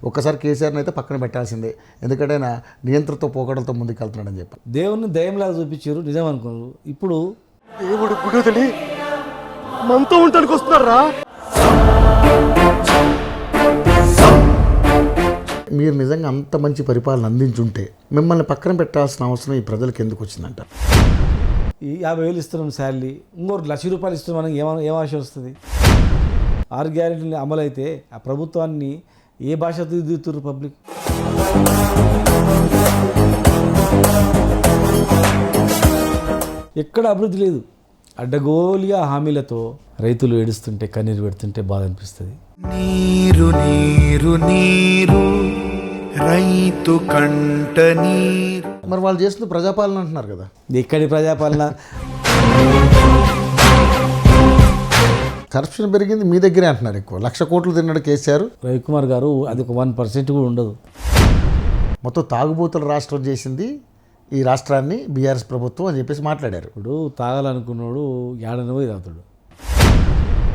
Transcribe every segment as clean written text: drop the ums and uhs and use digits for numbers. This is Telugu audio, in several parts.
ఒక్కసారి కేసీఆర్ని అయితే పక్కన పెట్టాల్సిందే, ఎందుకంటే ఆయన నియంత్రణతో పోకడలతో ముందుకు వెళ్తున్నాడని చెప్పి. దేవుణ్ణి దయ్యంలాగా చూపించారు, నిజం అనుకున్నారు. ఇప్పుడు దేవుడు గుడివదిలి మనతో ఉండడానికి వస్తున్నారా? మీరు నిజంగా అంత మంచి పరిపాలన అందించుంటే మిమ్మల్ని పక్కన పెట్టాల్సిన అవసరం ఈ ప్రజలకు ఎందుకు వచ్చిందంట? ఈ 50,000 ఇస్తున్నాం శాలరీ, ఇంకోటి ₹1,00,000 ఇస్తున్నాం, మనకి ఏం ఆశ వస్తుంది? 6 గ్యారెంటీలు అమలు అయితే ఆ ప్రభుత్వాన్ని ఏ భాషతో దిద్దుతున్నారు పబ్లిక్? ఎక్కడ అభివృద్ధి లేదు. అడ్డగోలుగా హామీలతో రైతులు ఏడుస్తుంటే, కన్నీరు పెడుతుంటే బాధ అనిపిస్తుంది. నీరు నీరు నీరు రైతు కంట నీరు. మరి వాళ్ళు చేస్తుంది ప్రజాపాలన అంటున్నారు కదా. ఎక్కడి ప్రజాపాలన? కరప్షన్ పెరిగింది మీ దగ్గరే అంటున్నారు. ఎక్కువ 1,00,000 కోట్లు తిన్నాడు కేసీఆర్. రవికుమార్ గారు అది ఒక 1% కూడా ఉండదు. మొత్తం తాగుబోతుల రాష్ట్రం చేసింది ఈ రాష్ట్రాన్ని బీఆర్ఎస్ ప్రభుత్వం అని చెప్పేసి మాట్లాడారు. ఇప్పుడు తాగాలనుకున్నాడు ఏడనో ఇది అవుతాడు.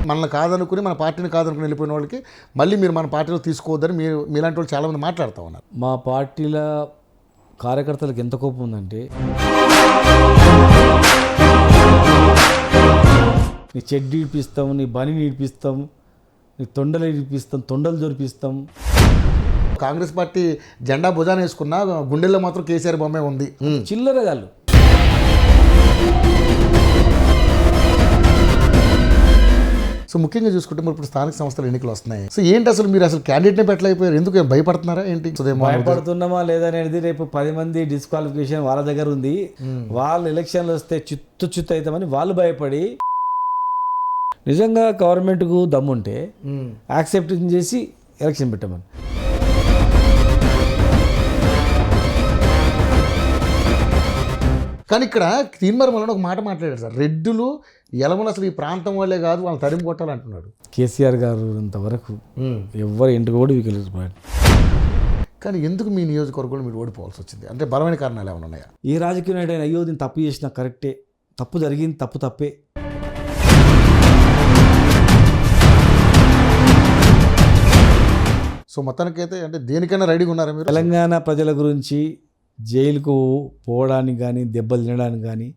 మనల్ని కాదనుకుని, మన పార్టీని కాదనుకుని వెళ్ళిపోయిన వాళ్ళకి మళ్ళీ మీరు మన పార్టీలో తీసుకోవద్దని మీలాంటి వాళ్ళు చాలామంది మాట్లాడుతూ ఉన్నారు. మా పార్టీల కార్యకర్తలకు ఎంత కోపం ఉందంటే, నీ చెడ్డీ ఇడిపిస్తాం, నీ బనిని ఇడిపిస్తాం, నీ తొండలు ఇడిపిస్తాం, తొండలు జొరిపిస్తాం. కాంగ్రెస్ పార్టీ జెండా భుజాన్ని వేసుకున్నా గుండెల్లో మాత్రం కేసీఆర్ బొమ్మే ఉంది. చిల్లరగాళ్ళు. సో ముఖ్యంగా చూసుకుంటే మరి ఇప్పుడు స్థానిక సంస్థల ఎన్నికలు వస్తున్నాయి. సో ఏంటి అసలు మీరు అసలు క్యాండిడేట్నే పెట్టలేకపోయారు? ఎందుకు భయపడుతున్నారా ఏంటి? భయపడుతున్నామా లేదనేది రేపు 10 మంది డిస్క్వాలిఫికేషన్ వాళ్ళ దగ్గర ఉంది. వాళ్ళు ఎలక్షన్లు వస్తే చిత్తు అవుతామని వాళ్ళు భయపడి, నిజంగా గవర్నమెంట్కు దమ్ముంటే యాక్సెప్ట్ చేసి ఎలక్షన్ పెట్టమని. కానీ ఇక్కడ తీన్మర్మలను ఒక మాట మాట్లాడారు సార్. రెడ్డులు ఎలమలు అసలు ఈ ప్రాంతం వాళ్ళే కాదు, వాళ్ళు తరిమి కొట్టాలంటున్నాడు. కేసీఆర్ గారు ఇంతవరకు ఎవరు ఇంటికి కూడా వీకెళ్ళిపోయాడు. కానీ ఎందుకు మీ నియోజకవర్గంలో మీరు ఓడిపోవాల్సి వచ్చింది? అంటే బలమైన కారణాలు ఏమైనా ఉన్నాయా? ఏ రాజకీయ నాయకుడైనా అయ్యో దీన్ని తప్పు చేసినా కరెక్టే, తప్పు జరిగింది, తప్పే. సో మొత్తానికైతే అంటే దేనికైనా రెడీగా ఉన్నారా మీరు? తెలంగాణ ప్రజల గురించి జైలుకు పోవడానికి కానీ, దెబ్బలు తినడానికి కానీ,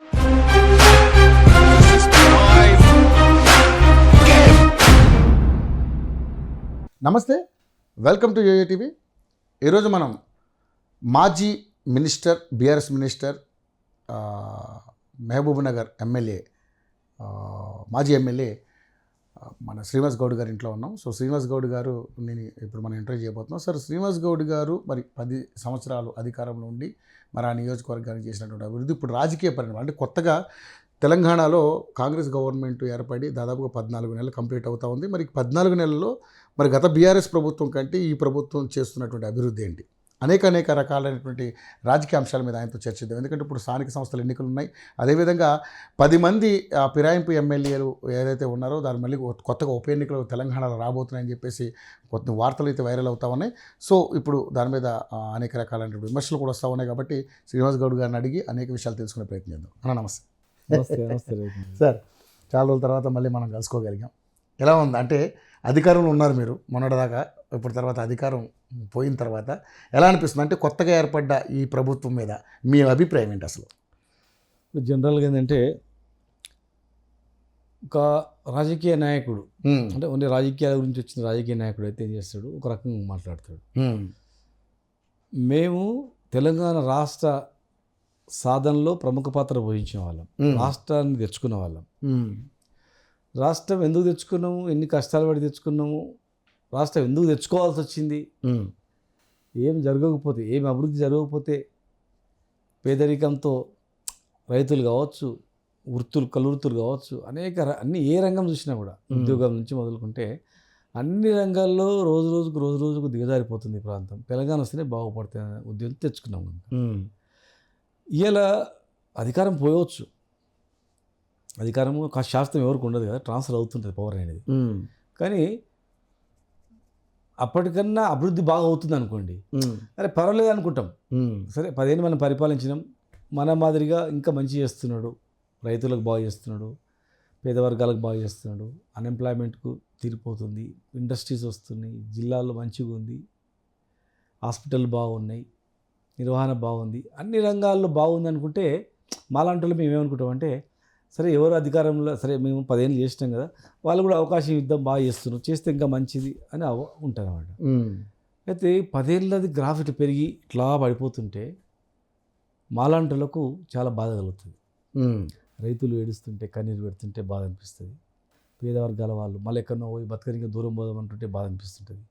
నమస్తే, వెల్కమ్ టు యోయో టీవీ. ఈరోజు మనం మాజీ minister, BRS minister, Mahabubnagar MLA, మాజీ ఎమ్మెల్యే మన శ్రీనివాస్ గౌడ్ గారి ఇంట్లో ఉన్నాం. సో శ్రీనివాస్ గౌడ్ గారు నేను ఇప్పుడు మనం ఇంటర్వ్యూ చేయబోతున్నాం. సార్, శ్రీనివాస్ గౌడ్ గారు మరి 10 సంవత్సరాలు అధికారంలో ఉండి మరి ఆ నియోజకవర్గానికి చేసినటువంటి అభివృద్ధి, ఇప్పుడు రాజకీయ పరిణామం అంటే కొత్తగా తెలంగాణలో కాంగ్రెస్ గవర్నమెంట్ ఏర్పడి దాదాపుగా 14 నెలలు కంప్లీట్ అవుతూ ఉంది. మరి 14 నెలల్లో మరి గత బీఆర్ఎస్ ప్రభుత్వం కంటే ఈ ప్రభుత్వం చేస్తున్నటువంటి అభివృద్ధి ఏంటి? అనేక రకాలైనటువంటి రాజకీయ అంశాల మీద ఆయనతో చర్చిద్దాం. ఎందుకంటే ఇప్పుడు స్థానిక సంస్థల ఎన్నికలు ఉన్నాయి. అదేవిధంగా 10 మంది ఫిరాయింపు ఎమ్మెల్యేలు ఏదైతే ఉన్నారో దాని మళ్ళీ కొత్తగా ఉప ఎన్నికలు తెలంగాణలో రాబోతున్నాయని చెప్పేసి కొత్త వార్తలు అయితే వైరల్ అవుతా ఉన్నాయి. సో ఇప్పుడు దాని మీద అనేక రకాలైనటువంటి విమర్శలు కూడా వస్తూ ఉన్నాయి. కాబట్టి శ్రీనివాస్ గౌడ్ గారిని అడిగి అనేక విషయాలు తెలుసుకునే ప్రయత్నం చేద్దాం. అన్న నమస్తే. సార్, చాలా రోజుల తర్వాత మళ్ళీ మనం కలుసుకోగలిగాం. ఎలా ఉంది అంటే అధికారంలో ఉన్నారు మీరు మొన్నటిదాకా, ఇప్పుడు తర్వాత అధికారం పోయిన తర్వాత ఎలా అనిపిస్తుంది? అంటే కొత్తగా ఏర్పడ్డ ఈ ప్రభుత్వం మీద మీ అభిప్రాయం ఏంటి అసలు? జనరల్గా ఏంటంటే ఒక రాజకీయ నాయకుడు అంటే ఓన్లీ రాజకీయాల గురించి వచ్చిన రాజకీయ నాయకుడు అయితే ఏం చేస్తాడు, ఒక రకంగా మాట్లాడతాడు. మేము తెలంగాణ రాష్ట్ర సాధనలో ప్రముఖ పాత్ర వహించిన వాళ్ళం, రాష్ట్రాన్ని తెచ్చుకున్న వాళ్ళం. రాష్ట్రం ఎందుకు తెచ్చుకున్నాము, ఎన్ని కష్టాలు పడి తెచ్చుకున్నాము, రాష్ట్రం ఎందుకు తెచ్చుకోవాల్సి వచ్చింది, ఏం జరగకపోతే, ఏం అభివృద్ధి జరగకపోతే, పేదరికంతో రైతులు కావచ్చు, కలువృత్తులు కావచ్చు, అన్ని ఏ రంగం చూసినా కూడా, ఉద్యోగం నుంచి మొదలుకుంటే అన్ని రంగాల్లో రోజు రోజుకు దిగజారిపోతుంది ఈ ప్రాంతం. తెలంగాణ వస్తేనే బాగుపడుతుంది అనే ఉద్యోగం తెచ్చుకున్నాం. ఇలా అధికారం పోయవచ్చు, అధికారము శాస్త్రం ఎవరికి ఉండదు కదా, ట్రాన్స్ఫర్ అవుతుంటుంది పవర్ అనేది. కానీ అప్పటికన్నా అభివృద్ధి బాగా అవుతుంది అనుకోండి, అరే పర్వాలేదు అనుకుంటాం. సరే 10 ఏళ్ళు మనం పరిపాలించినాం, మన మాదిరిగా ఇంకా మంచి చేస్తున్నాడు, రైతులకు బాగా చేస్తున్నాడు, పేద వర్గాలకు బాగా చేస్తున్నాడు, అన్ఎంప్లాయ్మెంట్కు తీరిపోతుంది, ఇండస్ట్రీస్ వస్తున్నాయి, జిల్లాల్లో మంచిగా ఉంది, హాస్పిటల్ బాగున్నాయి, నిర్వహణ బాగుంది, అన్ని రంగాల్లో బాగుంది అనుకుంటే మాలాంటి వాళ్ళు మేము ఏమనుకుంటామంటే సరే ఎవరు అధికారంలో సరే మేము 10 ఏళ్ళు చేసినాం కదా, వాళ్ళు కూడా అవకాశం ఇద్దాం, బాగా చేస్తున్నారు, చేస్తే ఇంకా మంచిది అని ఉంటారన్నమాట. అయితే 10 ఏళ్ళది గ్రాఫ్ ఇట్లా పెరిగి ఇట్లా పడిపోతుంటే మాలాంటి వాళ్ళకు చాలా బాధ కలుగుతుంది. రైతులు ఏడుస్తుంటే కన్నీరు పెడుతుంటే బాధ అనిపిస్తుంది. పేద వర్గాల వాళ్ళు మళ్ళీ ఎక్కడో పోయి బతకనికి దూరం పోదామంటుంటే బాధ అనిపిస్తుంటుంది.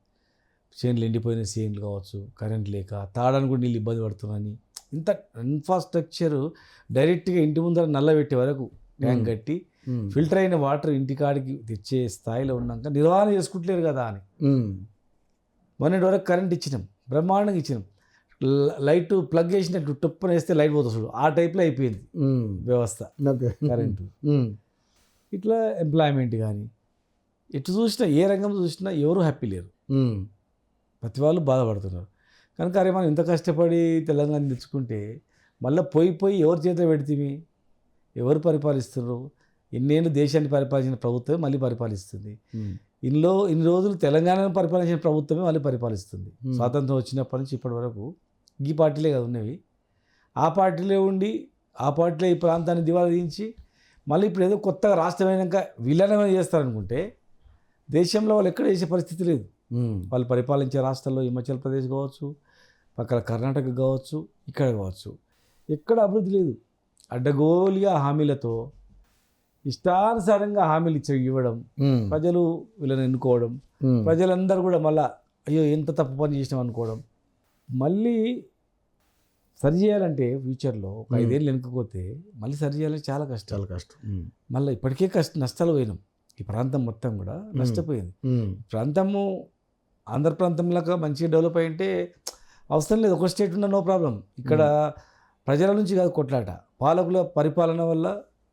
చేనులు ఎండిపోయిన చేనులు కావచ్చు, కరెంట్ లేక తాగడానికి కూడా నీళ్ళు ఇబ్బంది పడుతున్నాయని, ఇంత ఇన్ఫ్రాస్ట్రక్చర్ డైరెక్ట్గా ఇంటి ముందర నల్ల పెట్టే వరకు ట్యాంక్ కట్టి ఫిల్టర్ అయిన వాటర్ ఇంటికాడికి తెచ్చే స్థాయిలో ఉన్నాక నిర్వహణ చేసుకుంటలేరు కదా అని మొన్నటి వరకు కరెంట్ ఇచ్చినాం, బ్రహ్మాండంగా ఇచ్చినాం. లైట్ ప్లగ్ చేసినట్టు టొప్పని వేస్తే లైట్ పోతుంది చూడు, ఆ టైప్లో అయిపోయింది వ్యవస్థ కరెంటు. ఇట్లా ఎంప్లాయ్మెంట్ కానీ ఎటు చూసినా ఏ రంగం చూసినా ఎవరు హ్యాపీ లేరు, ప్రతి వాళ్ళు బాధపడుతున్నారు. కనుక అరే మనం ఇంత కష్టపడి తెలంగాణ తెచ్చుకుంటే మళ్ళీ పోయి ఎవరి చేతిలో పెడితే ఎవరు పరిపాలిస్తున్నారు? ఎన్నేళ్ళు దేశాన్ని పరిపాలించిన ప్రభుత్వమే మళ్ళీ పరిపాలిస్తుంది. ఇన్ని రోజులు తెలంగాణను పరిపాలించిన ప్రభుత్వమే మళ్ళీ పరిపాలిస్తుంది. స్వాతంత్రం వచ్చినప్పటి నుంచి ఇప్పటి వరకు ఈ పార్టీలే కదా ఉన్నవి. ఆ పార్టీలే ఉండి ఆ పార్టీలో ఈ ప్రాంతాన్ని దివాళా తీయించి మళ్ళీ ఇప్పుడు ఏదో కొత్తగా రాష్ట్రమైనాక వీళ్ళనే చేస్తారనుకుంటే దేశంలో వాళ్ళు ఎక్కడ చేసే పరిస్థితి లేదు. వాళ్ళు పరిపాలించే రాష్ట్రాల్లో హిమాచల్ ప్రదేశ్ కావచ్చు, పక్కన కర్ణాటక కావచ్చు, ఇక్కడ కావచ్చు, ఎక్కడ అభివృద్ధి లేదు. అడ్డగోలుగా హామీలతో ఇష్టానుసారంగా హామీలు ఇవ్వడం, ప్రజలు వీళ్ళని ఎన్నుకోవడం, ప్రజలందరూ కూడా మళ్ళీ అయ్యో ఎంత తప్పు పని చేసినాం అనుకోవడం. మళ్ళీ సరి చేయాలంటే ఫ్యూచర్లో ఒక 5 ఏళ్ళు వెనుకపోతే మళ్ళీ సరి చేయాలంటే చాలా కష్టం. మళ్ళీ ఇప్పటికే నష్టాలు పోయినాం. ఈ ప్రాంతం మొత్తం కూడా నష్టపోయింది. ప్రాంతము ఆంధ్ర ప్రాంతంలాగా మంచిగా డెవలప్ అయ్యింటే అవసరం లేదు, ఒక స్టేట్ ఉన్న నో ప్రాబ్లం. ఇక్కడ ప్రజల నుంచి కాదు కొట్లాట, పాలకుల పరిపాలన వల్ల,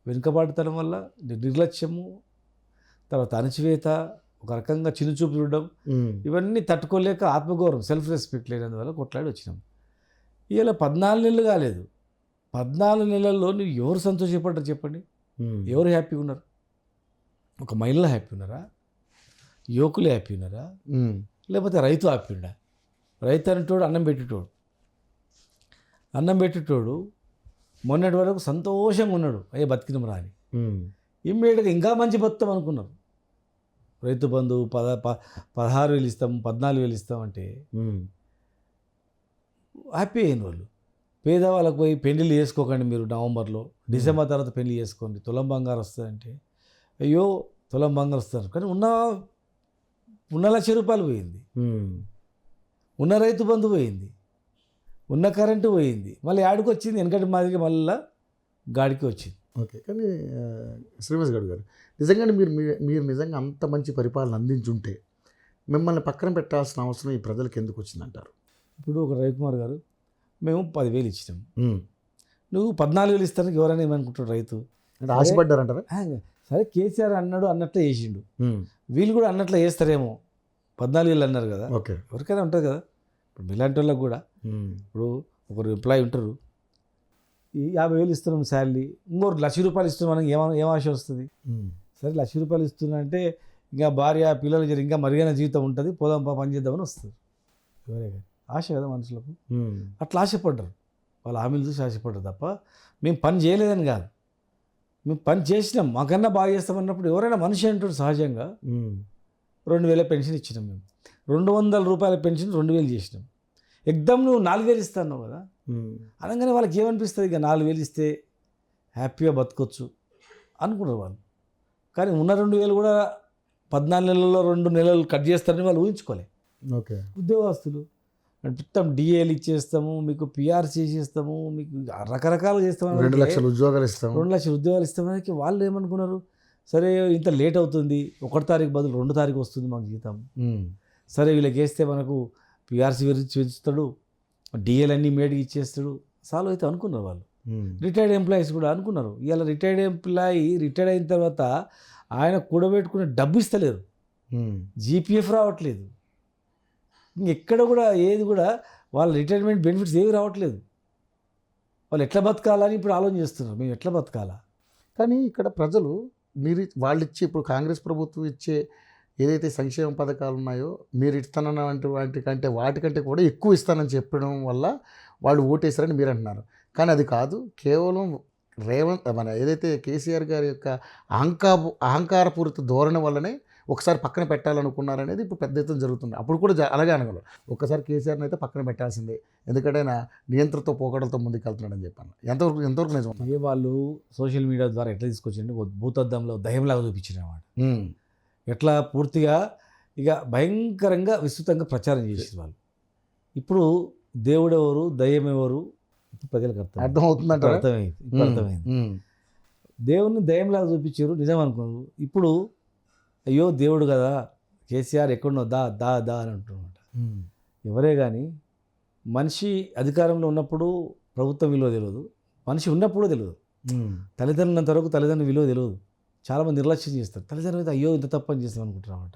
వెనుకబాటుతనం వల్ల, నిర్లక్ష్యము, తర్వాత అణచివేత, ఒక రకంగా చిన్నచూపు చూడడం, ఇవన్నీ తట్టుకోలేక ఆత్మగౌరవం, సెల్ఫ్ రెస్పెక్ట్ లేనందువల్ల కొట్లాడి వచ్చినాం. ఇలా 14 నెలలు కాలేదు, 14 నెలల్లో నువ్వు ఎవరు సంతోషపడ్డారు చెప్పండి? ఎవరు హ్యాపీగా ఉన్నారు? ఒక మహిళలు హ్యాపీ ఉన్నారా? యువకులు హ్యాపీ ఉన్నారా? లేకపోతే రైతు హ్యాపీ ఉండా? రైతు అనేటోడు అన్నం పెట్టేటోడు మొన్నటి వరకు సంతోషంగా ఉన్నాడు, అయ్యే బతికినం రాని. ఇమ్మీడియట్గా ఇంకా మంచి బతుకుతాం అనుకున్నారు. రైతు బంధు 16,000 ఇస్తాం, 14,000 ఇస్తాం అంటే హ్యాపీ అయిన వాళ్ళు. పేదవాళ్ళకు పోయి పెళ్లిళ్ళు చేసుకోకండి మీరు, నవంబర్లో డిసెంబర్ తర్వాత పెళ్లి చేసుకోండి, తులం బంగారు వస్తుందంటే అయ్యో తులం బంగారు వస్తారు. కానీ ఉన్న ₹1,00,000 పోయింది, ఉన్న రైతు బంధు పోయింది, ఉన్న కరెంటు పోయింది, మళ్ళీ ఆడికి వచ్చింది వెనకటి మాదిరిగా మళ్ళీ గాడికి వచ్చింది. ఓకే, కానీ శ్రీనివాస్ గౌడ్ గారు నిజంగానే మీరు నిజంగా అంత మంచి పరిపాలన అందించుంటే మిమ్మల్ని పక్కన పెట్టాల్సిన అవసరం ఈ ప్రజలకు ఎందుకు వచ్చిందంటారు? ఇప్పుడు ఒక రవికుమార్ గారు మేము 10,000 ఇచ్చినాం, నువ్వు 14,000 ఇస్తానికి ఎవరైనా ఏమనుకుంటాడు రైతు? అంటే ఆశపడ్డారంటారా? సరే కేసీఆర్ అన్నట్లే చేసిండు, వీళ్ళు కూడా అన్నట్లే చేస్తారేమో. 14,000 అన్నారు కదా, ఓకే, ఎవరికైనా ఉంటుంది కదా. ఇప్పుడు ఇలాంటి వాళ్ళకి కూడా ఇప్పుడు ఒకరు ఎంప్లాయీ ఉంటారు, ఈ 50,000 ఇస్తున్నాం శాలరీ, ఇంకో ₹1,00,000 ఇస్తున్నాం, మనకి ఏం ఆశ వస్తుంది? సరే ₹1,00,000 ఇస్తున్నా అంటే ఇంకా భార్య పిల్లలు ఇంకా మరుగైన జీవితం ఉంటుంది, పోదాం పని చేద్దామని వస్తుంది. ఎవరే కానీ ఆశ కదా మనుషులకు, అట్లా ఆశపడ్డారు. వాళ్ళు హామీలు చూసి ఆశపడ్డారు తప్ప మేము పని చేయలేదని కాదు. మేము పని చేసినాం, మాకన్నా బాగా చేస్తామన్నప్పుడు ఎవరైనా మనిషి అంటాడు సహజంగా. 2,000 పెన్షన్ ఇచ్చినాం మేము, ₹200 పెన్షన్ 2,000 చేసినాం. ఎగ్దమ్ నువ్వు 4,000 ఇస్తాను కదా అనగానే వాళ్ళకి ఏమనిపిస్తుంది? ఇక 4,000 ఇస్తే హ్యాపీగా బతకొచ్చు అనుకున్నారు వాళ్ళు. కానీ ఉన్న 2,000 కూడా 14 నెలల్లో 2 నెలలు కట్ చేస్తారని వాళ్ళు ఊహించుకోలే. ఓకే, ఉద్యోగస్తులు మొత్తం డిఏలు ఇచ్చేస్తాము, మీకు పిఆర్సీ చేసేస్తాము, మీకు రకరకాలు చేస్తాము, 2,00,000 ఉద్యోగాలు ఇస్తాము, 2,00,000 ఉద్యోగాలు ఇస్తామని వాళ్ళు ఏమనుకున్నారు? సరే ఇంత లేట్ అవుతుంది, 1 తారీఖు బదులు 2 తారీఖు వస్తుంది మాకు జీతం, సరే వీళ్ళకి వేస్తే మనకు పిఆర్సీ పెంచుతాడు, డిఏలు అన్నీ మేడికి ఇచ్చేస్తాడు, సాల్వ్ అయితే అనుకున్నారు వాళ్ళు. రిటైర్డ్ ఎంప్లాయీస్ కూడా అనుకున్నారు. ఇవాళ రిటైర్డ్ ఎంప్లాయీ రిటైర్డ్ అయిన తర్వాత ఆయన కూడబెట్టుకునే డబ్బు ఇస్తలేరు, జీపీఎఫ్ రావట్లేదు, ఎక్కడ కూడా ఏది కూడా వాళ్ళ రిటైర్మెంట్ బెనిఫిట్స్ ఏవి రావట్లేదు. వాళ్ళు ఎట్లా బతకాలని ఇప్పుడు ఆలోచన చేస్తున్నారు, మేము ఎట్లా బతకాలా. కానీ ఇక్కడ ప్రజలు వాళ్ళు ఇచ్చే ఇప్పుడు కాంగ్రెస్ ప్రభుత్వం ఇచ్చే ఏదైతే సంక్షేమ పథకాలు ఉన్నాయో మీరు ఇస్తానన్నటువంటి వాటికంటే కూడా ఎక్కువ ఇస్తానని చెప్పడం వల్ల వాళ్ళు ఓటేశారని మీరు అంటున్నారు. కానీ అది కాదు, కేవలం మన ఏదైతే కేసీఆర్ గారి యొక్క అహంకారపూరిత ధోరణి వల్లనే ఒకసారి పక్కన పెట్టాలనుకున్నారనేది ఇప్పుడు పెద్ద ఎత్తున జరుగుతుంది. అప్పుడు కూడా అలాగే అనగలరు, ఒక్కసారి కేసీఆర్ని అయితే పక్కన పెట్టాల్సిందే, ఎందుకంటే ఆయన నియంత్రణతో పోకడలతో ముందుకు వెళ్తున్నాడని చెప్పాను. ఎంతవరకు నిజం? ఏ వాళ్ళు సోషల్ మీడియా ద్వారా ఎట్లా తీసుకొచ్చిండు, భూతద్దంలో దయ్యంలాగా చూపించారు అన్నమాట. ఎట్లా పూర్తిగా ఇక భయంకరంగా విస్తృతంగా ప్రచారం చేసేది వాళ్ళు. ఇప్పుడు దేవుడు ఎవరు, దయ్యం ఎవరు ప్రజలకు అర్థమవుతుందంట. అర్థమైంది. దేవుడిని దయ్యంలాగా చూపించారు, నిజం అనుకున్నారు. ఇప్పుడు అయ్యో దేవుడు కదా, కేసీఆర్ ఎక్కడున్నో దా దా దా అని అంటున్నమాట. ఎవరే కానీ మనిషి అధికారంలో ఉన్నప్పుడు ప్రభుత్వం విలువ తెలియదు, మనిషి ఉన్నప్పుడు తెలియదు. తల్లిదండ్రులు ఉన్నంత వరకు తల్లిదండ్రుల విలువ తెలియదు. చాలామంది నిర్లక్ష్యం చేస్తారు. తల్లిదండ్రులు అయితే అయ్యో ఇంత తప్పని చేస్తాం అనుకుంటున్నామాట.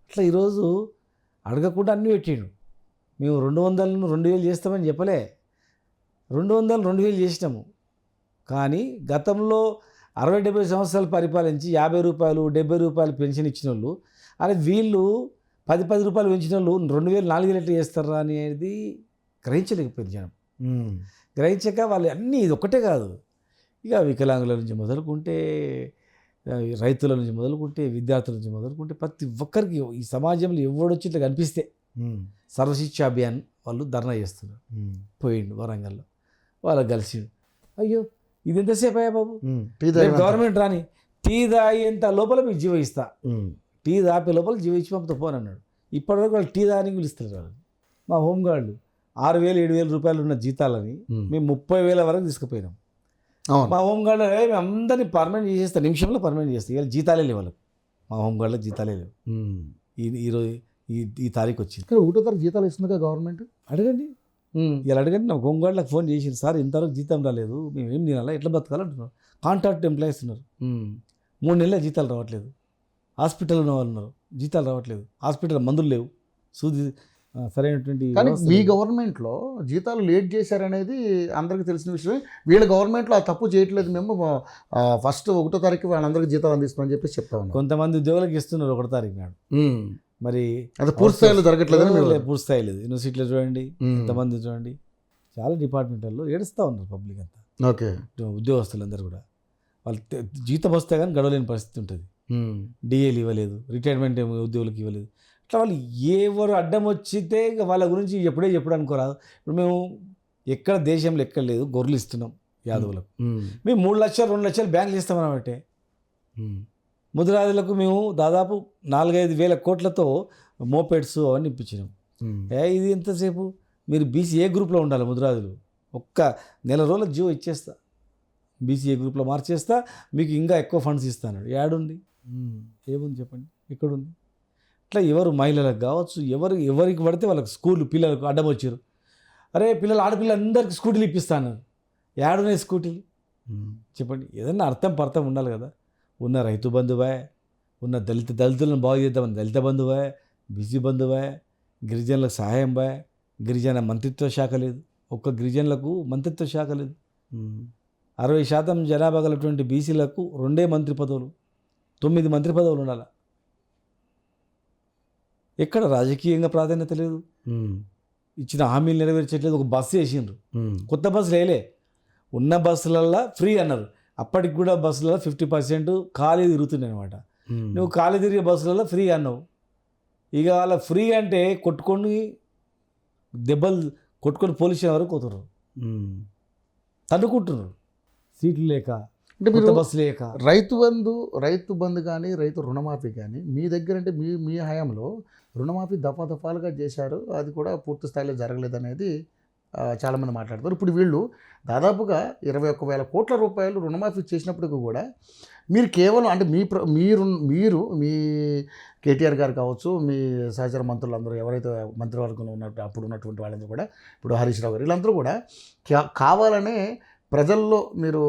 అట్లా ఈరోజు అడగకుండా అన్నీ పెట్టాడు. మేము 200ను 2000 చేస్తామని చెప్పలే, 200 2000 చేసినాము. కానీ గతంలో 60-70 సంవత్సరాలు పరిపాలించి 50 రూపాయలు 70 రూపాయలు పెన్షన్ ఇచ్చిన వాళ్ళు, అరే వీళ్ళు 10 రూపాయలు పెంచిన వాళ్ళు 2000 4000 ఎట్లా చేస్తారా అనేది గ్రహించలేకపోయింది జనం. గ్రహించక వాళ్ళు అన్నీ ఇది ఒక్కటే కాదు, ఇక వికలాంగుల నుంచి మొదలుకుంటే, రైతుల నుంచి మొదలుకుంటే, విద్యార్థుల నుంచి మొదలుకుంటే ప్రతి ఒక్కరికి ఈ సమాజంలో ఎవడొచ్చి ఇట్లా కనిపిస్తే సర్వశిక్ష అభియాన్ వాళ్ళు ధర్నా చేస్తున్నారు. పోయిండు వరంగల్లో, వాళ్ళకి కలిసిండు. అయ్యో ఇది ఎంతసేపు అయ్యా బాబు, గవర్నమెంట్ రాని టీ తాగేంత లోపల మీకు జీవ ఇస్తా, టీ తాపే లోపల జీవ ఇచ్చి పంపుతా పోని అన్నాడు. ఇప్పటివరకు వాళ్ళు టీ తాగడానికి పిలుస్తారు వాళ్ళు. మా హోంగార్డులు 6,000-7,000 రూపాయలు ఉన్న జీతాలని మేము 30,000 వరకు తీసుకుపోయినాం. మా హోంగార్డు మేము అందరినీ పర్మనెంట్ చేసేస్తాం, నిమిషంలో పర్మనెంట్ చేస్తాం. ఇవాళ జీతాలే లేవు వాళ్ళకి, మా హోంగార్డులకు జీతాలే లేవు. ఈరోజు ఈ తారీఖు వచ్చింది. కానీ 1వ తారీఖు జీతాలు ఇస్తుందిగా గవర్నమెంట్. అడగండి, ఇలా అడగండి. నా హోంగార్డులకు ఫోన్ చేసింది, సార్ ఇంతవరకు జీతం రాలేదు, మేము ఏం తినాలా, ఎట్లా బతకాలంటున్నారు. కాంట్రాక్ట్ ఎంప్లాయీస్ ఉన్నారు, 3 నెలల జీతాలు రావట్లేదు. హాస్పిటల్ ఉన్న వాళ్ళు ఉన్నారు, జీతాలు రావట్లేదు. హాస్పిటల్ మందులు లేవు, సూది సరైనటువంటి. కానీ మీ గవర్నమెంట్లో జీతాలు లేట్ చేశారనేది అందరికీ తెలిసిన విషయమే. వీళ్ళ గవర్నమెంట్లో ఆ తప్పు చేయట్లేదు, మేము ఫస్ట్ 1వ తారీఖు వాళ్ళందరికీ జీతాలు అందిస్తామని చెప్పేసి చెప్తా ఉన్నాం. కొంతమంది ఉద్యోగులకు ఇస్తున్నారు 1వ తారీఖు నాడు, మరి అది పూర్తి స్థాయిలో జరగట్లేదని. పూర్తి స్థాయి లేదు. యూనివర్సిటీలో చూడండి, ఎంతమంది చూడండి, చాలా డిపార్ట్మెంట్లో ఏడుస్తూ ఉన్నారు పబ్లిక్ అంతా. ఓకే, ఉద్యోగస్తులందరూ కూడా వాళ్ళు జీతం వస్తే కానీ గడవలేని పరిస్థితి ఉంటుంది. డిఏలు ఇవ్వలేదు, రిటైర్మెంట్ ఉద్యోగులకు ఇవ్వలేదు. అట్లా వాళ్ళు ఎవరు అడ్డం వచ్చితే వాళ్ళ గురించి ఎప్పుడు అనుకోరాదు. ఇప్పుడు మేము ఎక్కడ దేశంలో ఎక్కడ లేదు, గొర్రెలు ఇస్తున్నాం యాదవులకు. మేము 3 లక్షలు 2 లక్షలు బ్యాంకులు ఇస్తామన్నమాట. ముదిరాజులకు మేము దాదాపు 4-5 వేల కోట్లతో మోపెడ్స్ అవన్నీ ఇప్పించినాం. ఇది ఎంతసేపు, మీరు బీసీఏ గ్రూప్లో ఉండాలి ముదిరాజులు. ఒక్క నెల రోజుల జీవో ఇచ్చేస్తా, బీసీఏ గ్రూప్లో మార్చేస్తా, మీకు ఇంకా ఎక్కువ ఫండ్స్ ఇస్తాను. యాడుంది, ఏముంది చెప్పండి, ఎక్కడుంది? అట్లా ఎవరు మహిళలకు కావచ్చు, ఎవరికి పడితే వాళ్ళకి స్కూల్ పిల్లలకు అడ్డం వచ్చారు. అరే ఆడపిల్లలు అందరికీ స్కూటీలు ఇప్పిస్తాను. యాడున్నాయి స్కూటీలు చెప్పండి? ఏదన్నా అర్థం ఉండాలి కదా. ఉన్న రైతు బంధువే, ఉన్న దళితులను బాగు చేద్దామని దళిత బంధువే, బీసీ బంధువే, గిరిజనులకు సహాయం బాయ్, గిరిజన మంత్రిత్వ శాఖ లేదు, ఒక్క గిరిజనులకు మంత్రిత్వ శాఖ లేదు. 60% జనాభా గలటువంటి బీసీలకు 2 మంత్రి పదవులు, 9 మంత్రి పదవులు ఉండాలి. ఎక్కడ రాజకీయంగా ప్రాధాన్యత లేదు, ఇచ్చిన హామీలు నెరవేర్చట్లేదు. ఒక బస్సు వేసిండ్రు, కొత్త బస్సులు వేయలే, ఉన్న బస్సులల్లో ఫ్రీ అన్నారు. అప్పటికి కూడా బస్సులలో 50% ఖాళీ తిరుగుతున్నాయి అనమాట. నువ్వు ఖాళీ తిరిగే బస్సులలో ఫ్రీ అన్నావు. ఇక వాళ్ళ ఫ్రీ అంటే దెబ్బలు కొట్టుకొని పోలీసు వరకు పోతున్నారు, తన్నుకుంటున్నారు సీట్లు లేక, అంటే బస్సు లేక. రైతు బంధు కానీ రైతు రుణమాఫీ కానీ మీ దగ్గర అంటే మీ హయాంలో రుణమాఫీ దఫాలుగా చేశారు, అది కూడా పూర్తి స్థాయిలో జరగలేదనేది చాలామంది మాట్లాడతారు. ఇప్పుడు వీళ్ళు దాదాపుగా 21,000 కోట్ల రూపాయలు రుణమాఫీ చేసినప్పటికీ కూడా మీరు కేవలం అంటే మీరు మీ కేటీఆర్ గారు కావచ్చు, మీ సహచర మంత్రులందరూ ఎవరైతే మంత్రివర్గంలో ఉన్నట్టు అప్పుడు ఉన్నటువంటి వాళ్ళందరూ కూడా, ఇప్పుడు హరీష్ రావు గారు, వీళ్ళందరూ కూడా కావాలనే ప్రజల్లో మీరు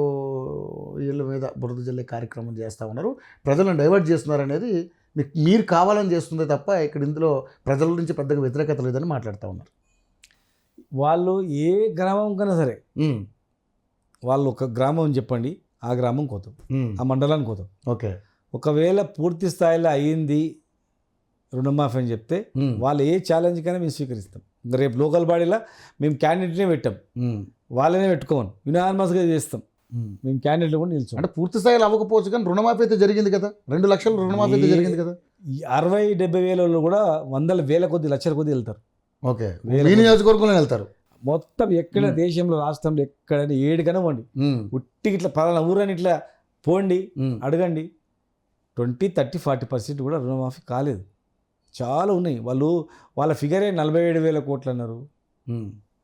వీళ్ళ మీద బురద జల్లే కార్యక్రమం చేస్తూ ఉన్నారు, ప్రజలను డైవర్ట్ చేస్తున్నారు అనేది మీరు కావాలని చేస్తుందే తప్ప ఇక్కడ ఇందులో ప్రజల నుంచి పెద్దగా వ్యతిరేకత లేదని మాట్లాడుతూ ఉన్నారు. వాళ్ళు ఏ గ్రామం కన్నా సరే, వాళ్ళు ఒక గ్రామం చెప్పండి, ఆ గ్రామం కోతాం, ఆ మండలానికి కోతాం. ఓకే, ఒకవేళ పూర్తి స్థాయిలో అయ్యింది, రుణమాఫీ అని చెప్తే వాళ్ళు ఏ ఛాలెంజ్ కైనా మేము స్వీకరిస్తాం. ఇంకా రేపు లోకల్ బాడీలో మేము క్యాండిడేట్నే పెట్టాం, వాళ్ళనే పెట్టుకోమని యునానిమస్గా చేస్తాం. మేము క్యాండిడేట్లు కూడా నిల్చోం. అంటే పూర్తి స్థాయిలో అవ్వకపోవచ్చు కానీ రుణమాఫీ అయితే జరిగింది కదా, 2 లక్షలు రుణమాఫీ అయితే జరిగింది కదా. 60-70 వేల కూడా వందల వేల కొద్ది లక్షల కొద్ది వెళ్తారు. ఓకే, మీ నియోజకవర్గంలో వెళ్తారు మొత్తం ఎక్కడ దేశంలో రాష్ట్రంలో ఎక్కడైనా ఏడుకైనా పోండి, ఉట్టికి ఇట్లా పలానా ఊరని ఇట్లా పోండి అడగండి, 20-30-40% కూడా రుణమాఫీ కాలేదు. చాలా ఉన్నాయి. వాళ్ళ ఫిగరే 47,000 కోట్లు అన్నారు.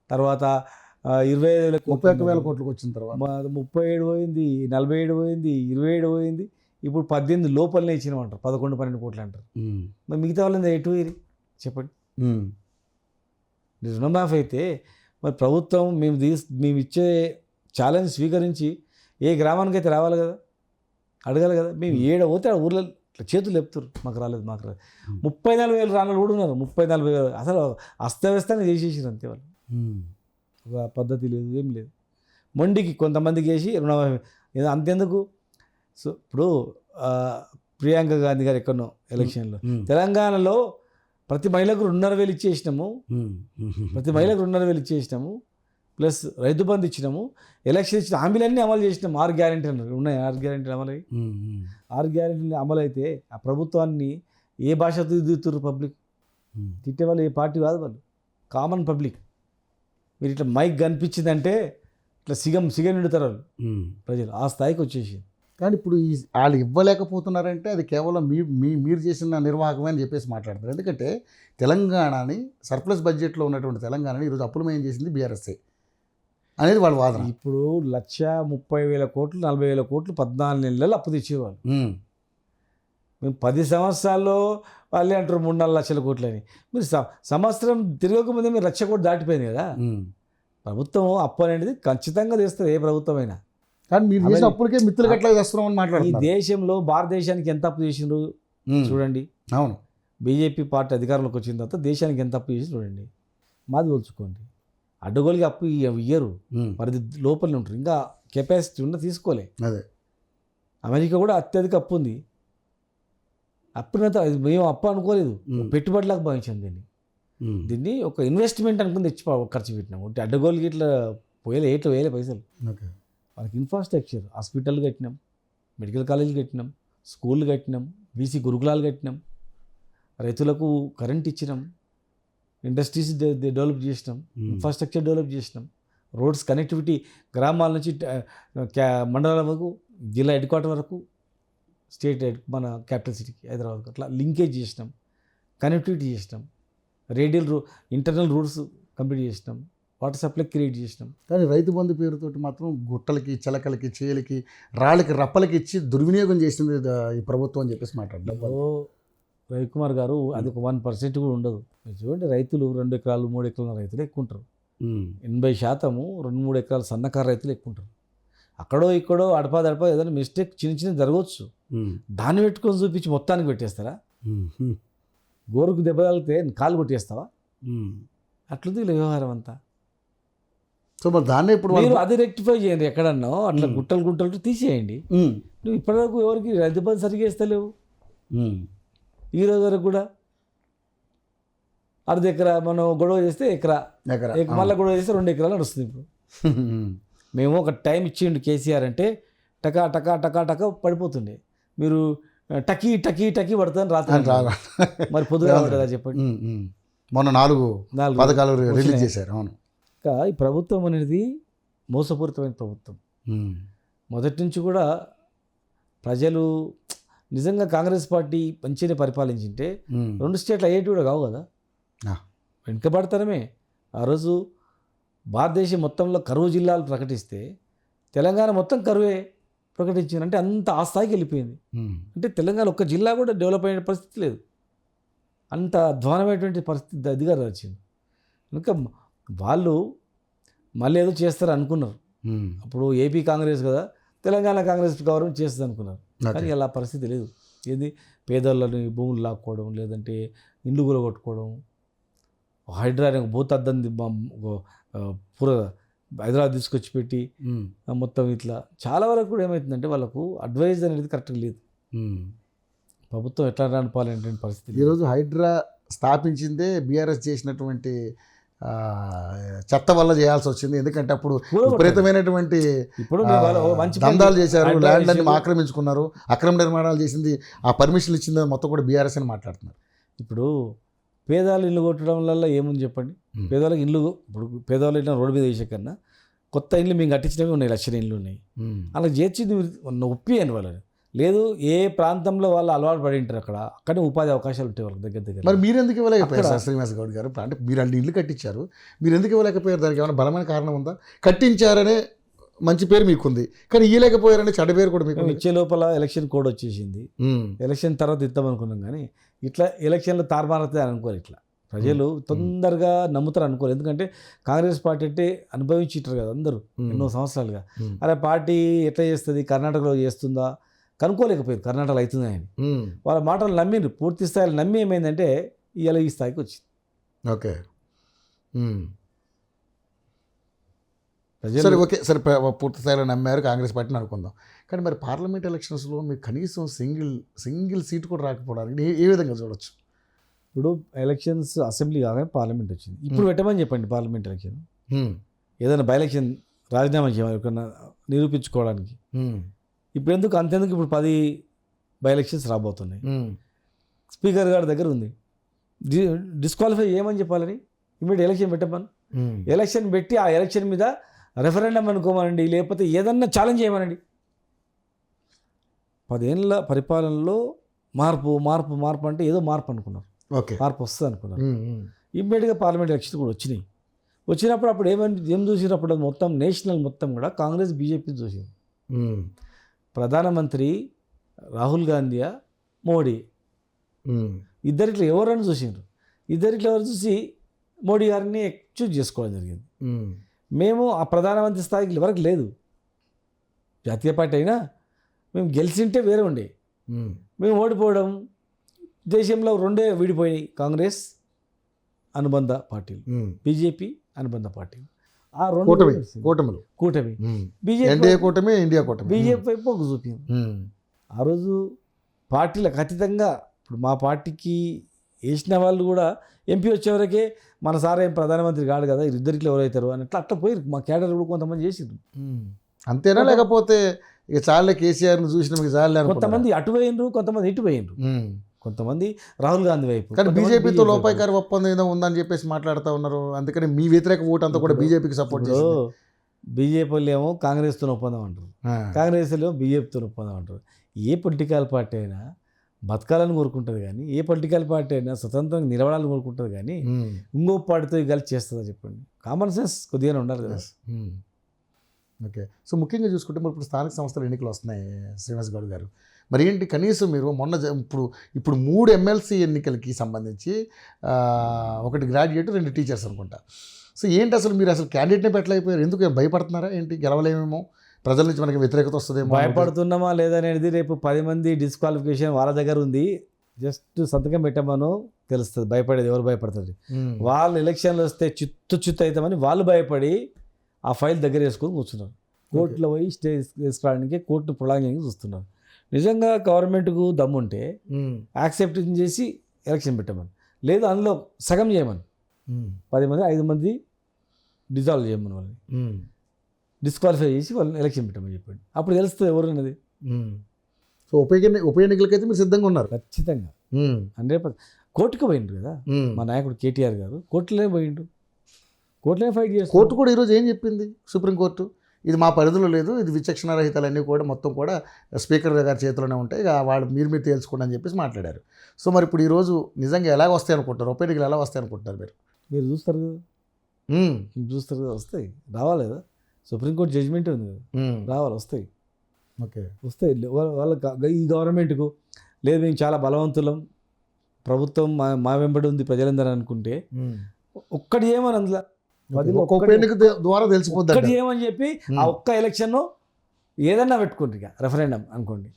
తర్వాత 25,000 31,000 కోట్లకు వచ్చిన తర్వాత 37 పోయింది, 47 పోయింది, 27 పోయింది. ఇప్పుడు 18 లోపలనే ఇచ్చినామంటారు, 11-12 కోట్లు అంటారు. మరి మిగతా వాళ్ళని ఎటు వేరి చెప్పండి. రుణమాఫీ అయితే మరి ప్రభుత్వం మేము ఇచ్చే ఛాలెంజ్ స్వీకరించి ఏ గ్రామానికి అయితే రావాలి కదా, అడగాలి కదా. మేము పోతే ఆ ఊర్లో చేతులు చెప్తారు మాకు రాలేదు 34,000 రాళ్ళు కూడా ఉన్నారు. 34,000 అసలు అస్తవ్యస్తంగా చేసేసారు అంతే. వాళ్ళు ఒక పద్ధతి లేదు, ఏం లేదు. మొండికి కొంతమందికి వేసి రుణమాఫీ అంతెందుకు. సో ఇప్పుడు ప్రియాంక గాంధీ గారు ఎక్కడో ఎలక్షన్లో తెలంగాణలో ప్రతి మహిళకు 2,500 ఇచ్చేసినాము, ప్రతి మహిళకు 2,500 ఇచ్చేసినాము, ప్లస్ రైతు బంధు ఇచ్చినాము, ఎలక్షన్ ఇచ్చిన హామీలన్నీ అమలు చేసినాం. 6 గ్యారెంటీలు అన్నారు, ఉన్నాయి 6 గ్యారెంటీలు అమలు అయ్యి. 6 గ్యారెంటీలు అమలు అయితే ఆ ప్రభుత్వాన్ని ఏ భాషతో దిద్దుతున్నారు పబ్లిక్? తిట్టేవాళ్ళు ఏ పార్టీ కాదు, వాళ్ళు కామన్ పబ్లిక్. మీరు ఇట్లా మైక్ కనిపించిందంటే ఇట్లా సిగం నిండుతారు వాళ్ళు ప్రజలు, ఆ స్థాయికి వచ్చేసి. కానీ ఇప్పుడు వాళ్ళు ఇవ్వలేకపోతున్నారంటే అది కేవలం మీరు చేసిన నిర్వాహకమే అని చెప్పేసి మాట్లాడతారు. ఎందుకంటే తెలంగాణని సర్ప్లస్ బడ్జెట్లో ఉన్నటువంటి తెలంగాణని ఈరోజు అప్పులమయం చేసింది బీఆర్ఎస్ఏ అనేది వాళ్ళ వాదన. ఇప్పుడు 1,30,000 కోట్లు 40,000 కోట్లు 14 నెలలు అప్పు తెచ్చేవాళ్ళు. మేము 10 సంవత్సరాల్లో వాళ్ళే అంటారు 3-4 లక్షల కోట్లు అని. మీరు సంవత్సరం తిరగకముందే మీరు 1,00,000 కోట్లు దాటిపోయింది కదా. ప్రభుత్వం అప్పు అనేది ఖచ్చితంగా తెస్తుంది, ఏ ప్రభుత్వం అయినా. కానీ మీరు చేసిన అప్పులకే మిత్రులు గట్లా చేస్తున్నామని ఈ మాట్లాడుతున్నారు. దేశంలో భారతదేశానికి ఎంత అప్పు చేసిండ్రు చూడండి. అవును, బీజేపీ పార్టీ అధికారంలోకి వచ్చిన తర్వాత దేశానికి ఎంత అప్పు చేసి చూడండి. మాది పోల్చుకోండి. అడ్డగోలుగా అప్పు ఇయ్యరు, పరిధి లోపలనే ఉంటారు. ఇంకా కెపాసిటీ ఉన్న తీసుకోలే. అదే అమెరికా కూడా అత్యధిక అప్పు ఉంది. అప్పునంత మేము అప్పు అనుకోలేదు, పెట్టుబడిలాగా భావించాం దీన్ని ఒక ఇన్వెస్ట్మెంట్ అనుకుని తెచ్చి ఖర్చు పెట్టినాం. అడ్డగోలుకి ఇట్లా వేయలే పైసలు. వాళ్ళకి ఇన్ఫ్రాస్ట్రక్చర్, హాస్పిటల్ కట్టినాం, మెడికల్ కాలేజీలు కట్టినాం, స్కూళ్ళు కట్టినాం, బీసీ గురుకులాలు కట్టినాం, రైతులకు కరెంట్ ఇచ్చినాం, ఇండస్ట్రీస్ డెవలప్ చేసినాం, ఇన్ఫ్రాస్ట్రక్చర్ డెవలప్ చేసినాం, రోడ్స్ కనెక్టివిటీ గ్రామాల నుంచి మండలాల వరకు, జిల్లా హెడ్ క్వార్టర్ వరకు, స్టేట్ మన క్యాపిటల్ సిటీకి హైదరాబాద్ అట్లా లింకేజ్ చేసినాం, కనెక్టివిటీ చేసినాం, రేడియల్ ఇంటర్నల్ రూట్స్ కంప్లీట్ చేసినాం, వాటర్ సప్లై క్రియేట్ చేసినాం. కానీ రైతు బంధు పేరుతోటి మాత్రం గుట్టలకి, చిలకలకి, చేలకి, రాళ్ళకి, రప్పలకి ఇచ్చి దుర్వినియోగం చేసింది ఈ ప్రభుత్వం అని చెప్పేసి మాట్లాడడం. రవికుమార్ గారు అది ఒక 1% కూడా ఉండదు. మీరు చూడండి, రైతులు 2 ఎకరాలు 3 ఎకరాల రైతులు ఎక్కువ ఉంటారు. 80% 2-3 ఎకరాల సన్నకారు రైతులు ఎక్కువ ఉంటారు. అక్కడో ఇక్కడో అడపా ఏదైనా మిస్టేక్ చిన్న జరగవచ్చు, దాన్ని పెట్టుకొని చూపించి మొత్తానికి పెట్టేస్తారా? గోరుకు దెబ్బ తగిలితే కాలు కొట్టేస్తావా? అట్లుంది వ్యవహారం అంతా. సో మరి దాన్ని ఇప్పుడు మీరు అది రెక్టిఫై చేయండి. ఎక్కడన్నా అట్లా గుట్టలు తీసేయండి. నువ్వు ఇప్పటివరకు ఎవరికి రైతు బంధు సరిగా ఇస్తలేవు. ఈ రోజు వరకు కూడా 1/2 ఎకరా మనం గొడవ చేస్తే ఎకరా, మళ్ళీ గొడవ చేస్తే 2 ఎకరాలు నడుస్తుంది. ఇప్పుడు మేము ఒక టైం ఇచ్చిండు కేసీఆర్ అంటే టకా టకా టకా టకా పడిపోతుండే. మీరు టకీ టకీ టకీ పడుతుంది రాత్రి, మరి పొద్దుగా పడుతుందా చెప్పండి. మొన్న 4 పథకాలు రిలీజ్ చేశారు. అవును, ఇంకా ఈ ప్రభుత్వం అనేది మోసపూరితమైన ప్రభుత్వం. మొదటి నుంచి కూడా ప్రజలు నిజంగా కాంగ్రెస్ పార్టీ మంచిగా పరిపాలించింటే 2 స్టేట్లు అయ్యేటి కూడా కావు కదా, వెనుకబడతారమే. ఆ రోజు భారతదేశం మొత్తంలో కరువు జిల్లాలు ప్రకటిస్తే తెలంగాణ మొత్తం కరువే ప్రకటించింది. అంటే అంత ఆ స్థాయికి వెళ్ళిపోయింది. అంటే తెలంగాణ ఒక్క జిల్లా కూడా డెవలప్ అయిన పరిస్థితి లేదు, అంత అధ్వానమైనటువంటి పరిస్థితి అధికారులు వచ్చింది. కనుక వాళ్ళు మళ్ళీ ఏదో చేస్తారు అనుకున్నారు. అప్పుడు ఏపీ కాంగ్రెస్ కదా, తెలంగాణ కాంగ్రెస్ గవర్నమెంట్ చేస్తుంది అనుకున్నారు. కానీ అలా పరిస్థితి లేదు. ఏది పేదోళ్ళని భూములు లాక్కోవడం, లేదంటే ఇండ్లు కూలగొట్టుకోవడం, హైడ్రా భూతద్దంది పూర హైదరాబాద్ తీసుకొచ్చి పెట్టి మొత్తం ఇట్లా చాలా వరకు కూడా ఏమవుతుందంటే వాళ్ళకు అడ్వైజ్ అనేది కరెక్ట్గా లేదు. ప్రభుత్వం ఎట్లా నడపాలనే పరిస్థితి ఈరోజు హైడ్రా స్థాపించిందే బీఆర్ఎస్ చేసినటువంటి చెత్త వల్ల చేయాల్సి వచ్చింది. ఎందుకంటే అప్పుడు విపరీతమైనటువంటి ఇప్పుడు మంచి దందాలు చేశారు, ల్యాండ్ అన్ని ఆక్రమించుకున్నారు, అక్రమ నిర్మాణాలు చేసింది, ఆ పర్మిషన్లు ఇచ్చింది మొత్తం కూడా బీఆర్ఎస్ అని మాట్లాడుతున్నారు. ఇప్పుడు పేదవాళ్ళు ఇల్లు కొట్టడం వల్ల ఏముంది చెప్పండి. పేదవాళ్ళకి ఇల్లు, ఇప్పుడు పేదవాళ్ళు ఇట్లా రోడ్డు మీద వేసే కన్నా కొత్త ఇల్లు మేము కట్టించినవి ఉన్నాయి, లక్షల ఇల్లు ఉన్నాయి. అలా చేర్చింది ఒప్పియండి వాళ్ళని. లేదు ఏ ప్రాంతంలో వాళ్ళు అలవాటు పడి ఉంటారు అక్కడే ఉపాధి అవకాశాలు ఉంటాయి వాళ్ళకి దగ్గర. మరి మీరు ఎందుకు ఇవ్వలేకపోయారు సార్ శ్రీనివాస్ గౌడ్ గారు? అంటే మీరు అన్ని ఇల్లు కట్టించారు, మీరు ఎందుకు ఇవ్వలేకపోయారు? దానికి ఏమైనా బలమైన కారణం ఉందా? కట్టించారనే మంచి పేరు మీకుంది, కానీ ఇవ్వలేకపోయారనే చెడ్డ పేరు కూడా మీకు ఇచ్చే లోపల ఎలక్షన్ కోడ్ వచ్చేసింది. ఎలక్షన్ తర్వాత ఇద్దామనుకున్నాం, కానీ ఇట్లా ఎలక్షన్లో తారుమారుతుంది అని అనుకోరు. ఇట్లా ప్రజలు తొందరగా నమ్ముతారు అనుకోరు. ఎందుకంటే కాంగ్రెస్ పార్టీ అంటే అనుభవించారు కదా అందరూ ఎన్నో సంవత్సరాలుగా. అరే పార్టీ ఎట్లా చేస్తుంది, కర్ణాటకలో చేస్తుందా కనుక్కోలేకపోయారు, కర్ణాటకలో అవుతుంది అని. వాళ్ళ మాటలు నమ్మిండ్రు, పూర్తి స్థాయిలో నమ్మి ఏమైందంటే ఇవాళ ఈ స్థాయికి వచ్చింది. ఓకే ప్రజలు సరే, ఓకే సరే, పూర్తి స్థాయిలో నమ్మారు కాంగ్రెస్ పార్టీని అనుకుందాం. కానీ మరి పార్లమెంట్ ఎలక్షన్స్లో మీకు కనీసం సింగిల్ సీట్ కూడా రాకపోవడానికి ఏ విధంగా చూడొచ్చు? ఇప్పుడు ఎలక్షన్స్ అసెంబ్లీ కాగానే పార్లమెంట్ వచ్చింది. ఇప్పుడు పెట్టమని చెప్పండి పార్లమెంట్ ఎలక్షన్, ఏదైనా బై ఎలక్షన్ రాజీనామా చేయాలి నిరూపించుకోవడానికి. ఇప్పుడు ఎందుకు అంతెందుకు, ఇప్పుడు 10 బై ఎలక్షన్స్ రాబోతున్నాయి. స్పీకర్ గారి దగ్గర ఉంది, డిస్క్వాలిఫై చేయమని చెప్పాలని ఇమీడియట్ ఎలక్షన్ పెట్టమని. ఎలక్షన్ పెట్టి ఆ ఎలక్షన్ మీద రెఫరెండం అనుకోమనండి, లేకపోతే ఏదన్నా ఛాలెంజ్ చేయమనండి. 10 ఏళ్ళ పరిపాలనలో మార్పు మార్పు మార్పు అంటే ఏదో మార్పు అనుకున్నారు, ఓకే మార్పు వస్తుంది అనుకున్నారు. ఇమ్మీడియట్గా పార్లమెంట్ ఎలక్షన్ కూడా వచ్చినాయి. వచ్చినప్పుడు అప్పుడు ఏం చూసినప్పుడు మొత్తం నేషనల్ మొత్తం కూడా కాంగ్రెస్ బీజేపీ చూసింది. ప్రధానమంత్రి రాహుల్ గాంధీయా మోడీ, ఇద్దరిట్లో ఎవరని చూసిండ్రు. ఇద్దరిట్లో ఎవరు చూసి మోడీ గారిని చూజ్ చేసుకోవడం జరిగింది. మేము ఆ ప్రధానమంత్రి స్థాయికి వరకు లేదు, జాతీయ పార్టీ అయినా మేము గెలిచింటే వేరే ఉండే. మేము ఓడిపోవడం, దేశంలో 2 విడిపోయినాయి, కాంగ్రెస్ అనుబంధ పార్టీలు, బీజేపీ అనుబంధ పార్టీలు. ఆ 2 కూటమి బీజేపీ కూటమి, ఇండియా కూటమి, బీజేపీ వైపు ఒక చూపింది. ఆ రోజు పార్టీలకు అతీతంగా ఇప్పుడు మా పార్టీకి వేసిన వాళ్ళు కూడా ఎంపీ వచ్చేవరకే మన సార్ ఏం ప్రధానమంత్రి కాదు కదా, ఇద్దరిట్లో ఎవరైతారు అని అట్లా పోయారు. మా క్యాడర్ కూడా కొంతమంది చేసిండ్రు. అంతేనా? లేకపోతే ఇక చాలే కేసీఆర్ని చూసిన మీకు చాలే? కొంతమంది అటు పోయిండ్రు, కొంతమంది ఇటు పోయిండ్రు, కొంతమంది రాహుల్ గాంధీ వైపు. కానీ బీజేపీతో లోపాయికారి ఒప్పందం ఏదో ఉందని చెప్పేసి మాట్లాడుతూ ఉన్నారు. అందుకని మీ వ్యతిరేక ఓటు అంతా కూడా బీజేపీకి సపోర్ట్ చేస్తారు. బీజేపీ వాళ్ళు ఏమో కాంగ్రెస్తో ఒప్పందం అంటారు, కాంగ్రెస్ ఏమో బీజేపీతో ఒప్పందం అంటారు. ఏ పొలిటికల్ పార్టీ అయినా బతకాలని కోరుకుంటుంది, కానీ ఏ పొలిటికల్ పార్టీ అయినా స్వతంత్రంగా నిలబడాలని కోరుకుంటుంది, కానీ ఇంకో పార్టీతో కలిసి చేస్తుందా చెప్పండి? కామన్ సెన్స్ కొద్దిగానే ఉండాలి కదా. ఓకే, సో ముఖ్యంగా చూసుకుంటే మరి ఇప్పుడు స్థానిక సంస్థల ఎన్నికలు వస్తున్నాయి శ్రీనివాస్ గౌడ్ గారు. మరి ఏంటి కనీసం మీరు ఇప్పుడు 3 ఎమ్మెల్సీ ఎన్నికలకి సంబంధించి ఒకటి గ్రాడ్యుయేట్, 2 టీచర్స్ అనుకుంటా. సో ఏంటి అసలు మీరు అసలు క్యాండిడేట్నే పెట్టలేకపోయారు? ఎందుకు భయపడుతున్నారా ఏంటి? గెలవలేమేమో, ప్రజల నుంచి మనకి వ్యతిరేకత వస్తుందేమో? భయపడుతున్నామా లేదనేది రేపు 10 మంది డిస్క్వాలిఫికేషన్ వాళ్ళ దగ్గర ఉంది, జస్ట్ సంతకం పెట్టమనో తెలుస్తుంది. భయపడేది ఎవరు భయపడుతుంది? వాళ్ళు ఎలక్షన్లు వస్తే చిత్తు అవుతామని వాళ్ళు భయపడి ఆ ఫైల్ దగ్గర వేసుకొని కూర్చున్నారు. కోర్టులో పోయి స్టే వేసుకోవడానికి కోర్టును ప్రొలాంగింగ్ చూస్తున్నారు. నిజంగా గవర్నమెంట్కు దమ్ముంటే యాక్సెప్టెన్స్ చేసి ఎలక్షన్ పెట్టమని, లేదు అందులో సగం చేయమని, 10 మంది 5 మంది డిజాల్వ్ చేయమని, వాళ్ళని డిస్క్వాలిఫై చేసి వాళ్ళని ఎలక్షన్ పెట్టమని చెప్పండి. అప్పుడు తెలుస్తుంది ఎవరు అన్నది. సో ఉప ఎన్నికలకైతే మీరు సిద్ధంగా ఉన్నారు? ఖచ్చితంగా 100%. కోర్టుకు పోయిండు కదా మా నాయకుడు కేటీఆర్ గారు, కోర్టులోనే పోయిండు, కోర్టులోనే ఫైట్ చేస్తారు. కోర్టు కూడా ఈరోజు ఏం చెప్పింది? సుప్రీంకోర్టు ఇది మా పరిధిలో లేదు, ఇది విచక్షణ రహితాలన్నీ కూడా మొత్తం కూడా స్పీకర్ గారి చేతిలోనే ఉంటాయి, వాళ్ళు మీరు తేల్చుకోండి అని చెప్పేసి మాట్లాడారు. సో మరి ఇప్పుడు ఈరోజు నిజంగా ఎలా వస్తాయి అనుకుంటారు? ఉప ఎన్నికలు ఎలా వస్తాయి అనుకుంటున్నారు మీరు చూస్తారు కదా, చూస్తారు కదా, వస్తాయి, రావాలి కదా. సుప్రీంకోర్టు జడ్జిమెంట్ ఉంది కదా, రావాలి, వస్తాయి. ఓకే, వస్తాయి. వాళ్ళ ఈ గవర్నమెంట్కు లేదు మేము చాలా బలవంతులం, ప్రభుత్వం మా వెంబడి ఉంది ప్రజలందరూ అనుకుంటే ఒక్కటి ఏమని అందులో ద్వారా తెలిసిపోద్ది. ఒక్కటి ఏమని చెప్పి ఆ ఒక్క ఎలక్షన్ ఏదన్నా పెట్టుకోండి, ఇక రెఫరెండం అనుకోండి,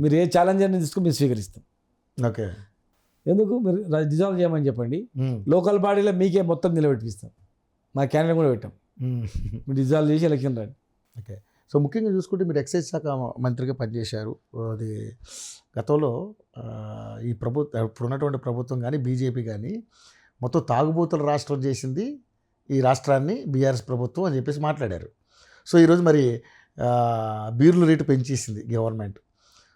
మీరు ఏ ఛాలెంజర్ని తీసుకుని మేము స్వీకరిస్తాం. ఓకే, ఎందుకు మీరు డిజాల్వ్ చేయమని చెప్పండి, లోకల్ బాడీలో మీకే మొత్తం నిలబెట్టిస్తాం, మా క్యాండిడేట్ కూడా పెట్టాం, మీరు డిజాల్వ్ చేసి ఎలక్షన్ రండి. ఓకే, సో సో ముఖ్యంగా చూసుకుంటే మీరు ఎక్సైజ్ శాఖ మంత్రిగా పనిచేశారు. అది గతంలో ఈ ఇప్పుడు ఉన్నటువంటి ప్రభుత్వం కానీ బీజేపీ కానీ మొత్తం తాగుబోతుల రాష్ట్రం చేసింది ఈ రాష్ట్రాన్ని బీఆర్ఎస్ ప్రభుత్వం అని చెప్పేసి మాట్లాడారు. సో ఈరోజు మరి బీర్లు రేటు పెంచేసింది గవర్నమెంట్.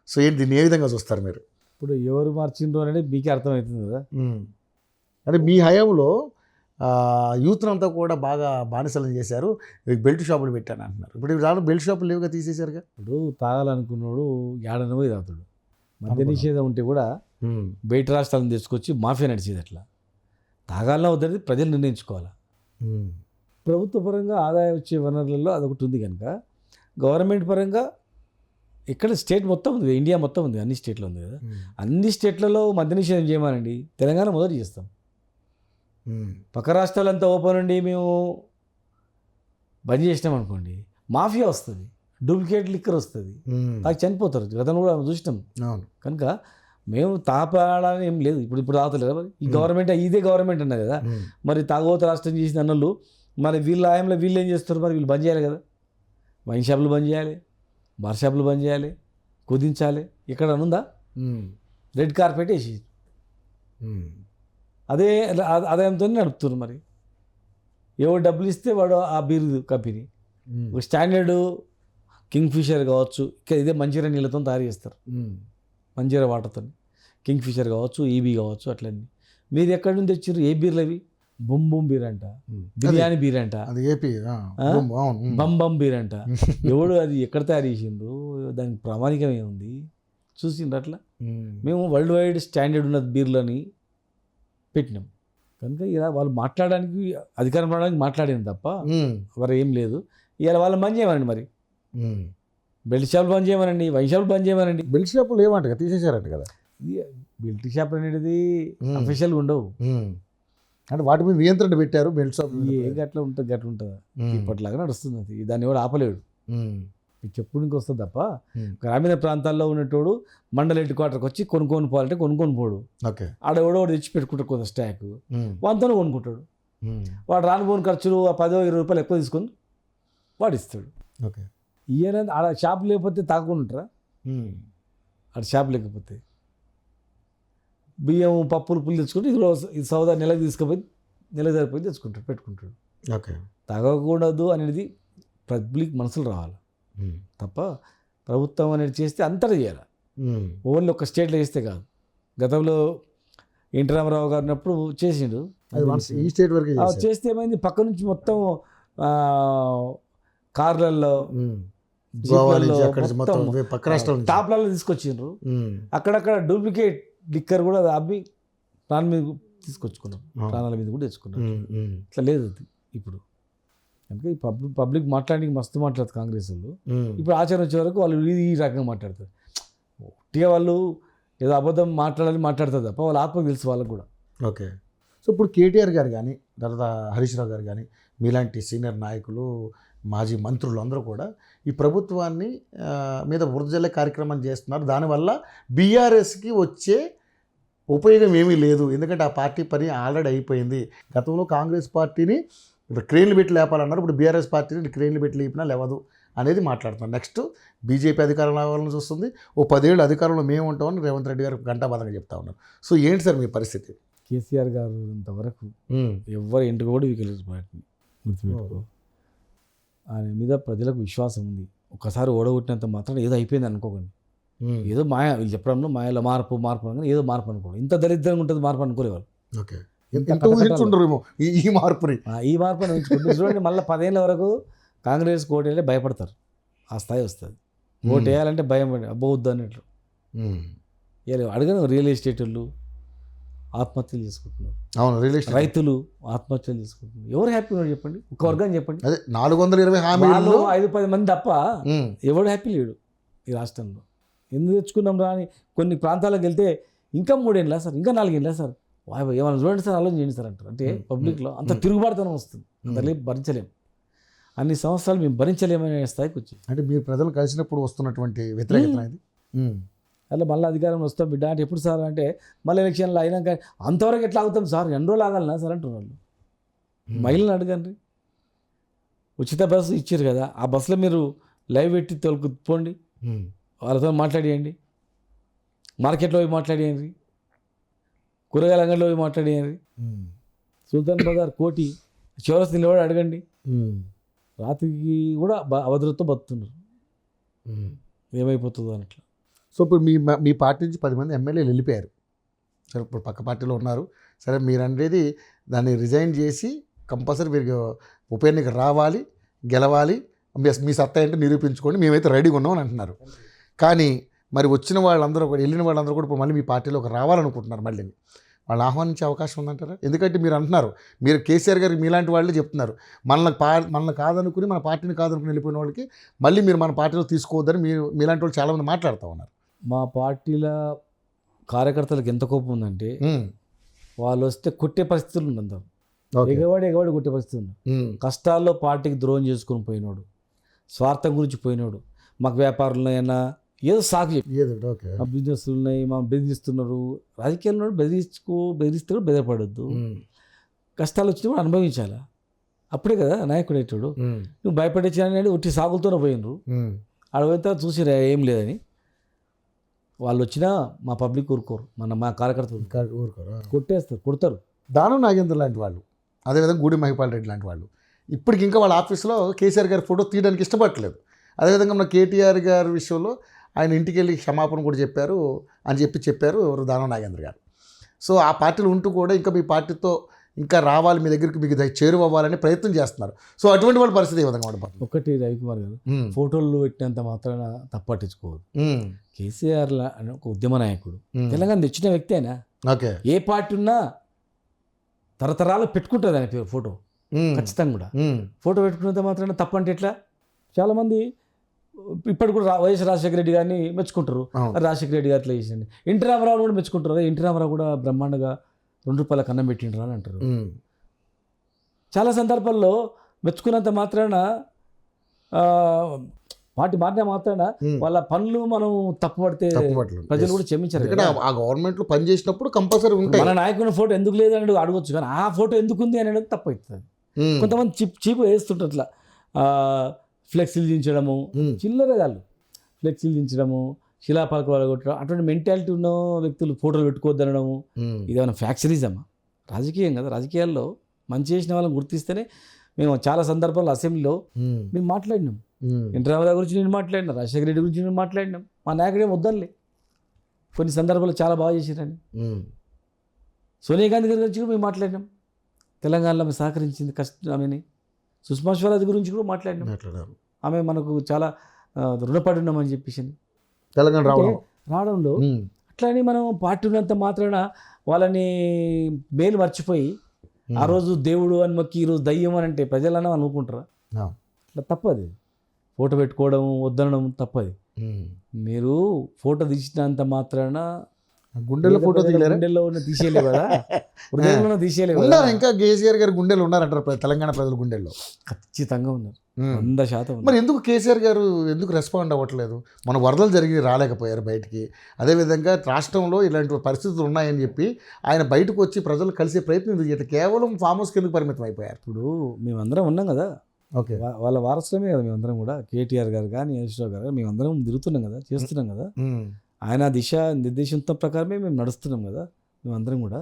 సో ఏంటి దీన్ని ఏ విధంగా చూస్తారు మీరు? ఇప్పుడు ఎవరు మార్చిండ్రు అనేది మీకే అర్థమవుతుంది కదా. అంటే మీ హయాంలో యూత్ని అంతా కూడా బాగా బానిసలను చేశారు, బెల్ట్ షాపులు పెట్టాను అంటున్నారు. ఇప్పుడు రాను బెల్ట్ షాపులు లేవుగా, తీసేశారుగా. ఇప్పుడు తాగాలనుకున్నాడు ఏడన పోయి తాగుతాడు. మద్య నిషేధం ఉంటే కూడా బయట రాష్ట్రాలను తెచ్చుకొచ్చి మాఫియా నడిచేది. అట్లా తాగాలన్నా వద్దనేది ప్రజలు నిర్ణయించుకోవాలి. ప్రభుత్వ పరంగా ఆదాయం వచ్చే వనరులలో అదొకటి ఉంది కనుక గవర్నమెంట్ పరంగా ఇక్కడ స్టేట్ మొత్తం ఉంది, ఇండియా మొత్తం ఉంది, అన్ని స్టేట్లో ఉంది కదా. అన్ని స్టేట్లలో మద్య నిషేధం చేయమనండి, తెలంగాణ మొదటి చేస్తాం. పక్క రాష్ట్రాలంతా ఓపెన్ ఉండి మేము బంద్ చేసినాం అనుకోండి, మాఫియా వస్తుంది, డూప్లికేట్ లిక్కర్ వస్తుంది, నాకు చనిపోతారు. గతంలో కూడా చూసినాం. కనుక మేము తాపాలని ఏం లేదు. ఇప్పుడు తాగుతలేదు మరి ఈ గవర్నమెంట్, ఇదే గవర్నమెంట్ అన్నది కదా. మరి తాగోత రాష్ట్రం చేసిన అన్నోళ్ళు మరి వీళ్ళ ఆయంలో వీళ్ళు ఏం చేస్తారు? మరి వీళ్ళు బంద్ చేయాలి కదా. వైన్ షాపులు బంద్ చేయాలి, బార్ షాపులు బంద్ చేయాలి, కుదించాలి. ఇక్కడ ఉందా? రెడ్ కార్పెట్ వేసి అదే ఆదాయంతో నడుపుతున్నారు. మరి ఎవరు డబ్బులు ఇస్తే వాడు ఆ బీర్ కంపెనీ ఒక స్టాండర్డ్ కింగ్ ఫిషర్ కావచ్చు, ఇదే మంజీరా నీళ్ళతో తయారు చేస్తారు, మంజీరా వాటర్తో. కింగ్ ఫిషర్ కావచ్చు, ఈబీ కావచ్చు, అట్లన్నీ. మీరు ఎక్కడి నుంచి తెచ్చారు? ఏ బీర్లు అవి? బుమ్ బుమ్ బీర్ అంట, బిర్యానీ బీర్ అంట, బమ్ బమ్ బీర్ అంట. ఎవడు అది ఎక్కడ తయారు చేసిండ్రు? దానికి ప్రామాణికం ఏముంది? చూసిండ్రు అట్లా. మేము వరల్డ్ వైడ్ స్టాండర్డ్ ఉన్న బీర్లని పెట్టినాం. కనుక ఇలా వాళ్ళు మాట్లాడడానికి అధికారం రావడానికి మాట్లాడింది తప్ప మరి ఏం లేదు. ఇవాళ వాళ్ళని బంద్ చేయమనండి, మరి బెల్ట్ షాపులు బంద్ చేయమనండి, వైన్ షాపులు బంద్ చేయమనండి. బెల్ట్ షాపులు ఏమంట తీసేశారంట కదా. బెల్ట్ షాపులు అనేది అఫీషియల్గా ఉండవు. అంటే వాటి మీద నియంత్రణ పెట్టారు. బెల్ట్ షాప్ ఏ గట్ల ఉంటుంది, గట్ల ఉంటుందా? ఇప్పటిలాగా నడుస్తుంది అది. దాన్ని ఎవడు ఆపలేడు. చెప్పునికి వస్తుంది తప్ప గ్రామీణ ప్రాంతాల్లో ఉన్నటోడు మండల హెడ్ క్వార్టర్కి వచ్చి కొనుక్కొని పోవాలంటే కొనుక్కొని పోడు. ఆడెవడో తెచ్చి పెట్టుకుంటాడు కొంత స్టాక్, వాటితోనే కొనుక్కుంటాడు. వాడు రానిపోని ఖర్చులు 10-20 రూపాయలు ఎక్కువ తీసుకొని వాడు ఇస్తాడు. ఈయన ఆడ షాప్ లేకపోతే తాగుకొని ఉంటారా? ఆడ షాప్ లేకపోతే బియ్యం పప్పులు పుల్లు తెచ్చుకుంటే ఇది సౌదా నెలకు తీసుకుపోయి నెలకు సరిపోయి తెచ్చుకుంటాడు, పెట్టుకుంటాడు. తాగకూడదు అనేది పబ్లిక్ మనసులు రావాలి తప్ప ప్రభుత్వం అనేది చేస్తే అంతటా చేయాలి. ఓన్లీ ఒక స్టేట్లో చేస్తే కాదు. గతంలో ఎన్టీ రామారావు గారు ఉన్నప్పుడు చేసిండు, ఈ స్టేట్ వరకు చేస్తే ఏమైంది? పక్క నుంచి మొత్తం కార్లలో టాప్లలో తీసుకొచ్చిండ్రు. అక్కడక్కడ డూప్లికేట్ లిక్కర్ కూడా అబ్బి ప్రాణం మీద తీసుకొచ్చుకున్నాం, ప్రాణాల మీద కూడా తెచ్చుకున్నాం. ఇట్లా లేదు అది ఇప్పుడు. కనుక ఈ పబ్లిక్ మాట్లాడడానికి మస్తు మాట్లాడుతారు కాంగ్రెస్ వాళ్ళు. ఇప్పుడు ఆచరణ వచ్చే వరకు వాళ్ళు ఈ రకంగా మాట్లాడతారు. ఒట్టిగా వాళ్ళు ఏదో అబద్ధం మాట్లాడతారు తప్ప వాళ్ళ ఆత్మకు తెలుసు వాళ్ళకు కూడా. సో ఇప్పుడు కేటీఆర్ గారు కానీ తర్వాత హరీష్ రావు గారు కానీ మీలాంటి సీనియర్ నాయకులు, మాజీ మంత్రులు అందరూ కూడా ఈ ప్రభుత్వాన్ని మీద వృద్ధజల్లే కార్యక్రమం చేస్తున్నారు. దానివల్ల బీఆర్ఎస్కి వచ్చే ఉపయోగం ఏమీ లేదు, ఎందుకంటే ఆ పార్టీ పని ఆల్రెడీ అయిపోయింది. గతంలో కాంగ్రెస్ పార్టీని ఇప్పుడు క్రెయిన్లు పెట్టి లేపాలన్నారు, ఇప్పుడు బీఆర్ఎస్ పార్టీని క్రెయిన్లు పెట్టి లేపినా లేవదు అనేది మాట్లాడుతున్నారు. నెక్స్ట్ బీజేపీ అధికారం రావాలని చూస్తుంది. 10 ఏళ్ళు అధికారంలో మేము ఉంటామని రేవంత్ రెడ్డి గారు గంటాబాదంగా చెప్తా ఉన్నారు. సో ఏంటి సార్ మీ పరిస్థితి? కేసీఆర్ గారు ఇంతవరకు ఎవరు ఇంటికి కూడా వీకెళ్ళదు పార్టీని, గుర్తుపెట్టుకో. ఆయన మీద ప్రజలకు విశ్వాసం ఉంది. ఒకసారి ఓడగొట్టినంత మాత్రం ఏదో అయిపోయింది అనుకోకండి. ఏదో మాయ, వీళ్ళు చెప్పడంలో మాయలో మార్పు అనగానే ఏదో మార్పు అనుకోండి. ఇంత దరిద్రంగా ఉంటుంది మార్పు అనుకోలేవాళ్ళు. ఈ మార్పుని ఉంచుకుంటే చూడండి, మళ్ళీ 10 ఏళ్ళ వరకు కాంగ్రెస్ ఓటేయాలంటే భయపడతారు. ఆ స్థాయి వస్తుంది. ఓటు వేయాలంటే భయం అబ్బవద్దు అన్నట్లు. అడగను రియల్ ఎస్టేట్ వాళ్ళు ఆత్మహత్యలు చేసుకుంటున్నారు. అవును, రియల్ ఎస్టేట్ రైతులు ఆత్మహత్యలు చేసుకుంటున్నారు. ఎవరు హ్యాపీ ఉన్నారు చెప్పండి? ఒక వర్గం చెప్పండి. అదే 420 హామీలు 5-10 మంది తప్ప ఎవడు హ్యాపీ లేడు ఈ రాష్ట్రంలో. ఎందుకు తెచ్చుకున్నాం రా అని కొన్ని ప్రాంతాలకు వెళ్తే ఇంకా 3 ఏళ్ళ సార్, ఇంకా 4 ఏళ్ళ సార్, ఏమైనా చూడండి సార్, ఆలోచన చేయండి సార్ అంటారు. అంటే పబ్లిక్లో అంత తిరుగుబాటుతనం వస్తుంది. అంతలే భరించలేము, అన్ని సంవత్సరాలు మేము భరించలేమనే స్థాయికి వచ్చి. అంటే మీరు ప్రజలు కలిసినప్పుడు వస్తున్నటువంటి వ్యతిరేకత ఇది. అలా మళ్ళీ అధికారం వస్తాం బిడ్డ అంటే ఎప్పుడు సార్ అంటే మళ్ళీ ఎలక్షన్లో అయినాక అంతవరకు ఎట్లా ఆగుతాం సార్, 2 రోజులు ఆగాలనా సార్ అంటున్నారు వాళ్ళు. మహిళలను అడగండి, ఉచిత బస్సు ఇచ్చారు కదా, ఆ బస్సులో మీరు లైవ్ పెట్టి పోండి, వాళ్ళతో మాట్లాడియండి, మార్కెట్లో పోయి మాట్లాడియండి, కూరగాయల అంగడిలో పోయి మాట్లాడియండి, సుల్తాన్ బజార్ కోటి చివరస్తు నిలబడి అడగండి. రాత్రికి కూడా అభద్రతతో బతుకుతున్నారు. ఏమైపోతుందో అని అట్లా. సో ఇప్పుడు మీ పార్టీ నుంచి 10 మంది ఎమ్మెల్యేలు వెళ్ళిపోయారు. సరే ఇప్పుడు పక్క పార్టీలో ఉన్నారు. సరే మీరు అనేది దాన్ని రిజైన్ చేసి కంపల్సరీ మీరు ఉప ఎన్నిక రావాలి, గెలవాలి, మీ సత్తా ఏంటో నిరూపించుకోండి, మేమైతే రెడీగా ఉన్నాం అని అంటున్నారు. కానీ మరి వచ్చిన వాళ్ళందరూ కూడా, వెళ్ళిన వాళ్ళందరూ కూడా ఇప్పుడు మళ్ళీ మీ పార్టీలోకి రావాలనుకుంటున్నారు. మళ్ళీ వాళ్ళు ఆహ్వానించే అవకాశం ఉందంటారా? ఎందుకంటే మీరు అంటున్నారు, మీరు కేసీఆర్ గారికి మీలాంటి వాళ్ళే చెప్తున్నారు, మనల్ని కాదనుకుని, మన పార్టీని కాదనుకుని వెళ్ళిపోయిన వాళ్ళకి మళ్ళీ మీరు మన పార్టీలో తీసుకోవద్దని మీలాంటి వాళ్ళు చాలామంది మాట్లాడుతూ ఉన్నారు. మా పార్టీల కార్యకర్తలకు ఎంత కోపం ఉందంటే వాళ్ళు వస్తే కొట్టే పరిస్థితులు ఉందంతా. ఎగవాడి కొట్టే పరిస్థితి ఉంది. కష్టాల్లో పార్టీకి ద్రోహం చేసుకుని పోయినోడు, స్వార్థం గురించి పోయినోడు, మాకు వ్యాపారాలు ఉన్నాయన్నా ఏదో సాకు చెప్పి, మా బిజినెస్లు ఉన్నాయి, మా బెదిరిస్తున్నారు. రాజకీయాల్లో బెదిరిస్తే కూడా బెదరపడద్దు. కష్టాలు వచ్చినప్పుడు అనుభవించాలా, అప్పుడే కదా నాయకుడు అయ్యేటోడు. నువ్వు భయపడించాలని ఉట్టి సాగులతోనే పోయినరు. అడగైతే చూసిరా ఏం లేదని. వాళ్ళు వచ్చినా మా పబ్లిక్ ఊరుకోరు, మా కార్యకర్తలు ఊరుకోరు, కొడతారు. దానం నాగేంద్ర లాంటి వాళ్ళు, అదేవిధంగా గూడి మహిపాల్ రెడ్డి లాంటి వాళ్ళు ఇప్పటికి ఇంకా వాళ్ళ ఆఫీస్లో కేసీఆర్ గారి ఫోటో తీయడానికి ఇష్టపడట్లేదు. అదేవిధంగా మన కేటీఆర్ గారి విషయంలో ఆయన ఇంటికి వెళ్ళి క్షమాపణ కూడా చెప్పారు అని చెప్పారు దానం నాగేంద్ర గారు. సో ఆ పార్టీలు ఉంటూ కూడా ఇంకా మీ పార్టీతో ఇంకా రావాలి, మీ దగ్గరికి మీకు చేరువవ్వాలని ప్రయత్నం చేస్తున్నారు. సో అటువంటి వాళ్ళ పరిస్థితి ఏ విధంగా ఉండబోతుంది? ఒకటి రవికుమార్ గారు, ఫోటోలు పెట్టినంత మాత్రాన తప్పట్టించుకోవద్దు. కేసీఆర్ అని ఒక ఉద్యమ నాయకుడు, తెలంగాణ తెచ్చిన వ్యక్తి అయినా, ఓకే, ఏ పార్టీ ఉన్నా తరతరాలు పెట్టుకుంటుంది ఆయన పేరు ఫోటో, ఖచ్చితంగా కూడా. ఫోటో పెట్టుకున్నంత మాత్రాన తప్పంటే ఎట్లా? చాలామంది ఇప్పటి కూడా వైఎస్ రాజశేఖర రెడ్డి గారిని మెచ్చుకుంటారు, రాజశేఖర రెడ్డి గారు అట్లా చేసింది. ఎన్టీ రామారావు కూడా మెచ్చుకుంటారు, ఎన్టీ రామారావు కూడా బ్రహ్మాండంగా ₹2 అన్నం పెట్టిండ్రు అని అంటారు. చాలా సందర్భాల్లో మెచ్చుకున్నంత మాత్రాన, పార్టీ మారిన మాత్రాన వాళ్ళ పనులు మనం తప్పుపడితే ప్రజలు కూడా క్షమించారు. ఆ గవర్నమెంట్లో పనిచేసినప్పుడు కంపల్సరీ ఉంటాయి. మన నాయకుని ఫోటో ఎందుకు లేదు అని అడగొచ్చు, కానీ ఆ ఫోటో ఎందుకు ఉంది అనేది తప్పు అవుతుంది. కొంతమంది చీపు వేస్తుంటారు అట్లా, ఫ్లెక్సీలు దించడము, చిల్లర కాదు, ఫ్లెక్సీలు దించడము, శిలాపాలకు కొట్టడం, అటువంటి మెంటాలిటీ ఉన్న వ్యక్తులు ఫోటోలు పెట్టుకోవద్దు అనడము, ఇదేమైనా ఫ్యాక్చరిజమా? రాజకీయం కదా. రాజకీయాల్లో మంచి చేసిన వాళ్ళని గుర్తిస్తేనే. మేము చాలా సందర్భాల్లో అసెంబ్లీలో మేము మాట్లాడినాం, ఎన్టీ రామారావు గురించి నేను మాట్లాడినా, రాజశేఖర రెడ్డి గురించి నేను మాట్లాడినాం. మా నాయకుడే వద్దనులే, కొన్ని సందర్భాల్లో చాలా బాగా చేసిరని. సోనియా గాంధీ గారి గురించి కూడా మేము మాట్లాడినాం, తెలంగాణలో ఆమె సహకరించింది ఆమెని. సుష్మా స్వరాజ్ గురించి కూడా మాట్లాడినాం, ఆమె మనకు చాలా రుణపడి ఉన్నామని చెప్పేసి తెలంగాణ రావడంలో. అట్లని మనం పార్టీ ఉన్నంత మాత్రాన వాళ్ళని మేలు మర్చిపోయి ఆ రోజు దేవుడు అని మొక్కి ఈరోజు దయ్యం అని అంటే ప్రజలన్నా అనుకుంటారా? అట్లా తప్పది. ఫోటో పెట్టుకోవడం వద్దనడం తప్పది. మీరు ఫోటో తీసినంత మాత్రాన గుండెలో ఫోటో గుండెల్లో ఉన్న తీసేయలేవు కదా, హృదయంలో తీసేయలేవు కదా. ఇంకా కేసీఆర్ గారు గుండెలు ఉన్నారంటారు తెలంగాణ ప్రజల గుండెల్లో. ఖచ్చితంగా ఉన్నారు, 100%. మరి ఎందుకు కేసీఆర్ గారు ఎందుకు రెస్పాండ్ అవ్వట్లేదు? మన వరదలు జరిగి రాలేకపోయారు బయటికి. అదేవిధంగా రాష్ట్రంలో ఇలాంటి పరిస్థితులు ఉన్నాయని చెప్పి ఆయన బయటకు వచ్చి ప్రజలు కలిసే ప్రయత్నం ఎందుకు చేయలేదు? కేవలం ఫామ్ హౌస్కి ఎందుకు పరిమితం అయిపోయారు? ఇప్పుడు మేమందరం ఉన్నాం కదా, ఓకే, వాళ్ళ వారసులమే కదా మేమందరం కూడా. కేటీఆర్ గారు కానీ యశ్వరావు గారు మేమందరం తిరుగుతున్నాం కదా, చేస్తున్నాం కదా. ఆయన దిశ నిర్దేశంతో ప్రకారమే మేము నడుస్తున్నాం కదా మేమందరం కూడా.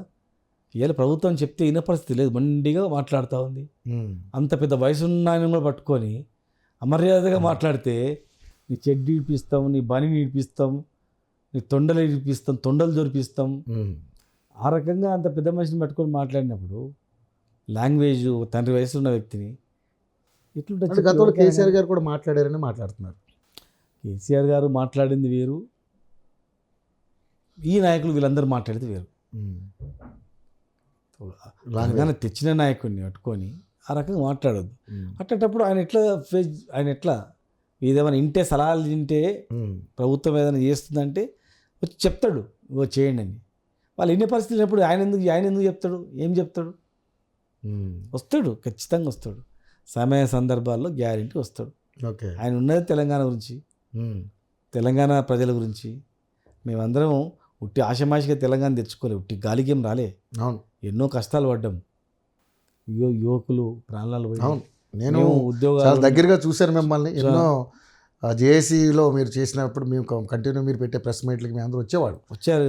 ఇవాళ ప్రభుత్వం చెప్తే వినే పరిస్థితి లేదు, మండిగా మాట్లాడుతూ ఉంది. అంత పెద్ద వయసున్న ఆయన కూడా పట్టుకొని అమర్యాదగా మాట్లాడితే నీ చెడ్డి ఇడిపిస్తాం, నీ బనిని ఇడిపిస్తాం, నీ తొండలు ఇడిపిస్తాం, తొండలు దొరిపిస్తాం. ఆ రకంగా అంత పెద్ద మనిషిని పట్టుకొని మాట్లాడినప్పుడు లాంగ్వేజ్ తండ్రి వయసులో ఉన్న వ్యక్తిని ఎట్లుంటుంది? గతంలో కేసీఆర్ గారు కూడా మాట్లాడారని మాట్లాడుతున్నారు. కేసీఆర్ గారు మాట్లాడింది వేరు, ఈ నాయకులు వీళ్ళందరూ మాట్లాడితే వేరు. తెలంగాణ తెచ్చిన నాయకుడిని పట్టుకొని ఆ రకంగా మాట్లాడొద్దు. అట్టేటప్పుడు ఆయన ఎట్లా ఏదేమైనా ఇంటే సలహాలు తింటే ప్రభుత్వం ఏదైనా చేస్తుందంటే వచ్చి చెప్తాడు, ఇగో చేయండి అని. వాళ్ళు ఇన్ని పరిస్థితులు ఎప్పుడు ఆయన ఎందుకు చెప్తాడు? ఏం చెప్తాడు? వస్తాడు, ఖచ్చితంగా వస్తాడు. సమయ సందర్భాల్లో గ్యారెంటీ వస్తాడు. ఓకే, ఆయన ఉన్నది తెలంగాణ గురించి, తెలంగాణ ప్రజల గురించి. మేమందరం ఉట్టి ఆషమాషిగా తెలంగాణ తెచ్చుకోలేము, ఉట్టి గాలికేం రాలే. అవును, ఎన్నో కష్టాలు పడ్డాం, యువకులు ప్రాణాలు పోయి. అవును, నేను ఉద్యోగాలు దగ్గరగా చూశాను మిమ్మల్ని. ఎన్నో జేఏసీలో మీరు చేసినప్పుడు మేము కంటిన్యూ మీరు పెట్టే ప్రెస్ మీట్లకి మేము అందరూ వచ్చేవాడు. వచ్చారు.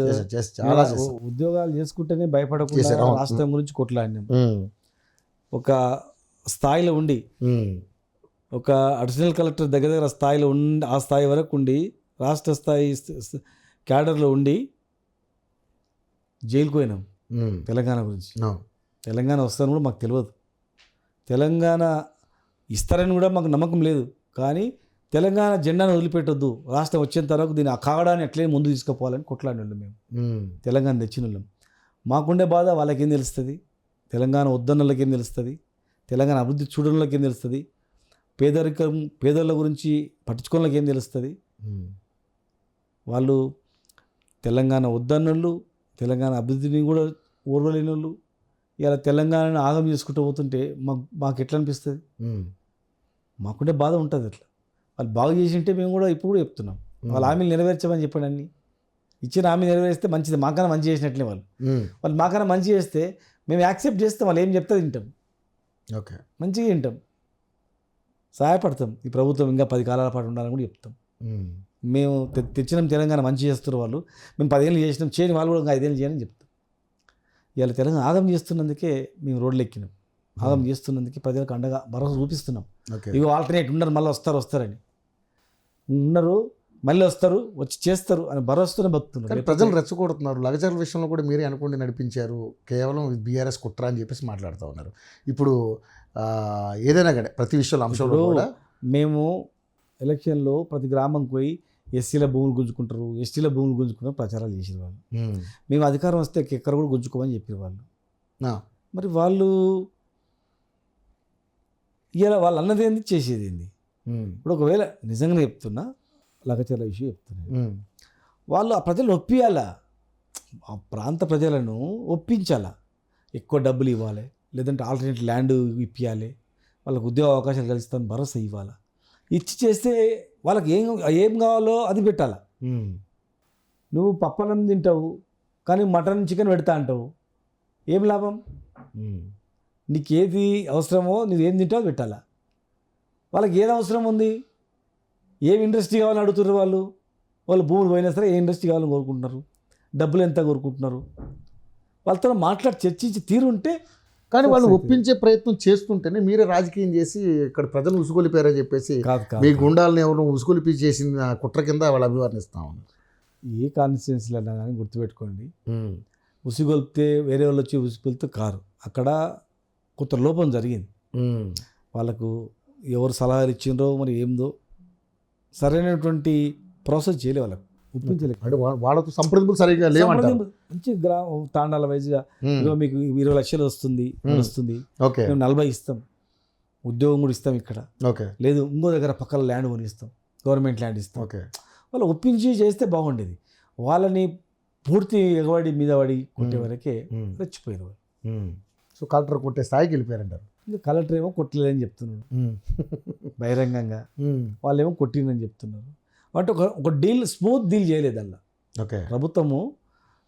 చాలా చేశాం. ఉద్యోగాలు చేసుకుంటేనే భయపడకుండా చేశారు, అవును. రాష్ట్రం గురించి కొట్లాడినాం. ఒక స్థాయిలో ఉండి, ఒక అడిషనల్ కలెక్టర్ దగ్గర దగ్గర స్థాయిలో ఉండి, ఆ స్థాయి వరకు ఉండి, రాష్ట్ర స్థాయి క్యాడర్లో ఉండి జైలుకు పోయినాం తెలంగాణ గురించి. తెలంగాణ వస్తారని కూడా మాకు తెలియదు, తెలంగాణ ఇస్తారని కూడా మాకు నమ్మకం లేదు. కానీ తెలంగాణ జెండాను వదిలిపెట్టొద్దు, రాష్ట్రం వచ్చేంత వరకు దీన్ని ఆ కాగడాన్ని అట్లే ముందు తీసుకుపోవాలని కొట్లాడిన వాళ్ళం మేము. తెలంగాణ తెచ్చిన వాళ్ళం. మాకుండే బాధ వాళ్ళకేం తెలుస్తుంది, తెలంగాణ వద్దన్నోళ్ళకేం తెలుస్తుంది, తెలంగాణ అభివృద్ధి చూడడంలోకేం తెలుస్తుంది, పేదల గురించి పట్టించుకోవడానికి ఏం తెలుస్తుంది. వాళ్ళు తెలంగాణ వద్దన్నోళ్ళు, తెలంగాణ అభివృద్ధిని కూడా ఓర్వలేని వాళ్ళు ఇలా తెలంగాణను ఆగం చేసుకుంటూ పోతుంటే మాకు ఎట్లా అనిపిస్తుంది? మాకుండే బాధ ఉంటుంది. అట్లా వాళ్ళు బాగు చేసి ఉంటే మేము కూడా ఇప్పుడు కూడా చెప్తున్నాం, వాళ్ళ హామీలు నెరవేర్చమని చెప్పండి. అన్ని ఇచ్చిన హామీ నెరవేరిస్తే మంచిది, మాకన్నా మంచి చేసినట్లే. వాళ్ళు మాకన్నా మంచి చేస్తే మేము యాక్సెప్ట్ చేస్తాం, వాళ్ళు ఏం చెప్తే తింటాం. ఓకే, మంచిగా తింటాం, సహాయపడతాం. ఈ ప్రభుత్వం ఇంకా 10 కాలాల పాటు ఉండాలని కూడా చెప్తాం. మేము తెచ్చినాం, తెలంగాణ మంచి చేస్తున్నారు వాళ్ళు, మేము 10 ఏళ్ళు చేసినాం, చేయని వాళ్ళు కూడా ఇంకా 5 ఏళ్ళు చేయని చెప్తాం. ఇవాళ తెలంగాణ ఆగం చేస్తున్నందుకే మేము రోడ్లు ఎక్కినాం, ఆగం చేస్తున్నందుకే ప్రజలకు అండగా భరోసా చూపిస్తున్నాం. ఇవి ఆల్టర్నేట్ ఉన్నారు, మళ్ళీ వస్తారని ఉన్నారు, మళ్ళీ వస్తారు, వచ్చి చేస్తారు అని భరోసానే బతుకుతున్నారు. ప్రజలు రెచ్చగొడుతున్నారు. లగచర్ల విషయంలో కూడా మీరే అనుకోండి నడిపించారు, కేవలం బీఆర్ఎస్ కుట్ర అని చెప్పేసి మాట్లాడుతూ ఉన్నారు. ఇప్పుడు ఏదైనా కానీ ప్రతి విషయంలో అంశంలో కూడా మేము ఎలక్షన్లో ప్రతి గ్రామంకి పోయి ఎస్సీల భూములు గుంజుకుంటారు, ఎస్టీల భూములు గుంజుకుంటారు ప్రచారాలు చేసిన వాళ్ళు. మేము అధికారం వస్తే ఎక్కడ కూడా గుంజుకోమని చెప్పిన వాళ్ళు. మరి వాళ్ళు ఇలా వాళ్ళు అన్నది ఏంది, చేసేది ఏంది? ఇప్పుడు ఒకవేళ నిజంగానే చెప్తున్నా, లగచర్ల ఇష్యూ చెప్తున్నా, వాళ్ళు ఆ ప్రజలు ఒప్పియాలా, ఆ ప్రాంత ప్రజలను ఒప్పించాలా, ఎక్కువ డబ్బులు ఇవ్వాలి, లేదంటే ఆల్టర్నేట్ ల్యాండ్ ఇప్పించాలి, వాళ్ళకు ఉద్యోగ అవకాశాలు కలుస్తాను భరోసా ఇవ్వాలి. ఇచ్చి చేస్తే వాళ్ళకి ఏం కావాలో అది పెట్టాలా. నువ్వు పప్పనం తింటావు కానీ మటన్ చికెన్ పెడతా అంటావు, ఏం లాభం? నీకేది అవసరమో నువ్వేం తింటావు పెట్టాలా. వాళ్ళకి ఏది అవసరం ఉంది, ఏం ఇండస్ట్రీ కావాలని అడుగుతున్నారు వాళ్ళు భూములు పోయినా సరే ఏ ఇండస్ట్రీ కావాలని కోరుకుంటున్నారు, డబ్బులు ఎంత కోరుకుంటున్నారు. వాళ్ళతో మాట్లాడి చర్చించి తీరుంటే. కానీ వాళ్ళు ఒప్పించే ప్రయత్నం చేస్తుంటేనే మీరే రాజకీయం చేసి ఇక్కడ ప్రజలు ఉసుగొలిపారని చెప్పేసి మీ గుండాలని ఎవరు ఉసుగొలిపి చేసిన కుట్ర కింద వాళ్ళు అభివర్ణిస్తా ఉన్నారు. ఏ కాన్స్టిట్యున్సీలు అన్నా కానీ గుర్తుపెట్టుకోండి, ఉసిగొలిపితే వేరే వాళ్ళు వచ్చి ఉసిగొలిపితే కారు, అక్కడ కొంత లోపం జరిగింది. వాళ్ళకు ఎవరు సలహాలు ఇచ్చిండ్రో మరి ఏందో సరైనటువంటి ప్రాసెస్ చేయలే, వాళ్ళకు ఒప్పించలేదు. అంటే వాళ్ళతో సంప్రదింపులు సరిగ్గా లేవంటారు. మంచి తాండాల వైజ్గా మీకు 20 లక్షలు వస్తుంది, మేము 40 ఇస్తాం, ఉద్యోగం కూడా ఇస్తాం ఇక్కడ, లేదు ఇంకో దగ్గర పక్కన ల్యాండ్ కొని ఇస్తాం, గవర్నమెంట్ ల్యాండ్ ఇస్తాం. వాళ్ళు ఒప్పించి చేస్తే బాగుండేది. వాళ్ళని పూర్తి ఎగవాడి మీద పడి కొట్టే వరకే రెచ్చిపోయారు వాళ్ళు. సో కలెక్టర్ కొట్టే స్థాయికి వెళ్ళిపోయారంటారు. ఇంకా కలెక్టర్ ఏమో కొట్టలేదని చెప్తున్నాడు బహిరంగంగా, వాళ్ళేమో కొట్టిందని చెప్తున్నారు. అంటే ఒక స్మూత్ డీల్ చేయలేదు అలా. ప్రభుత్వము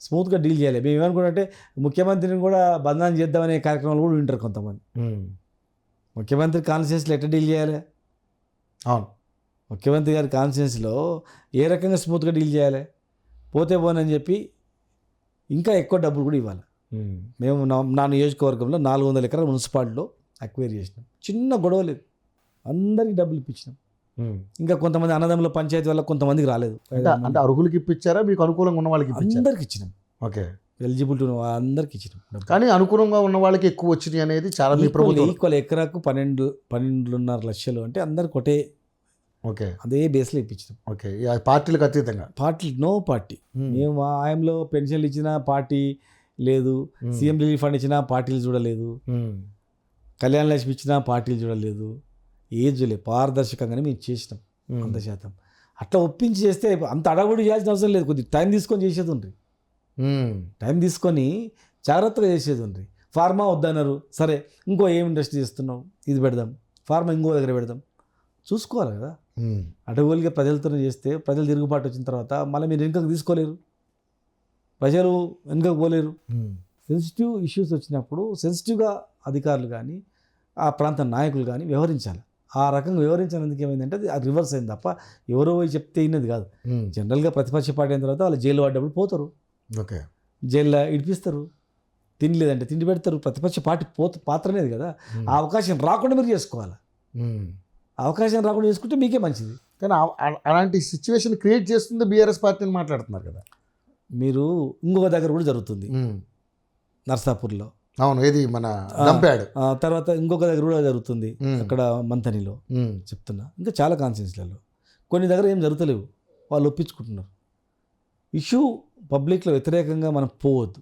స్మూత్గా డీల్ చేయలేదు. మేము ఏమనుకుంటే ముఖ్యమంత్రిని కూడా బంధనం చేద్దామనే కార్యక్రమాలు కూడా వింటారు కొంతమంది. ముఖ్యమంత్రి కాన్స్టిట్యున్సీలో ఎట్లా డీల్ చేయాలి? అవును, ముఖ్యమంత్రి గారి కాన్స్టిట్యున్సీలో ఏ రకంగా స్మూత్గా డీల్ చేయాలి? పోతే పోనని చెప్పి ఇంకా ఎక్కువ డబ్బులు కూడా ఇవ్వాలి. మేము నా నియోజకవర్గంలో 400 ఎకరాల మున్సిపాలిటీలో అక్వైర్ చేసినాం, చిన్న గొడవ లేదు, అందరికి డబ్బులు ఇప్పించినాం. ఇంకా కొంతమంది అన్నదమ్ముల పంచాయతీ వల్ల కొంతమందికి రాలేదు. అంటే అర్హులకి ఇప్పించారా, మీకు అనుకూలంగా ఉన్న వాళ్ళకి? అందరికి ఇచ్చినాం. ఎలిజిబిలిటీ ఉన్న అందరికి ఇచ్చినాం. కానీ అనుకూలంగా ఉన్న వాళ్ళకి ఎక్కువ వచ్చినాయి అనేది చాలా. మీ ప్రభుత్వం ఈక్వల్ ఎకరాకు 12.5 లక్షలు అంటే అందరికి ఒకటే అదే బేస్లో ఇప్పించినాం. పార్టీలకు అతీతంగా. No party. మేము మా ఆయంలో పెన్షన్లు ఇచ్చిన పార్టీ లేదు, సీఎం రిలీఫ్ ఫండ్ ఇచ్చినా పార్టీలు చూడలేదు, కళ్యాణ లక్ష్మి ఇచ్చినా పార్టీలు చూడలేదు, ఏది చూడలేదు. పారదర్శకంగానే మేము చేసినాం 100%. అట్లా ఒప్పించి చేస్తే అంత అడగబడి చేయాల్సిన అవసరం లేదు. కొద్దిగా టైం తీసుకొని చేసేది ఉంది, టైం తీసుకొని జాగ్రత్తగా చేసేది ఉంది. ఫార్మా వద్దన్నారు, సరే ఇంకో ఏం ఇండస్ట్రీ చేస్తున్నావు, ఇది పెడదాం, ఫార్మా ఇంకో దగ్గర పెడదాం, చూసుకోవాలి కదా. అడవులుగా ప్రజలతో చేస్తే ప్రజలు తిరుగుబాటు వచ్చిన తర్వాత మళ్ళీ మీరు వెనుకకు తీసుకోలేరు, ప్రజలు వెనుకకు పోలేరు. సెన్సిటివ్ ఇష్యూస్ వచ్చినప్పుడు సెన్సిటివ్గా అధికారులు కానీ ఆ ప్రాంత నాయకులు కానీ వ్యవహరించాలి. ఆ రకంగా వివరించినందుకు ఏమైందంటే అది రివర్స్ అయింది తప్ప ఎవరో పోయి చెప్తే అయినది కాదు. జనరల్గా ప్రతిపక్ష పార్టీ అయిన తర్వాత వాళ్ళు జైలు పడ్డప్పుడు పోతారు, ఓకే, జైల్లో ఇడిపిస్తారు, తినలేదంటే తిండి పెడతారు. ప్రతిపక్ష పార్టీ పాత్ర అనేది కదా. ఆ అవకాశం రాకుండా మీరు చేసుకోవాలి. అవకాశం రాకుండా చేసుకుంటే మీకే మంచిది. కానీ అలాంటి సిచ్యువేషన్ క్రియేట్ చేస్తుంది బీఆర్ఎస్ పార్టీ అని మాట్లాడుతున్నారు కదా. మీరు ఇంకొక దగ్గర కూడా జరుగుతుంది, నర్సాపూర్లో. అవును, ఏది మన దంపాడు. తర్వాత ఇంకొక దగ్గర కూడా జరుగుతుంది, అక్కడ మంతనిలో చెప్తున్నా. ఇంకా చాలా కాన్స్టిట్యూన్సీలలో కొన్ని దగ్గర ఏం జరుగుతలేవు, వాళ్ళు ఒప్పించుకుంటున్నారు. ఇష్యూ పబ్లిక్లో వ్యతిరేకంగా మనం పోవద్దు.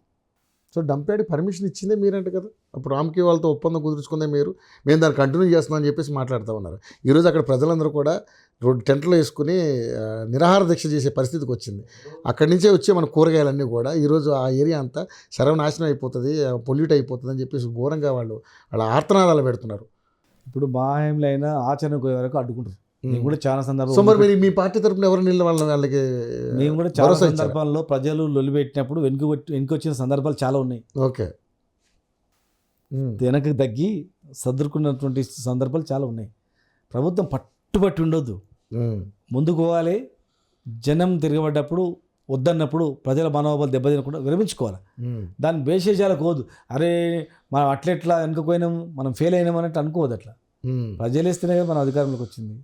సో డంప్యాడ్ పర్మిషన్ ఇచ్చిందే మీరంట కదా. అప్పుడు రామ్కి వాళ్ళతో ఒప్పందం కుదుర్చుకుందే మీరు, మేము దాన్ని కంటిన్యూ చేస్తున్నాం అని చెప్పేసి మాట్లాడుతూ ఉన్నారు. ఈరోజు అక్కడ ప్రజలందరూ కూడా రోడ్డు టెంట్లో వేసుకుని నిరాహార దీక్ష చేసే పరిస్థితికి వచ్చింది. అక్కడి నుంచే వచ్చే మన కూరగాయలన్నీ కూడా ఈరోజు ఆ ఏరియా అంతా సర్వనాశనం అయిపోతుంది, పొల్యూట్ అయిపోతుంది అని చెప్పేసి ఘోరంగా వాళ్ళ ఆర్తనాదాలు పెడుతున్నారు. ఇప్పుడు మా హయాంలో అయినా ఆచరణకు పోయే వరకు అడ్డుకుంటారు. మేము కూడా చాలా సో సందర్భాలు మరి మీ పార్టీ తరపున ఎవరు నీళ్ళు వాళ్ళకి మేము కూడా చాలా సందర్భాల్లో ప్రజలు లొల్లిపెట్టినప్పుడు వెనుక వచ్చిన సందర్భాలు చాలా ఉన్నాయి. ఓకే, వెనక్కి తగ్గి సర్దుకున్నటువంటి సందర్భాలు చాలా ఉన్నాయి. ప్రభుత్వం పట్టుబట్టి ఉండొద్దు, ముందుకు పోవాలి. జనం తిరగబడ్డప్పుడు వద్దన్నప్పుడు ప్రజల మనోభావాలు దెబ్బతినకుండా విరమించుకోవాలి. దాని బేషేజాలకు పోదు. అరే మనం అట్లెట్లా వెనుకపోయినాం, మనం ఫెయిల్ అయినాం అన్నట్టు అనుకోవద్దు. అట్లా ప్రజలు వేస్తేనే కదా మన అధికారంలోకి వచ్చింది.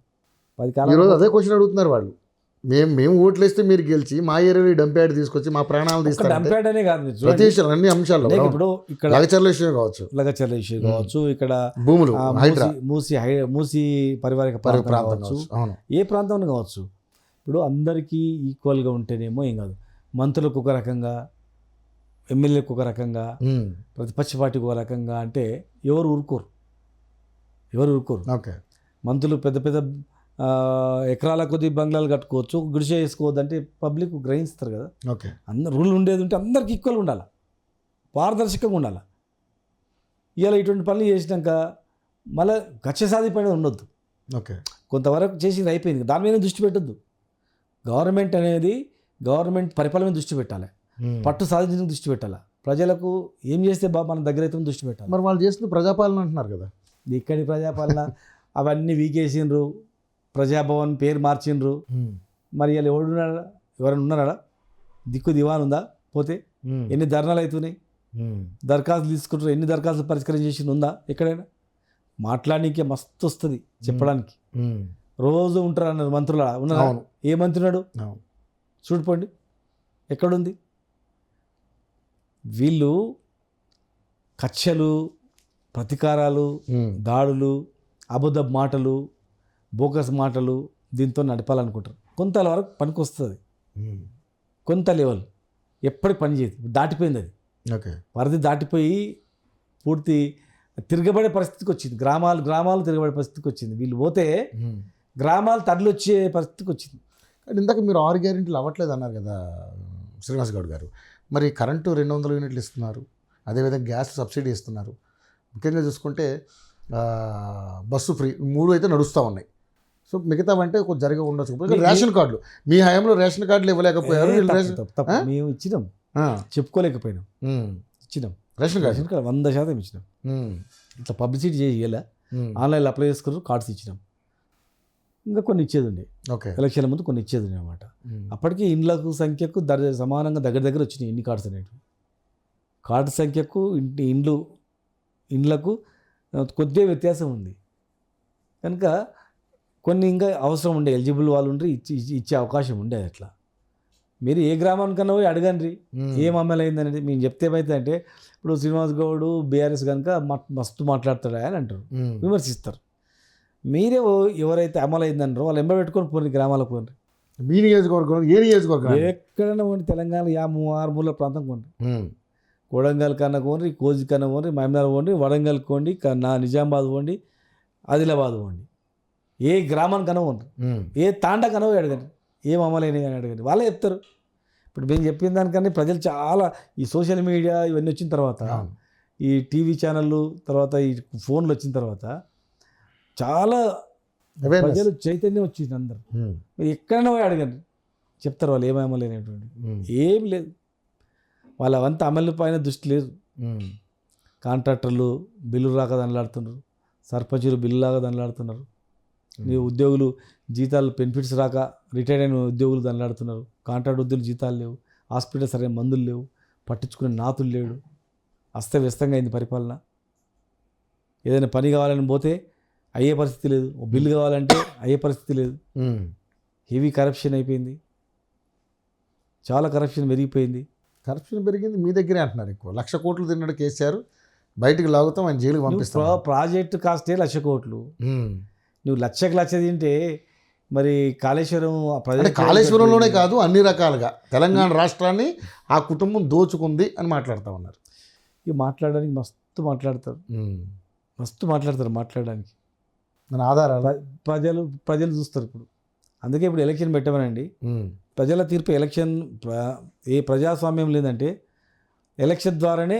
10 కాలం ఈరోజు అదే క్వశ్చన్ అడుగుతున్నారు వాళ్ళు. మేము ఓట్లు వేస్తే మీరు గెలిచి మా ఏరియాలో డంప్యాడ్ తీసుకొచ్చి మా ప్రాణాలు తీస్తారు. డంప్యాడ్ అనే కాదు, ప్రతి విషయం అన్ని అంశాల్లో ఇప్పుడు ఇక్కడ లగచర్ల విషయం కావచ్చు, లగచర్ల ఇష్యూ కావచ్చు, ఇక్కడ భూములు మూసి పరివారిక ప్రాంతం కావచ్చు, ఏ ప్రాంతంలో కావచ్చు. ఇప్పుడు అందరికీ ఈక్వల్గా ఉంటేనేమో ఏం కాదు. మంత్రులకు ఒక రకంగా, ఎమ్మెల్యేలకు ఒక రకంగా, ప్రతిపక్ష పార్టీకి ఒక రకంగా అంటే ఎవరు ఊరుకోరు. ఓకే, మంత్రులు పెద్ద పెద్ద ఎకరాల కొద్ది బంగ్లాలు కట్టుకోవచ్చు, గుడిసె వేసుకోవద్దు అంటే పబ్లిక్ గ్రహిస్తారు కదా. ఓకే, అందరు రూల్ ఉండేది ఉంటే అందరికి ఈక్వల్గా ఉండాలి, పారదర్శకంగా ఉండాలి. ఇవాళ ఇటువంటి పనులు చేసినాక మళ్ళీ కక్ష సాధింపైన ఉండొద్దు. ఓకే, కొంతవరకు చేసింది అయిపోయింది, దాని మీద దృష్టి పెట్టద్దు. గవర్నమెంట్ పరిపాలన మీద దృష్టి పెట్టాలి, పట్టు సాధించిన దృష్టి పెట్టాలి. ప్రజలకు ఏం చేస్తే మన దగ్గర అయితే దృష్టి పెట్టాలి. మరి వాళ్ళు చేస్తుంది ప్రజాపాలన అంటున్నారు కదా. ఇక్కడి ప్రజాపాలన అవన్నీ వీకేసిండ్రు, ప్రజాభవన్ పేరు మార్చిండ్రు. మరి ఇలా ఎవరైనా ఉన్నారా? దిక్కు దివాన్ ఉందా? పోతే ఎన్ని ధర్నాలు అవుతున్నాయి, దరఖాస్తులు తీసుకుంటారు, ఎన్ని దరఖాస్తులు పరిష్కారం చేసి ఉందా? ఎక్కడైనా మాట్లాడడానికి మస్తు వస్తుంది చెప్పడానికి. రోజు ఉంటారు అన్నారు మంత్రులు, ఉన్నారా? ఏ మంత్రి ఉన్నాడు? చూడిపోండి ఎక్కడుంది. వీళ్ళు కక్షలు, ప్రతీకారాలు, దాడులు, అబద్ధ మాటలు, బోకస్ మాటలు దీంతో నడపాలనుకుంటారు. కొంత వరకు పనికి వస్తుంది, కొంత లెవెల్ ఎప్పటికి పని చేయదు. దాటిపోయింది అది. ఓకే, పరిధి దాటిపోయి పూర్తి తిరగబడే పరిస్థితికి వచ్చింది. గ్రామాలు తిరగబడే పరిస్థితికి వచ్చింది. వీళ్ళు పోతే గ్రామాలు తరలి వచ్చే పరిస్థితికి వచ్చింది. కానీ ఇందాక మీరు 6 గ్యారెంటీలు అవ్వట్లేదు అన్నారు కదా శ్రీనివాస్ గౌడ్ గారు. మరి కరెంటు 200 యూనిట్లు ఇస్తున్నారు, అదేవిధంగా గ్యాస్ సబ్సిడీ ఇస్తున్నారు. ముఖ్యంగా చూసుకుంటే బస్సు ఫ్రీ 3 అయితే నడుస్తూ ఉన్నాయి. సో మిగతావంటే కొంచెం జరిగి ఉండొచ్చు. రేషన్ కార్డులు మీ హయాంలో రేషన్ కార్డులు ఇవ్వలేకపోయారు. మేము ఇచ్చినాం, చెప్పుకోలేకపోయినాం, ఇచ్చినాం రేషన్ కార్డు 100% ఇచ్చినాం. ఇట్లా పబ్లిసిటీ చేయాల, ఆన్లైన్లో అప్లై చేసుకున్నారు, కార్డ్స్ ఇచ్చినాం. ఇంకా కొన్ని ఇచ్చేది ఉండే, ఎలక్షన్ల ముందు కొన్ని ఇచ్చేది ఉండే అనమాట. అప్పటికి ఇండ్లకు సంఖ్యకు సమానంగా దగ్గర వచ్చినాయి ఎన్ని కార్డ్స్ అనేవి. కార్డు సంఖ్యకు ఇండ్లకు కొద్దిగా వ్యత్యాసం ఉంది కనుక కొన్ని ఇంకా అవసరం ఉండే, ఎలిజిబుల్ వాళ్ళు ఉంటే ఇచ్చే అవకాశం ఉండేది. అట్లా మీరు ఏ గ్రామానికన్నా పోయి అడగండి ఏం అమలు అయిందనేది. మేము చెప్తే ఏమైతే అంటే ఇప్పుడు శ్రీనివాస్ గౌడ్ బీఆర్ఎస్ కనుక మస్తు మాట్లాడతాడా అని అంటారు, విమర్శిస్తారు. మీరే ఎవరైతే అమలు అయిందన్నారో వాళ్ళు ఎంబెట్టుకొని పోండి, గ్రామాలకు పోండి. మీ నియోజకవర్గం ఏ నియోజకవర్గం ఎక్కడైనా పోండి, తెలంగాణ 56 ప్రాంతం పోండి. కొడంగల్ కన్నా పోండి, కోజి కన్నా పోండి, మహబూబ్నగర్ పోండి, వరంగల్ పోండి, నిజామాబాద్ పోండి, ఆదిలాబాద్ పోండి. ఏ గ్రామానికన్నా పోండి, ఏ తాండకన్నా అడగండి ఏం అమలైనవి అని అడగండి, వాళ్ళే చెప్తారు. ఇప్పుడు మేము చెప్పిన దానికన్నా ప్రజలు చాలా ఈ సోషల్ మీడియా ఇవన్నీ వచ్చిన తర్వాత, ఈ టీవీ ఛానళ్ళు తర్వాత ఈ ఫోన్లు వచ్చిన తర్వాత చాలా ప్రజలు చైతన్యం వచ్చింది. అందరు మీరు ఎక్కడైనా పోయి అడగండి, చెప్తారు వాళ్ళు ఏమి అమలైనటువంటి. ఏం లేదు, వాళ్ళ వంత అమలు పైన దృష్టి లేదు. కాంట్రాక్టర్లు బిల్లు రాక దండలాడుతున్నారు, సర్పంచులు బిల్లు లాగా దండలాడుతున్నారు, నీ ఉద్యోగులు జీతాలు బెనిఫిట్స్ రాక రిటైర్డ్ అయిన ఉద్యోగులు దండలాడుతున్నారు, కాంట్రాక్ట్ ఉద్యోగులు జీతాలు లేవు, హాస్పిటల్ సరైన మందులు లేవు, పట్టించుకునే నాతులు లేడు, అస్తవ్యస్తంగా అయింది పరిపాలన. ఏదైనా పని కావాలని పోతే అయ్యే పరిస్థితి లేదు, ఓ బిల్లు కావాలంటే అయ్యే పరిస్థితి లేదు. హెవీ కరప్షన్ అయిపోయింది, చాలా కరప్షన్ పెరిగిపోయింది. కరప్షన్ పెరిగింది మీ దగ్గరే అంటున్నారు. ఎక్కువ 1,00,000 కోట్లు తిన్నాడు కేసీఆర్, బయటికి లాగుతాం ఆయన జైలుకి పంపిస్తాం. ప్రాజెక్టు కాస్టే 1,00,000 కోట్లు, నువ్వు లక్ష తింటే మరి కాళేశ్వరం అంటే కాళేశ్వరంలోనే కాదు అన్ని రకాలుగా తెలంగాణ రాష్ట్రాన్ని ఆ కుటుంబం దోచుకుంది అని మాట్లాడుతూ ఉన్నారు. ఇక మాట్లాడడానికి మస్తు మాట్లాడతారు మాట్లాడడానికి. మన ఆధారాలు ప్రజలు చూస్తారు. ఇప్పుడు అందుకే ఇప్పుడు ఎలక్షన్ పెట్టమనండి, ప్రజల తీర్పు ఎలక్షన్ ఏ ప్రజాస్వామ్యం లేదంటే ఎలక్షన్ ద్వారానే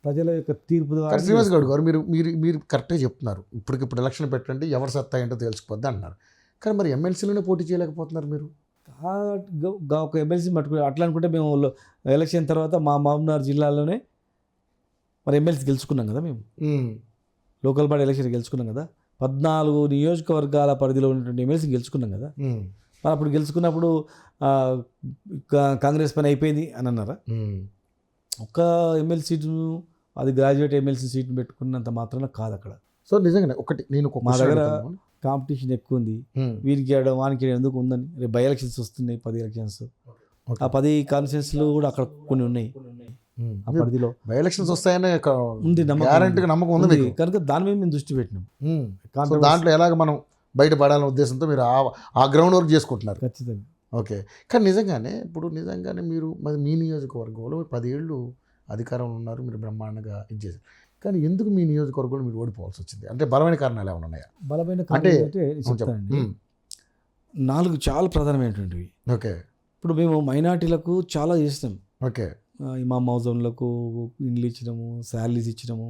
ప్రజల యొక్క తీర్పు ద్వారా. శ్రీనివాస్ గౌడ్ గారు మీరు కరెక్ట్గా చెప్తున్నారు. ఇప్పటికిప్పుడు ఎలక్షన్ పెట్టండి ఎవరు సత్తా ఏంటో తెలుసుకుపోద్ది అన్నారు. కానీ మరి ఎమ్మెల్సీలోనే పోటీ చేయలేకపోతున్నారు మీరు. ఒక ఎమ్మెల్సీ పట్టుకుని అట్లా అనుకుంటే మేము ఎలక్షన్ తర్వాత మా మహబూబ్నగర్ జిల్లాలోనే మరి ఎమ్మెల్సీ గెలుచుకున్నాం కదా, మేము లోకల్ బాడీ ఎలక్షన్ గెలుచుకున్నాం కదా, 14 నియోజకవర్గాల పరిధిలో ఉన్నటువంటి ఎమ్మెల్సీ గెలుచుకున్నాం కదా. మరి అప్పుడు గెలుచుకున్నప్పుడు కాంగ్రెస్ పని అయిపోయింది అని అన్నారా? ఒక్క ఎమ్మెల్సీ సీటును, అది గ్రాడ్యుయేట్ ఎమ్మెల్సీ సీట్ను పెట్టుకున్నంత మాత్రాన కాదు అక్కడ. సో నిజంగానే ఒకటి నేను మా దగ్గర కాంపిటీషన్ ఎక్కువ ఉంది, వీరికి వానికి ఎందుకు ఉందని. రేపు బై ఎలక్షన్స్ వస్తున్నాయి, 10 ఎలక్షన్స్. ఆ 10 కాన్స్టిట్యూన్సీలు కూడా అక్కడ కొన్ని ఉన్నాయి. ఆ పరిధిలో బై ఎలక్షన్స్ వస్తాయనే ఉంది, నమ్మకం ఉంది కనుక దాని మీద మేము దృష్టి పెట్టినాం. దాంట్లో ఎలాగ మనం బయటపడాలనే ఉద్దేశంతో మీరు ఆ గ్రౌండ్ వర్క్ చేసుకుంటున్నారు. ఖచ్చితంగా. ఓకే. కానీ నిజంగానే మీరు మరి మీ నియోజకవర్గంలో 10 ఏళ్ళు అధికారంలో ఉన్నారు, మీరు బ్రహ్మాండంగా ఇది చేశారు. కానీ ఎందుకు మీ నియోజకవర్గంలో మీరు ఓడిపోవాల్సి వచ్చింది? అంటే బలమైన కారణాలు ఏమైనా ఉన్నాయా? బలమైన కారణాలు అంటే చెప్తానండి. 4 చాలా ప్రధానమైనటువంటివి. ఓకే. ఇప్పుడు మేము మైనార్టీలకు చాలా చేసినాం. ఓకే. ఇమామ్ మౌజంలకు ఇండ్లు ఇచ్చినాము, శాలరీస్ ఇచ్చినాము,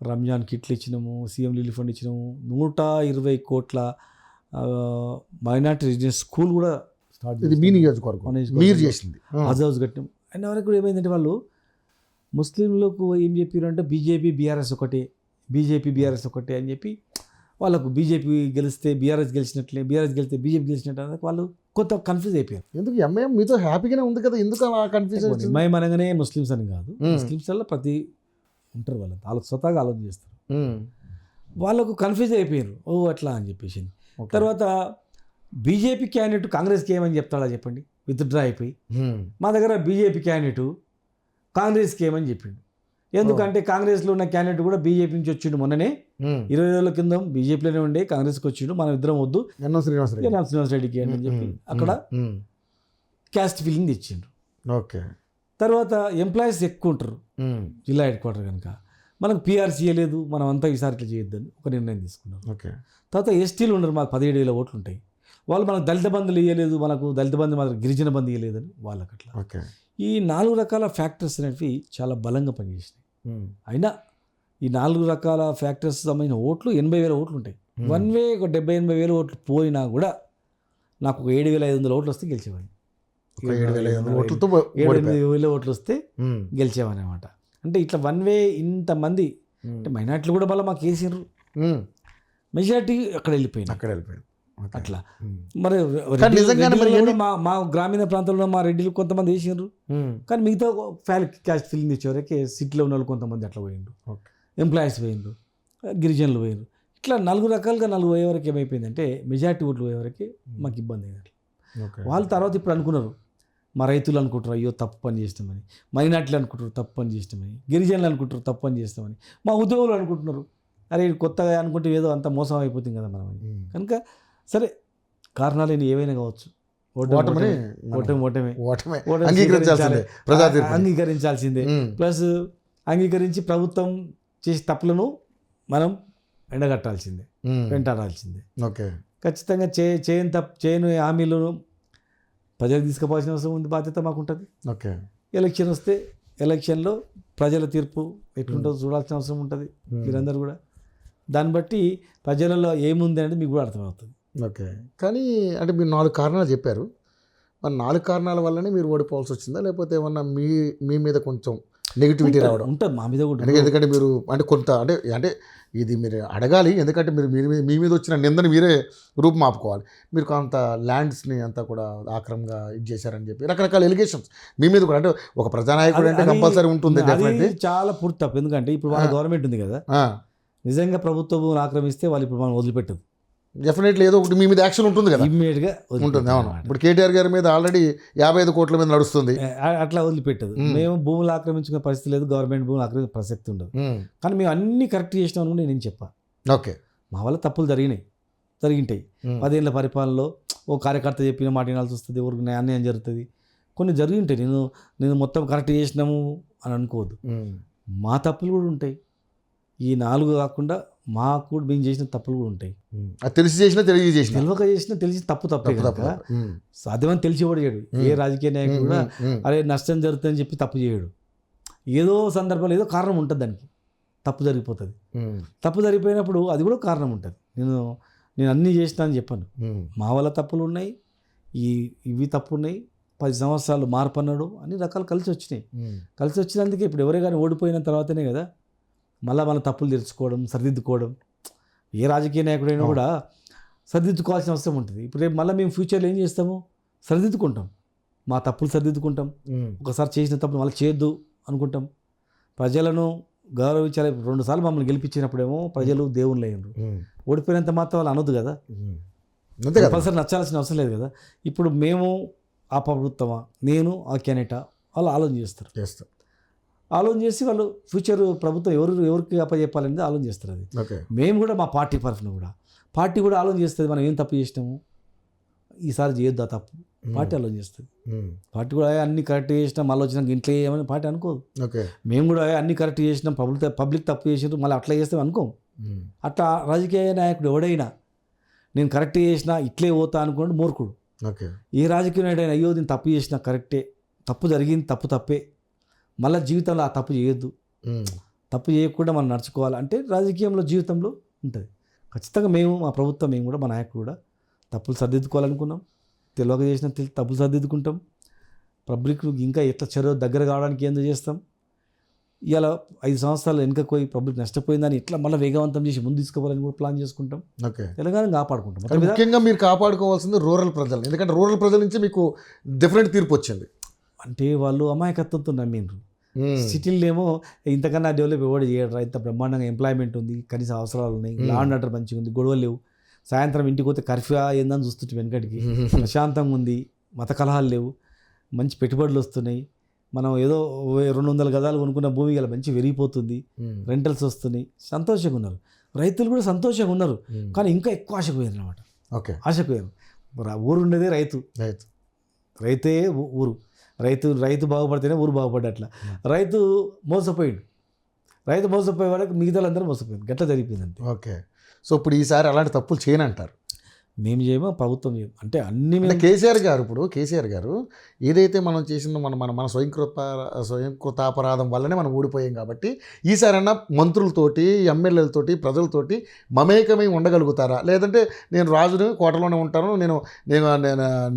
రంజాన్ కిట్లు ఇచ్చినాము, సీఎం రిలీఫ్ ఫండ్ ఇచ్చినాము, 120 కోట్ల మైనార్టీ రెసిడెన్స్ స్కూల్ కూడా స్టార్ట్ చేసి మీ నియోజకవర్గం మీరు చేసింది హౌస్ కట్టినాం. అండ్ వరకు కూడా ఏమైందంటే వాళ్ళు ముస్లింలకు ఏం చెప్పారు అంటే బీజేపీ బీఆర్ఎస్ ఒకటే అని చెప్పి వాళ్ళకు బీజేపీ గెలిస్తే బీఆర్ఎస్ గెలిచినట్లే, బీఆర్ఎస్ గెలిస్తే బీజేపీ గెలిచినట్టు వాళ్ళు కొంత కన్ఫ్యూజ్ అయిపోయారు. ఎందుకు ఎంఐఎం మీతో హ్యాపీగానే ఉంది కదా, ఎందుకు అలా కన్ఫ్యూజన్? ఎంఐఎం అనగానే ముస్లిమ్స్ అని కాదు, ముస్లిమ్స్లో ప్రతి ఉంటారు, వాళ్ళు స్వతహాగా ఆలోచన చేస్తారు. వాళ్ళకు కన్ఫ్యూజ్ అయిపోయారు, ఓ అట్లా అని చెప్పేసి. తర్వాత బీజేపీ క్యాండిడేట్ కాంగ్రెస్కి ఏమని చెప్తాడా చెప్పండి, విత్డ్రా అయిపోయి. మా దగ్గర బీజేపీ క్యాండిడేటు కాంగ్రెస్కి ఏమని చెప్పిండు. ఎందుకంటే కాంగ్రెస్లో ఉన్న క్యాండిడేట్ కూడా బీజేపీ నుంచి వచ్చిండు. మొన్ననే 20 రోజుల కింద బీజేపీలోనే ఉండే కాంగ్రెస్కి వచ్చిండు. మనం ఇద్దరం వద్దు శ్రీనివాస్ రెడ్డికి అని చెప్పి అక్కడ క్యాస్ట్ ఫీలింగ్ తెచ్చిండ్రు. ఓకే. తర్వాత ఎంప్లాయీస్ ఎక్కువ ఉంటారు జిల్లా హెడ్ క్వార్టర్ కనుక మనకు పీఆర్సీ ఇవ్వలేదు, మనం అంతా ఈసారి ఇట్లా చేయొద్దని ఒక నిర్ణయం తీసుకున్నాం. ఓకే. తర్వాత ఎస్టీలు ఉన్నారు, మాకు 17,000 ఓట్లు ఉంటాయి, వాళ్ళు మనకు దళిత బంధులు ఇవ్వలేదు, మనకు దళిత బంధు మాత్రం గిరిజన బంధు ఇవ్వలేదని వాళ్ళకి అట్లా. ఓకే. ఈ 4 రకాల ఫ్యాక్టర్స్ అనేవి చాలా బలంగా పనిచేసినాయి. అయినా ఈ 4 రకాల ఫ్యాక్టర్స్ సంబంధించిన ఓట్లు 80,000 ఓట్లు ఉంటాయి. వన్ వే ఒక 70,000-80,000 ఓట్లు పోయినా కూడా నాకు ఒక 7,500 ఓట్లు వస్తే గెలిచేవాడిని. 7,800 ఓట్లు వస్తే గెలిచేవాడిని అనమాట. అంటే ఇట్లా వన్ వే ఇంతమంది అంటే మైనార్టీలు కూడా మళ్ళీ మాకు వేసినారు, మెజార్టీ అక్కడ వెళ్ళిపోయింది. అట్లా మరి మా గ్రామీణ ప్రాంతంలో మా రెడ్డిలు కొంతమంది వేసినారు, కానీ మిగతా క్యాస్ట్ ఫీలింగ్ ఇచ్చేవరకే సిటీలో ఉన్న వాళ్ళు కొంతమంది అట్లా పోయిండ్రు, ఎంప్లాయీస్ పోయిండ్రు, గిరిజనులు పోయిండ్రు. ఇట్లా 4 రకాలుగా 4 పోయే వరకు ఏమైపోయిందంటే మెజార్టీ ఓట్లు పోయే వరకే మాకు ఇబ్బంది అయింది. వాళ్ళు తర్వాత ఇప్పుడు అనుకున్నారు, మా రైతులు అనుకుంటారు అయ్యో తప్పు పని చేస్తామని, మైనార్టీలు అనుకుంటారు తప్పు పని చేస్తామని, గిరిజనులు అనుకుంటారు తప్పు పని చేస్తామని, మా ఉద్యోగులు అనుకుంటున్నారు అరే కొత్తగా అనుకుంటే ఏదో అంత మోసం అయిపోతుంది కదా మనం. కనుక సరే కారణాలు ఏవైనా కావచ్చు, అంగీకరించాల్సిందే. ప్లస్ అంగీకరించి ప్రభుత్వం చేసే తప్పులను మనం ఎండగట్టాల్సిందే, వెంటాడాల్సిందే. ఓకే. ఖచ్చితంగా చేయని హామీలను ప్రజలకు తీసుకుపోవాల్సిన అవసరం ఉంది, బాధ్యత మాకు ఉంటుంది. ఓకే. ఎలక్షన్ వస్తే ఎలక్షన్లో ప్రజల తీర్పు ఎట్లుంటుందో చూడాల్సిన అవసరం ఉంటుంది మీరందరూ కూడా. దాన్ని బట్టి ప్రజలలో ఏముంది అనేది మీకు కూడా అర్థమవుతుంది. ఓకే. కానీ అంటే మీరు 4 కారణాలు చెప్పారు, మరి 4 కారణాల వల్లనే మీరు ఓడిపోవాల్సి వచ్చిందా, లేకపోతే ఏమన్నా మీ మీద కొంచెం నెగిటివిటీ రావడం. ఉంటుంది మా మీద కూడా. ఎందుకంటే మీరు అంటే కొంత అంటే అంటే ఇది మీరు అడగాలి, ఎందుకంటే మీరు మీ మీద వచ్చిన నిందని మీరే రూపుమాపుకోవాలి. మీరు కొంత ల్యాండ్స్ని అంతా కూడా ఆక్రమంగా ఇది చేశారని చెప్పి రకరకాల ఎలిగేషన్స్ మీ మీద కూడా. అంటే ఒక ప్రజానాయకుడు అంటే కంపల్సరీ ఉంటుంది. అది చాలా పూర్తి తప్పు. ఎందుకంటే ఇప్పుడు వాళ్ళ గవర్నమెంట్ ఉంది కదా, నిజంగా ప్రభుత్వం ఆక్రమిస్తే వాళ్ళు ఇప్పుడు మనం వదిలిపెట్టదు. డెఫినెట్లీ ఏదో ఒకటి మీ మీద యాక్షన్ ఉంటుంది కదా, ఇమ్మీడియట్గా ఉంటుంది. అవును, ఇప్పుడు కేటీఆర్ గారి మీద ఆల్రెడీ 55 కోట్ల మీద నడుస్తుంది, అట్లా వదిలిపెట్టదు. మేము భూములు ఆక్రమించుకునే పరిస్థితి లేదు, గవర్నమెంట్ భూములు ఆక్రమించే ప్రసక్తి ఉండదు. కానీ మేము అన్ని కరెక్ట్ చేసినాం అని నేను చెప్పాను. ఓకే, మా వల్ల తప్పులు జరిగింటాయి. 10 ఏళ్ళ పరిపాలనలో ఓ కార్యకర్త చెప్పిన మాట వినాల్సి వస్తుంది, ఎవరికి అన్యాయం జరుగుతుంది, కొన్ని జరిగి ఉంటాయి. నేను మొత్తం కరెక్ట్ చేసినాము అని అనుకోవద్దు, మా తప్పులు కూడా ఉంటాయి. ఈ 4 కాకుండా మాకు కూడా మేము చేసిన తప్పులు కూడా ఉంటాయి. అది తెలిసి చేసినా తెలియక చేసినా తెలిసి తప్పే కనుక సాధ్యమని తెలిసి కూడా చేయడు. ఏ రాజకీయ నాయకుడు కూడా అరే నష్టం జరుగుతుందని చెప్పి తప్పు చేయడు. ఏదో సందర్భంలో ఏదో కారణం ఉంటుంది, దానికి తప్పు జరిగిపోతుంది. తప్పు జరిగిపోయినప్పుడు అది కూడా కారణం ఉంటుంది. నేను అన్నీ చేసినా అని చెప్పాను. మా వల్ల తప్పులు ఉన్నాయి, ఇవి తప్పు ఉన్నాయి, 10 సంవత్సరాలు మార్పు అన్నాడు, అన్ని రకాలు కలిసి వచ్చినందుకే ఇప్పుడు ఎవరే కానీ ఓడిపోయిన తర్వాతనే కదా మళ్ళీ మన తప్పులు తెరుచుకోవడం, సరిదిద్దుకోవడం. ఏ రాజకీయ నాయకుడైనా కూడా సరిదిద్దుకోవాల్సిన అవసరం ఉంటుంది. ఇప్పుడు రేపు మళ్ళీ మేము ఫ్యూచర్లో ఏం చేస్తాము, సరిదిద్దుకుంటాం, మా తప్పులు సరిదిద్దుకుంటాం. ఒకసారి చేసిన తప్పులు మళ్ళీ చేయొద్దు అనుకుంటాం. ప్రజలను గౌరవించాలి. 2 సార్లు మమ్మల్ని గెలిపించినప్పుడేమో ప్రజలు దేవుళ్ళు అయ్యారు, ఓడిపోయినంత మాత్రం వాళ్ళు అనొద్దు కదా, కంపల్సరీ నచ్చాల్సిన అవసరం లేదు కదా. ఇప్పుడు మేము ఆ ప్రభుత్వమా, నేను ఆ క్యాండిడేటా, వాళ్ళు ఆలోచన చేస్తారు. ఆలోచన చేసి వాళ్ళు ఫ్యూచర్ ప్రభుత్వం ఎవరికి అప్పచెప్పాలనేది ఆలోచన చేస్తారు. అది మేము కూడా మా పార్టీ తరఫున కూడా పార్టీ కూడా ఆలోచన చేస్తుంది. మనం ఏం తప్పు చేసినాము, ఈసారి చేయొద్దు ఆ తప్పు, పార్టీ ఆలోచన చేస్తుంది. పార్టీ కూడా అన్ని కరెక్ట్ చేసినాం, మళ్ళీ వచ్చినాక ఇంట్లో ఏమని పార్టీ అనుకోదు. మేము కూడా అన్ని కరెక్ట్ చేసినాం, పబ్లిక్ తప్పు చేసినారు, మళ్ళీ అట్లా చేస్తాం అనుకోం. అట్లా రాజకీయ నాయకుడు ఎవడైనా నేను కరెక్ట్ చేసినా ఇట్లే పోతా అనుకోండి మూర్ఖుడు. ఏ రాజకీయ నాయకుడైనా అయ్యో నేను తప్పు చేసినా కరెక్టే, తప్పు జరిగింది, తప్పే, మళ్ళీ జీవితంలో ఆ తప్పు చేయొద్దు, తప్పు చేయకుండా మనం నడుచుకోవాలి అంటే రాజకీయంలో జీవితంలో ఉంటుంది. ఖచ్చితంగా మా ప్రభుత్వం, మేము కూడా మా నాయకుడు కూడా తప్పులు సరిదిద్దుకోవాలనుకున్నాం. తెలియక చేసిన తప్పులు సరిదిద్దుకుంటాం. పబ్లిక్ ఇంకా ఎట్లా దగ్గర కావడానికి ఏందో చేస్తాం. ఇలా 5 సంవత్సరాలు వెనుక పోయి పబ్లిక్ నష్టపోయిందని ఎట్లా మళ్ళీ వేగవంతం చేసి ముందు తీసుకోవాలని కూడా ప్లాన్ చేసుకుంటాం. తెలంగాణ కాపాడుకుంటాం. ముఖ్యంగా మీరు కాపాడుకోవాల్సింది రూరల్ ప్రజలు, ఎందుకంటే రూరల్ ప్రజల నుంచి మీకు డిఫరెంట్ తీర్పు వచ్చింది. అంటే వాళ్ళు అమాయకత్వంతో నమ్మిండ్రు. సిటీల్లో ఏమో ఇంతకన్నా డెవలప్ ఎవరు చేయడరా, ఇంత బ్రహ్మాండంగా ఎంప్లాయ్మెంట్ ఉంది, కనీస అవసరాలు ఉన్నాయి, లా అండ్ ఆర్డర్ మంచిగా ఉంది, గొడవలు లేవు, సాయంత్రం ఇంటికి పోతే కర్ఫ్యూ ఏందని చూస్తుంటే వెనకటికి ప్రశాంతంగా ఉంది, మత కలహాలు లేవు, మంచి పెట్టుబడులు వస్తున్నాయి, మనం ఏదో 200 గజాలు కొనుక్కున్న భూమి గల మంచి పెరిగిపోతుంది, రెంటల్స్ వస్తున్నాయి, సంతోషంగా ఉన్నారు. రైతులు కూడా సంతోషంగా ఉన్నారు, కానీ ఇంకా ఎక్కువ ఆశకు పోయారు అనమాట. ఆశకు పోయారు. ఊరు ఉండేదే రైతే ఊరు. రైతు బాగుపడితేనే ఊరు బాగుపడ్డట్ల. రైతు మోసపోయాడు, మోసపోయే వాళ్ళకి మిగతా అందరూ మోసపోయింది. గట్లా జరిగిపోయింది అంతే. ఓకే, సో ఇప్పుడు ఈసారి అలాంటి తప్పులు చేయనంటారు. మేము చేయమో, ప్రభుత్వం చేయము. అంటే అన్ని కేసీఆర్ గారు ఏదైతే మనం చేసిందో మన స్వయంకృతాపరాధం వల్లనే మనం ఓడిపోయాం కాబట్టి ఈసారన్నా మంత్రులతోటి, ఎమ్మెల్యేలతోటి, ప్రజలతోటి మమేకమై ఉండగలుగుతారా? లేదంటే నేను రాజుని కోటలోనే ఉంటాను, నేను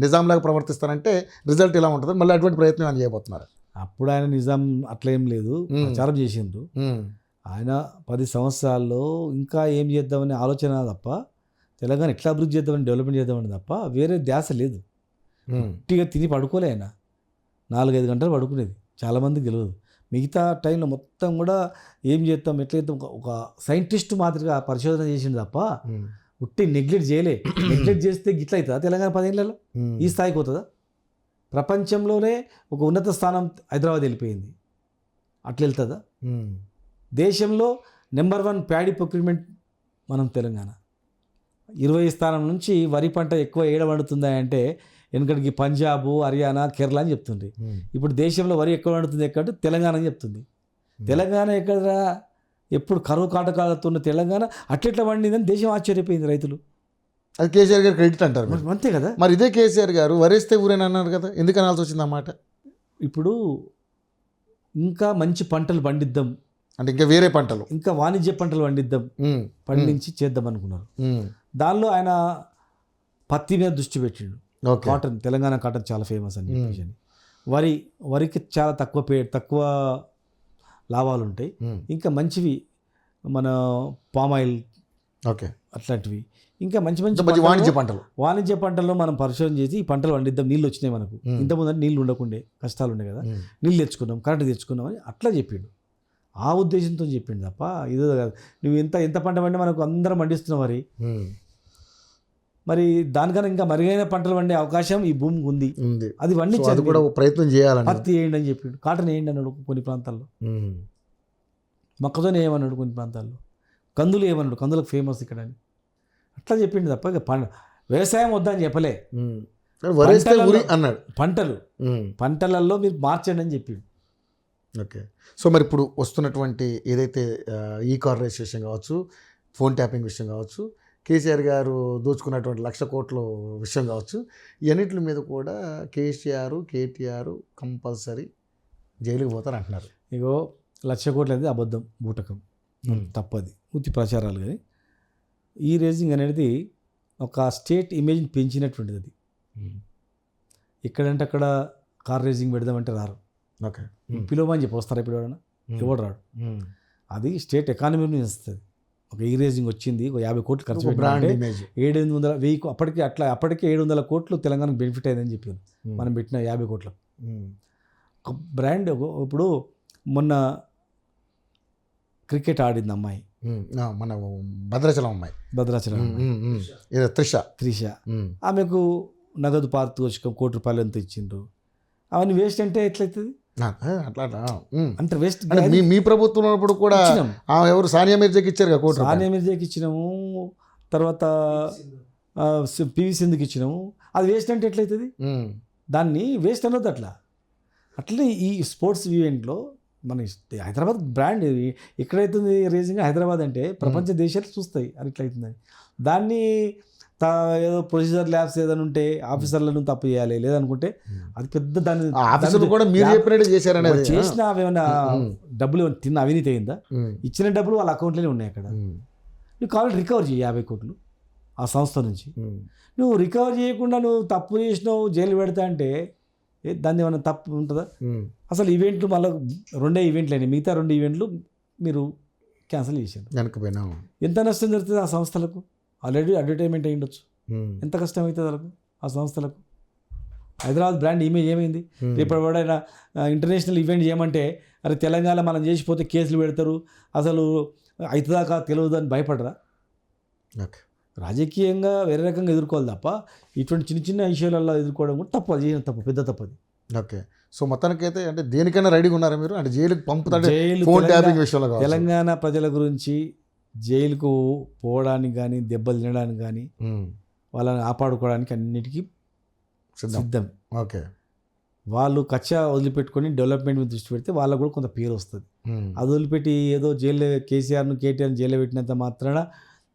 నిజాంలాగా ప్రవర్తిస్తానంటే రిజల్ట్ ఇలా ఉంటుంది, మళ్ళీ అటువంటి ప్రయత్నం ఆయన చేయబోతున్నారు? అప్పుడు ఆయన నిజాం అట్లేం లేదు, ప్రచారం చేసిండ్రు. ఆయన 10 సంవత్సరాల్లో ఇంకా ఏం చేద్దామనే ఆలోచన తప్ప, తెలంగాణ ఎట్లా అభివృద్ధి చేద్దామని, డెవలప్మెంట్ చేద్దామని తప్ప వేరే ధ్యాస లేదు. గట్టిగా తిని పడుకోలే ఆయన, 4-5 గంటలు పడుకునేది. చాలామందికి తెలియదు. మిగతా టైంలో మొత్తం కూడా ఏం చేద్దాం, ఎట్లా చేద్దాం, ఒక సైంటిస్ట్ మాదిరిగా పరిశోధన చేసింది తప్ప ఉట్టి నెగ్లెక్ట్ చేయలే. నెగ్లెక్ట్ చేస్తే గిట్ల అవుతుందా తెలంగాణ 10 ఏళ్ళలో? ఈ స్థాయికి అవుతుందా? ప్రపంచంలోనే ఒక ఉన్నత స్థానం హైదరాబాద్ వెళ్ళిపోయింది, అట్లా వెళ్తుందా? దేశంలో నెంబర్ 1 ప్యాడీ ప్రొక్యూర్మెంట్ మనం తెలంగాణ. 20 స్థానం నుంచి వరి పంట ఎక్కువ ఏడ పండుతుందా అంటే వెనకటికి పంజాబ్, హర్యానా, కేరళ అని చెప్తుంది. ఇప్పుడు దేశంలో వరి ఎక్కువ పండుతుంది ఎక్కడ? తెలంగాణ అని చెప్తుంది. తెలంగాణ ఎక్కడ? ఎప్పుడు కరువు కాటకాలతో ఉన్న తెలంగాణ అట్లెట్లా పండిందని దేశం ఆశ్చర్యపోయింది రైతులు. అది కేసీఆర్ గారు క్రెడిట్ అంటారు. అంతే కదా. మరి ఇదే కేసీఆర్ గారు వరేస్తే ఊరేనా అన్నారు కదా, ఎందుకు అనాల్సి వచ్చింది అన్నమాట? ఇప్పుడు ఇంకా మంచి పంటలు పండిద్దాం అంటే ఇంకా వేరే పంటలు, ఇంకా వాణిజ్య పంటలు పండించి చేద్దాం అనుకున్నారు. దానిలో ఆయన పత్తి మీద దృష్టి పెట్టిండు. కాటన్, తెలంగాణ కాటన్ చాలా ఫేమస్ అని చెప్పేసి. వరికి చాలా తక్కువ లాభాలు ఉంటాయి. మ్మ్. ఇంకా మంచివి మన పామాయిల్ ఓకే. అట్లాంటివి ఇంకా మంచి మంచి మంచి పంటలు, వాణిజ్య పంటలు. వాణిజ్య పంటల్లో మనం పరిశోధన చేసి ఈ పంటలు పండిద్దాం. నీళ్ళు వచ్చినాయి మనకు, మ్మ్. ఇంతకుముందు అంటే నీళ్ళు ఉండకుండే కష్టాలు ఉండే కదా, మ్మ్. నీళ్ళు తెచ్చుకున్నాం, కరెంట్ తెచ్చుకున్నాం అని అట్లా చెప్పిండు. ఆ ఉద్దేశంతో చెప్పిండు తప్ప ఇదో కాదు. నువ్వు ఎంత పంట పండి మనకు అందరం పండిస్తున్నావు మ్మ్. మరి దానికన్నా ఇంకా మెరుగైన పంటలు పండే అవకాశం ఈ భూమికి ఉంది. ఉంది. అది సో అది పండించాలి. కూడా ఒక ప్రయత్నం చేయాలని. పత్తి వేయండి అని చెప్పిండు, కాటన్ వేయండి అన్నాడు కొన్ని ప్రాంతాల్లో, మ్మ్. మొక్కజొన్న వేయమన్నాడు కొన్ని ప్రాంతాల్లో, కందులు వేయమన్నాడు, కందులకు ఫేమస్ ఇక్కడ అని అట్లా చెప్పిండు తప్ప ఇక వ్యవసాయం వద్దని చెప్పలే. మ్మ్. వరేస్తే ఉరి అన్నాడు. పంటలు మ్మ్. పంటలలో మీరు మార్చండి అని చెప్పిండు. ఓకే. సో మరి ఇప్పుడు వస్తున్నటువంటి ఏదైతే ఈ కార్ రిజిస్ట్రేషన్ కావచ్చు, ఫోన్ ట్యాపింగ్ విషయం కావచ్చు, కేసీఆర్ గారు దోచుకున్నటువంటి 1,00,000 కోట్ల విషయం కావచ్చు, ఇవన్నిటి మీద కూడా కేటీఆర్ కంపల్సరీ జైలుకి పోతారు అంటున్నారు. ఇగో 1,00,000 కోట్లు అనేది అబద్ధం, బూటకం, తప్పది, ఉత్తి ప్రచారాలు. కానీ ఈ రేజింగ్ అనేది ఒక స్టేట్ ఇమేజ్ని పెంచినటువంటిది. అది ఎక్కడంటే అక్కడ కార్ రేజింగ్ పెడదామంటే రారు. ఓకే. పిలువమని చెప్పి వస్తారా ఇప్పుడు ఎవడన్నా? ఎవడు రాడు. అది స్టేట్ ఎకానమీని పెంచుతుంది. ఒక ఈ రేజింగ్ వచ్చింది, ఒక 50 కోట్లు ఖర్చు బ్రాండ్ పెట్టాలంటే ఇమేజ్ 700 1000 అప్పటికే 700 కోట్లు తెలంగాణకు బెనిఫిట్ అయిందని చెప్పారు. మనం పెట్టిన 50 కోట్ల ఒక బ్రాండ్. ఇప్పుడు మొన్న క్రికెట్ ఆడింది అమ్మాయి, మన భద్రాచలం అమ్మాయి, భద్రాచలం ఏదో త్రిష. ఆమెకు నగదు పారితోషికం ₹1,00,00,000 ఎంత ఇచ్చిండ్రు. అవన్నీ వేస్ట్ అంటే ఎట్లయితుంది? అట్లా అంటే వేస్ట్. మీ ప్రభుత్వం ఉన్నప్పుడు కూడా ఎవరు సానియా మిర్జాకి ఇచ్చారు కదా కోటి. సానియా మిర్జాకి ఇచ్చినాము, తర్వాత పివి సింధుకి ఇచ్చినాము. అది వేస్ట్ అంటే ఎట్లయితుంది? దాన్ని వేస్ట్ అనొద్దు. అట్లనే ఈ స్పోర్ట్స్ ఈవెంట్లో మన హైదరాబాద్ బ్రాండ్ ఎక్కడైతుంది రేజింగ్ హైదరాబాద్ అంటే ప్రపంచ దేశాలు చూస్తాయి అది ఇట్లయితుందని. దాన్ని ఏదో ప్రొసీజర్ ల్యాబ్స్ ఏదైనా ఉంటే ఆఫీసర్లను తప్పు చేయాలి, లేదనుకుంటే అది పెద్ద దాన్ని ఆఫీసర్లు కూడా మీరు చెప్పినట్టు చేశారనేది. చేసిన ఏమైనా డబ్బులు తిన్న అవినీతి అయిందా? ఇచ్చిన డబ్బులు వాళ్ళ అకౌంట్లోనే ఉన్నాయి. అక్కడ నువ్వు కావాలి రికవర్ చేయి 50 కోట్లు ఆ సంస్థ నుంచి. నువ్వు రికవర్ చేయకుండా నువ్వు తప్పు చేసినావు జైలు పెడతా అంటే దాన్ని ఏమైనా తప్పు ఉంటుందా? అసలు ఈవెంట్లు మళ్ళీ 2 ఈవెంట్లు అయినాయి, మిగతా 2 ఈవెంట్లు మీరు క్యాన్సిల్ చేశారు. ఎంత నష్టం జరుగుతుంది ఆ సంస్థలకు? ఆల్రెడీ అడ్వర్టైజ్మెంట్ అయ్యి ఉండొచ్చు. ఎంత కష్టం అవుతుంది వాళ్ళకు, ఆ సంస్థలకు? హైదరాబాద్ బ్రాండ్ ఇమేజ్ ఏమైంది? రేపు ఎవడైనా ఇంటర్నేషనల్ ఈవెంట్ చేయమంటే అరే తెలంగాణ మనం చేసిపోతే కేసులు పెడతారు, అసలు అవుతుందాకా తెలియదు అని భయపడరా? రాజకీయంగా వేరే రకంగా ఎదుర్కోవాలి తప్ప ఇటువంటి చిన్న చిన్న విషయాలలో ఎదుర్కోవడం కూడా తప్పు. అది తప్పు, పెద్ద తప్పది. ఓకే. సో మొత్తానికైతే అంటే దేనికైనా రెడీగా ఉన్నారా మీరు? అంటే జైలుకి పంపుతాడు ఫోన్ ట్యాపింగ్ విషయంలో తెలంగాణ ప్రజల గురించి జైలుకు పోవడానికి కానీ, దెబ్బలు తినడానికి కానీ, వాళ్ళని కాపాడుకోవడానికి అన్నిటికీ సిద్ధం. ఓకే. వాళ్ళు కచ్చా వదిలిపెట్టుకొని డెవలప్మెంట్ మీద దృష్టి పెడితే వాళ్ళకు కూడా కొంత పేరు వస్తుంది. అది వదిలిపెట్టి ఏదో జైల్లో కేసీఆర్ను కేటీఆర్ను జైల్లో పెట్టినంత మాత్రాన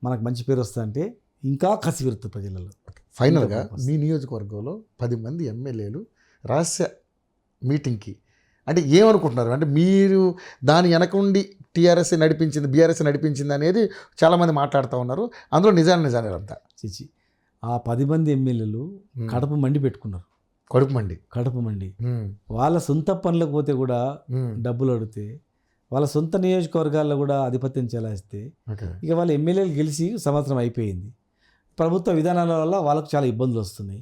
మనకు మంచి పేరు వస్తుందంటే ఇంకా కసి పెరుగుతుంది ప్రజలలో. ఫైనల్గా మీ నియోజకవర్గంలో 10 మంది ఎమ్మెల్యేలు రహస్య మీటింగ్కి అంటే ఏమనుకుంటున్నారు? అంటే మీరు దాని వెనకుండి టీఆర్ఎస్ నడిపించింది, బీఆర్ఎస్ నడిపించింది అనేది చాలామంది మాట్లాడుతూ ఉన్నారు. అందులో నిజాన్ని అంతా చిచి ఆ 10 మంది ఎమ్మెల్యేలు కడుపు మండి పెట్టుకున్నారు. కడుపు మండి వాళ్ళ సొంత పనులకు పోతే కూడా డబ్బులు అడిగితే, వాళ్ళ సొంత నియోజకవర్గాల్లో కూడా ఆధిపత్యం చెలాయిస్తే, ఇక వాళ్ళ ఎమ్మెల్యేలు గెలిచి సంవత్సరం అయిపోయింది. ప్రభుత్వ విధానాల వల్ల వాళ్ళకు చాలా ఇబ్బందులు వస్తున్నాయి.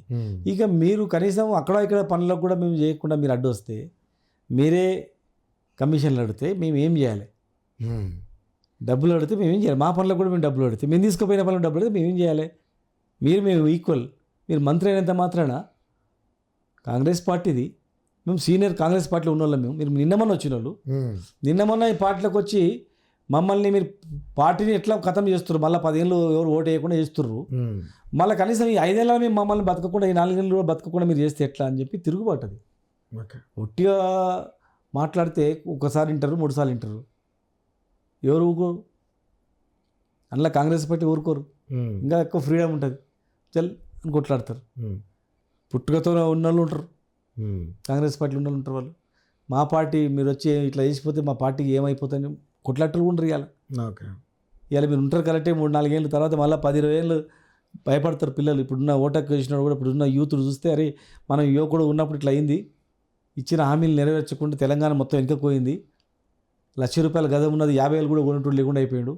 ఇక మీరు కనీసం అక్కడ ఇక్కడ పనులకు కూడా మేము చేయకుండా మీరు అడ్డు వస్తే, మీరే కమిషన్లు అడిగితే మేము ఏం చేయాలి? డబ్బులు అడిగితే మేము ఏం చేయాలి? మా పనులకు కూడా మేము డబ్బులు అడిగితే, మేము తీసుకుపోయిన పనులకు డబ్బులు అడిగితే మేము ఏం చేయాలి? మేము ఈక్వల్. మీరు మంత్రి అయినంత మాత్రాన కాంగ్రెస్ పార్టీది, మేము సీనియర్ కాంగ్రెస్ పార్టీలో ఉన్న వాళ్ళం. మీరు నిన్నమన్న వచ్చిన వాళ్ళు, నిన్నమన్న ఈ పార్టీలోకి వచ్చి మమ్మల్ని మీరు పార్టీని ఎట్లా ఖతం చేస్తున్నారు, మళ్ళీ 10 ఏళ్ళు ఎవరు ఓటు వేయకుండా చేస్తుర్రు, మళ్ళీ కనీసం ఈ 5 ఏళ్ళ మేము మమ్మల్ని బతకకుండా, ఈ 4 ఏళ్ళు బతకకుండా మీరు చేస్తే ఎట్లా అని చెప్పి తిరుగుబాటు. ఒట్టిగా మాట్లాడితే ఒకసారి వింటారు, 3 సార్లు వింటారు. ఎవరు ఊరుకోరు? అందులో కాంగ్రెస్ పార్టీ ఊరుకోరు. ఇంకా ఎక్కువ ఫ్రీడమ్ ఉంటుంది, చల్ అని కొట్లాడతారు. పుట్టుకతో ఉన్న వాళ్ళు ఉంటారు, కాంగ్రెస్ పార్టీలో ఉన్న వాళ్ళు ఉంటారు. వాళ్ళు మా పార్టీ మీరు వచ్చి ఇట్లా చేసిపోతే మా పార్టీకి ఏమైపోతుంది కొట్లాటలు ఉండరు. ఇవాళ మీరు ఉంటారు కరెక్టే. 3-4 ఏళ్ళ తర్వాత మళ్ళీ 10-20 ఏళ్ళు భయపడతారు పిల్లలు. ఇప్పుడున్న ఓటకు వేసినాడు కూడా ఇప్పుడున్న యూత్లు చూస్తే, అరే మనం యువకుడు ఉన్నప్పుడు ఇట్లా అయింది, ఇచ్చిన హామీలు నెరవేర్చకుండా తెలంగాణ మొత్తం వెనుకపోయింది, ₹1,00,000 గజం ఉన్నది 50,000 కూడా కొనుటోడు లేకుండా అయిపోయాడు.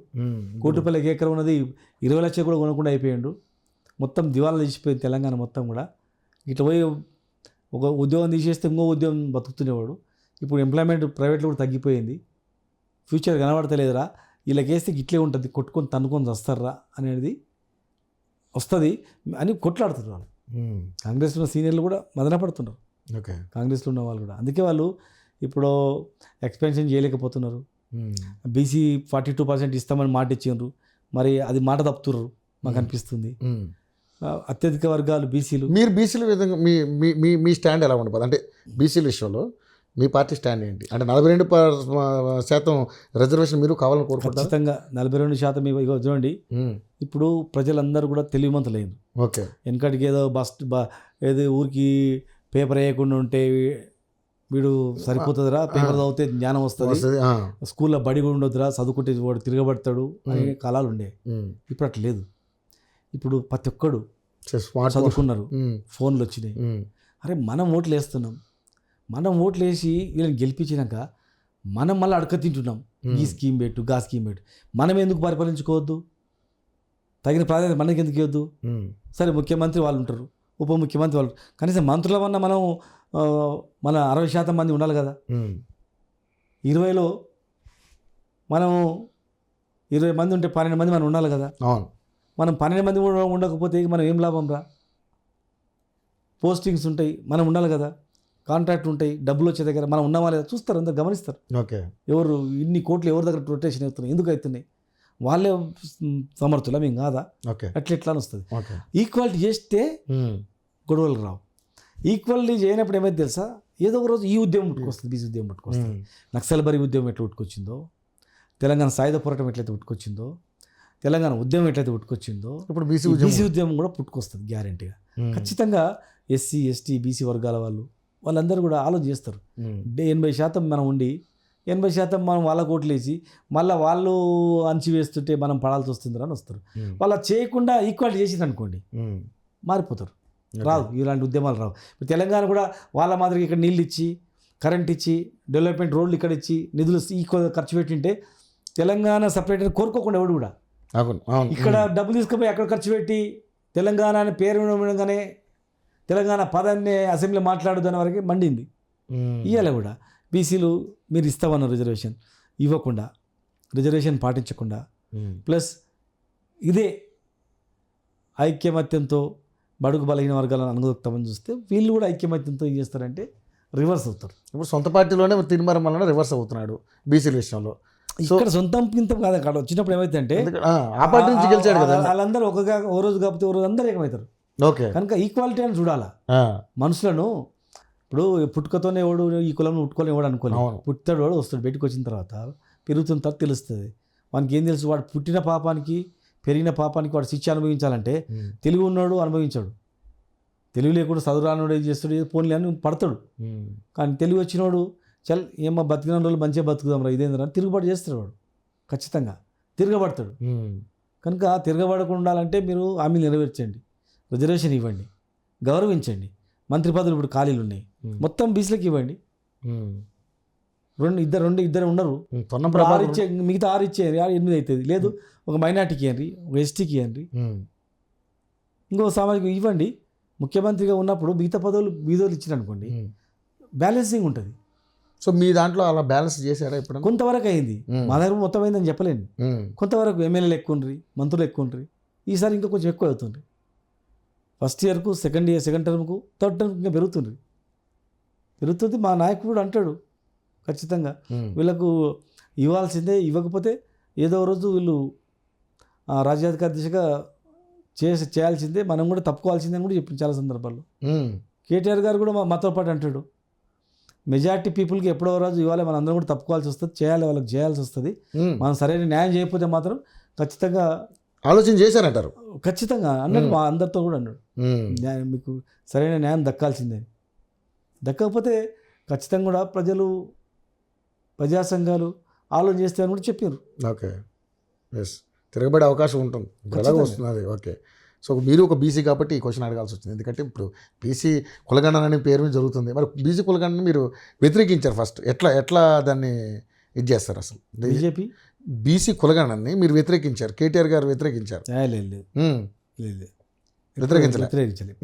₹1,00,00,000 ఎకరం ఉన్నది 20 లక్షలు కూడా కొనకుండా అయిపోయాడు. మొత్తం దివాలా తీసిపోయింది తెలంగాణ మొత్తం కూడా. ఇట్లా పోయి ఒక ఉద్యోగం తీసేస్తే ఇంకో ఉద్యోగం బతుకుతునేవాడు. ఇప్పుడు ఎంప్లాయ్మెంట్ ప్రైవేట్లో కూడా తగ్గిపోయింది. ఫ్యూచర్ కనబడతలేదురా, వీళ్ళకేస్తే ఇట్లే ఉంటుంది, కొట్టుకొని తన్నుకొని వస్తారా అనేది వస్తుంది అని కొట్లాడుతున్నారు వాళ్ళు. కాంగ్రెస్లో ఉన్న సీనియర్లు కూడా మదనపడుతున్నారు, ఓకే, కాంగ్రెస్లో ఉన్న వాళ్ళు కూడా. అందుకే వాళ్ళు ఇప్పుడు ఎక్స్పెన్షన్ చేయలేకపోతున్నారు. బీసీ 42% ఇస్తామని మాట ఇచ్చిండ్రు, మరి అది మాట తప్పుతుర్రు మాకు అనిపిస్తుంది. అత్యధిక వర్గాలు బీసీలు. మీరు బీసీల విధంగా మీ మీ మీ స్టాండ్ ఎలా ఉండబోదు? అంటే బీసీల విషయంలో మీ పార్టీ స్టాండ్ ఏంటి? అంటే 42% రిజర్వేషన్ మీరు కావాలని కోరుకుంటారు? ఖచ్చితంగా 42% ఇగో చూడండి, ఇప్పుడు ప్రజలందరూ కూడా తెలివిమంతులైంది. ఓకే, వెనకటికి ఏదో ఏదో ఊరికి పేపర్ వేయకుండా ఉంటే వీడు సరిపోతుందిరా, పేపర్ చదివితే జ్ఞానం వస్తుంది, స్కూల్లో బడి కూడా ఉండొద్దురా, చదువుకుంటే వాడు తిరగబడతాడు అనే కాలాలు ఉండే. ఇప్పుడు అట్లా లేదు. ఇప్పుడు ప్రతి ఒక్కడు చదువుకున్నారు, ఫోన్లు వచ్చినాయి. అరే మనం ఓట్లు వేస్తున్నాం, మనం ఓట్లు వేసి వీళ్ళని గెలిపించినాక మనం మళ్ళీ అడక తింటున్నాం. ఈ స్కీమ్ పెట్టు, గా స్కీమ్ పెట్టు. మనం ఎందుకు పరిపాలించుకోవద్దు? తగిన ప్రాధాన్యత మనకి ఎందుకు ఇవ్వద్దు? సరే, ముఖ్యమంత్రి వాళ్ళు ఉంటారు, ఉప ముఖ్యమంత్రి వాళ్ళు, కనీసం మంత్రుల వల్ల మనం మన 60% మంది ఉండాలి కదా. 20లో మనం 20 మంది ఉంటే 12 మంది మనం ఉండాలి కదా. మనం 12 మంది ఉండకపోతే మనం ఏం లాభం రా? పోస్టింగ్స్ ఉంటాయి, మనం ఉండాలి కదా. కాంట్రాక్ట్ ఉంటాయి, డబ్బులు వచ్చే దగ్గర మనం ఉన్నామా లేదా చూస్తారు, అందరు గమనిస్తారు. ఓకే, ఎవరు ఇన్ని కోట్లు ఎవరి దగ్గర రొటేషన్ అవుతున్నాయి, ఎందుకు అవుతున్నాయి, వాళ్ళే సమర్థులా, మేము కాదా? ఓకే, అట్లా అని వస్తుంది. ఈక్వాలిటీ చేస్తే గొడవలు రావు. ఈక్వాలిటీ చేయనప్పుడు ఏమైతే తెలుసా, ఏదో ఒక రోజు ఈ ఉద్యమం పుట్టుకొస్తుంది, బీసీ ఉద్యమం పుట్టుకొస్తుంది. నక్సల్బరీ ఉద్యమం ఎట్లా పుట్టుకొచ్చిందో, తెలంగాణ సాయుధ పోరాటం ఎట్లయితే పుట్టుకొచ్చిందో, తెలంగాణ ఉద్యమం ఎట్లయితే పుట్టుకొచ్చిందో, ఇప్పుడు బీసీ ఉద్యమం కూడా పుట్టుకొస్తుంది గ్యారెంటీగా. ఖచ్చితంగా ఎస్సీ, ఎస్టీ, బీసీ వర్గాల వాళ్ళందరూ కూడా ఆలోచన చేస్తారు. 80% మనం ఉండి 80% మనం వాళ్ళ కోట్లు వేసి మళ్ళీ వాళ్ళు అంచివేస్తుంటే మనం పడాల్సి వస్తుంది అని వస్తారు. వాళ్ళ చేయకుండా ఈక్వాలిటీ చేసింది అనుకోండి, మారిపోతారు. రావు, ఇలాంటి ఉద్యమాలు రావు. ఇప్పుడు తెలంగాణ కూడా వాళ్ళ మాదిరిగా ఇక్కడ నీళ్ళు ఇచ్చి, కరెంట్ ఇచ్చి, డెవలప్మెంట్ రోడ్లు ఇక్కడ ఇచ్చి, నిధులు ఈక్వల్ ఖర్చు పెట్టింటే తెలంగాణ సపరేట్ అని కోరుకోకుండా ఎవడు కూడా ఇక్కడ డబ్బులు తీసుకుపోయి అక్కడ ఖర్చు పెట్టి తెలంగాణ అని పేరు ఉండగానే తెలంగాణ పదాన్ని అసెంబ్లీ మాట్లాడదని వరకు మండింది. ఇవాళ కూడా బీసీలు మీరు ఇస్తామన్నారు రిజర్వేషన్, ఇవ్వకుండా, రిజర్వేషన్ పాటించకుండా, ప్లస్ ఇదే ఐక్యమత్యంతో బడుగు బలహీన వర్గాలను అనుగుతామని చూస్తే వీళ్ళు కూడా ఐక్యమత్యంతో ఏం చేస్తారంటే రివర్స్ అవుతారు. ఇప్పుడు సొంత పార్టీలోనే తిరుమల వలన రివర్స్ అవుతున్నాడు బీసీల విషయంలో. ఇక్కడ సొంతం కింతం కాదు, అక్కడ వచ్చినప్పుడు ఏమైతే అంటే ఆ పార్టీ నుంచి గెలిచాడు కదా, వాళ్ళందరూ ఓ రోజు కాకపోతే ఓ రోజు అందరూ ఏకమవుతారు. ఓకే, కనుక ఈక్వాలిటీ అని చూడాలా మనుషులను. ఇప్పుడు పుట్టుకతోనే ఎవడు ఈ కులం పుట్టుకొని ఎవడు అనుకోలేదు, పుట్టాడు వాడు వస్తాడు, బయటకు వచ్చిన తర్వాత పెరుగుతున్న తర్వాత తెలుస్తుంది వానికి ఏం తెలుసు. వాడు పుట్టిన పాపానికి పెరిగిన పాపానికి వాడు శిక్ష అనుభవించాలంటే తెలివి ఉన్నాడు అనుభవించాడు, తెలివి లేకుండా చదువురానోడు ఏం చేస్తాడు, పోన్లే అని పడతాడు. కానీ తెలివి వచ్చినోడు చల్ ఏమో బతికిన రోజులు మంచిగా బతుకుదాం రా ఇదేంద్రా తిరుగుబాటు చేస్తాడు, వాడు ఖచ్చితంగా తిరగబడతాడు. కనుక తిరగబడకుండా ఉండాలంటే మీరు హామీలు నెరవేర్చండి, రిజర్వేషన్ ఇవ్వండి, గౌరవించండి. మంత్రి పదవులు ఇప్పుడు ఖాళీలు ఉన్నాయి, మొత్తం బీసీలకు ఇవ్వండి. ఇద్దరు ఉన్నారు, మిగతా 6 ఇచ్చేయండి, 8 అవుతుంది. లేదు ఒక మైనార్టీకి ఇవ్వండి, ఒక ఎస్టీకి ఇవ్వండి, ఇంకో సామాజిక ఇవ్వండి. ముఖ్యమంత్రిగా ఉన్నప్పుడు మిగతా పదవులు బీదోలు ఇచ్చిననుకోండి, బ్యాలెన్సింగ్ ఉంటుంది. సో మీ దాంట్లో అలా బ్యాలెన్స్ చేశారా? ఇప్పుడు కొంతవరకు అయింది, మా దగ్గర మొత్తం అయిందని చెప్పలేను. కొంతవరకు ఎమ్మెల్యేలు ఎక్కువ ఉండ్రి, మంత్రులు ఎక్కువ ఉండ్రి. ఈసారి ఇంకా కొంచెం ఎక్కువ అవుతుంది. ఫస్ట్ ఇయర్కు సెకండ్ టర్మ్కు థర్డ్ టర్మ్కి ఇంకా పెరుగుతుంది. మా నాయకుడు అంటాడు ఖచ్చితంగా వీళ్ళకు ఇవ్వాల్సిందే, ఇవ్వకపోతే ఏదో రోజు వీళ్ళు రాజ్యాధికార దిశగా చేయాల్సిందే, మనం కూడా తప్పుకోవాల్సిందే అని కూడా చెప్పిన చాలా సందర్భాల్లో. కేటీఆర్ గారు కూడా మాతో పాటు అంటాడు, మెజారిటీ పీపుల్కి ఎప్పుడో రోజు ఇవ్వాలి, మనం అందరం కూడా తప్పుకోవాల్సి వస్తుంది, వాళ్ళకి చేయాల్సి వస్తుంది. మనం సరైన న్యాయం చేయకపోతే మాత్రం ఖచ్చితంగా ఆలోచన చేశారంటారు. ఖచ్చితంగా అన్నాడు, మా అందరితో కూడా అన్నాడు, మీకు సరైన న్యాయం దక్కాల్సిందే. దక్కకపోతే ఖచ్చితంగా కూడా ప్రజా సంఘాలు ఆలోచన చేస్తే అని కూడా చెప్పారు. ఓకే, ఎస్, తిరగబడే అవకాశం ఉంటుంది, ఎలాగో వస్తున్నది. ఓకే, సో మీరు ఒక బీసీ కాబట్టి ఈ క్వశ్చన్ అడగాల్సి వచ్చింది. ఎందుకంటే ఇప్పుడు బీసీ కులగణన అనే పేరు మీద జరుగుతుంది. మరి బీసీ కులగణన మీరు వ్యతిరేకించారు ఫస్ట్, ఎట్లా దాన్ని ఇది చేస్తారు అసలు బీజేపీ బీసీ కులగణాన్ని మీరు వ్యతిరేకించారు, కేటీఆర్ గారు వ్యతిరేకించారు. లేదు లేదు ఉమ్, లేదు వ్యతిరేకించలే. వ్యతిరేకించలేదు.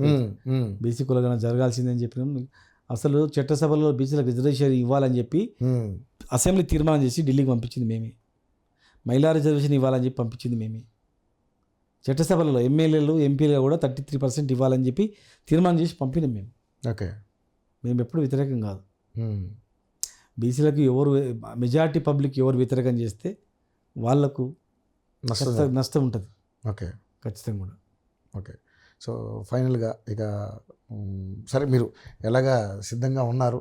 ఉమ్, బీసీ కులగణన జరగాల్సిందని చెప్పినాం. అసలు చట్టసభలో బీసీలకు రిజర్వేషన్ ఇవ్వాలని చెప్పి ఉమ్, అసెంబ్లీ తీర్మానం చేసి ఢిల్లీకి పంపించింది మేమే. మహిళా రిజర్వేషన్ ఇవ్వాలని చెప్పి పంపించింది మేమే. చట్టసభలలో ఎమ్మెల్యేలు ఎంపీలు కూడా 33% ఇవ్వాలని చెప్పి తీర్మానం చేసి పంపినాం మేము. ఓకే. మేము ఎప్పుడు వ్యతిరేకం కాదు. ఉమ్, బీసీలకు ఎవరు మెజారిటీ పబ్లిక్ ఎవరు వ్యతిరేకం చేస్తే వాళ్లకు నష్టం ఉంటుంది. ఓకే. ఖచ్చితంగా కూడా. ఓకే. సో ఫైనల్గా ఇక సరే మీరు ఎలాగా సిద్ధంగా ఉన్నారు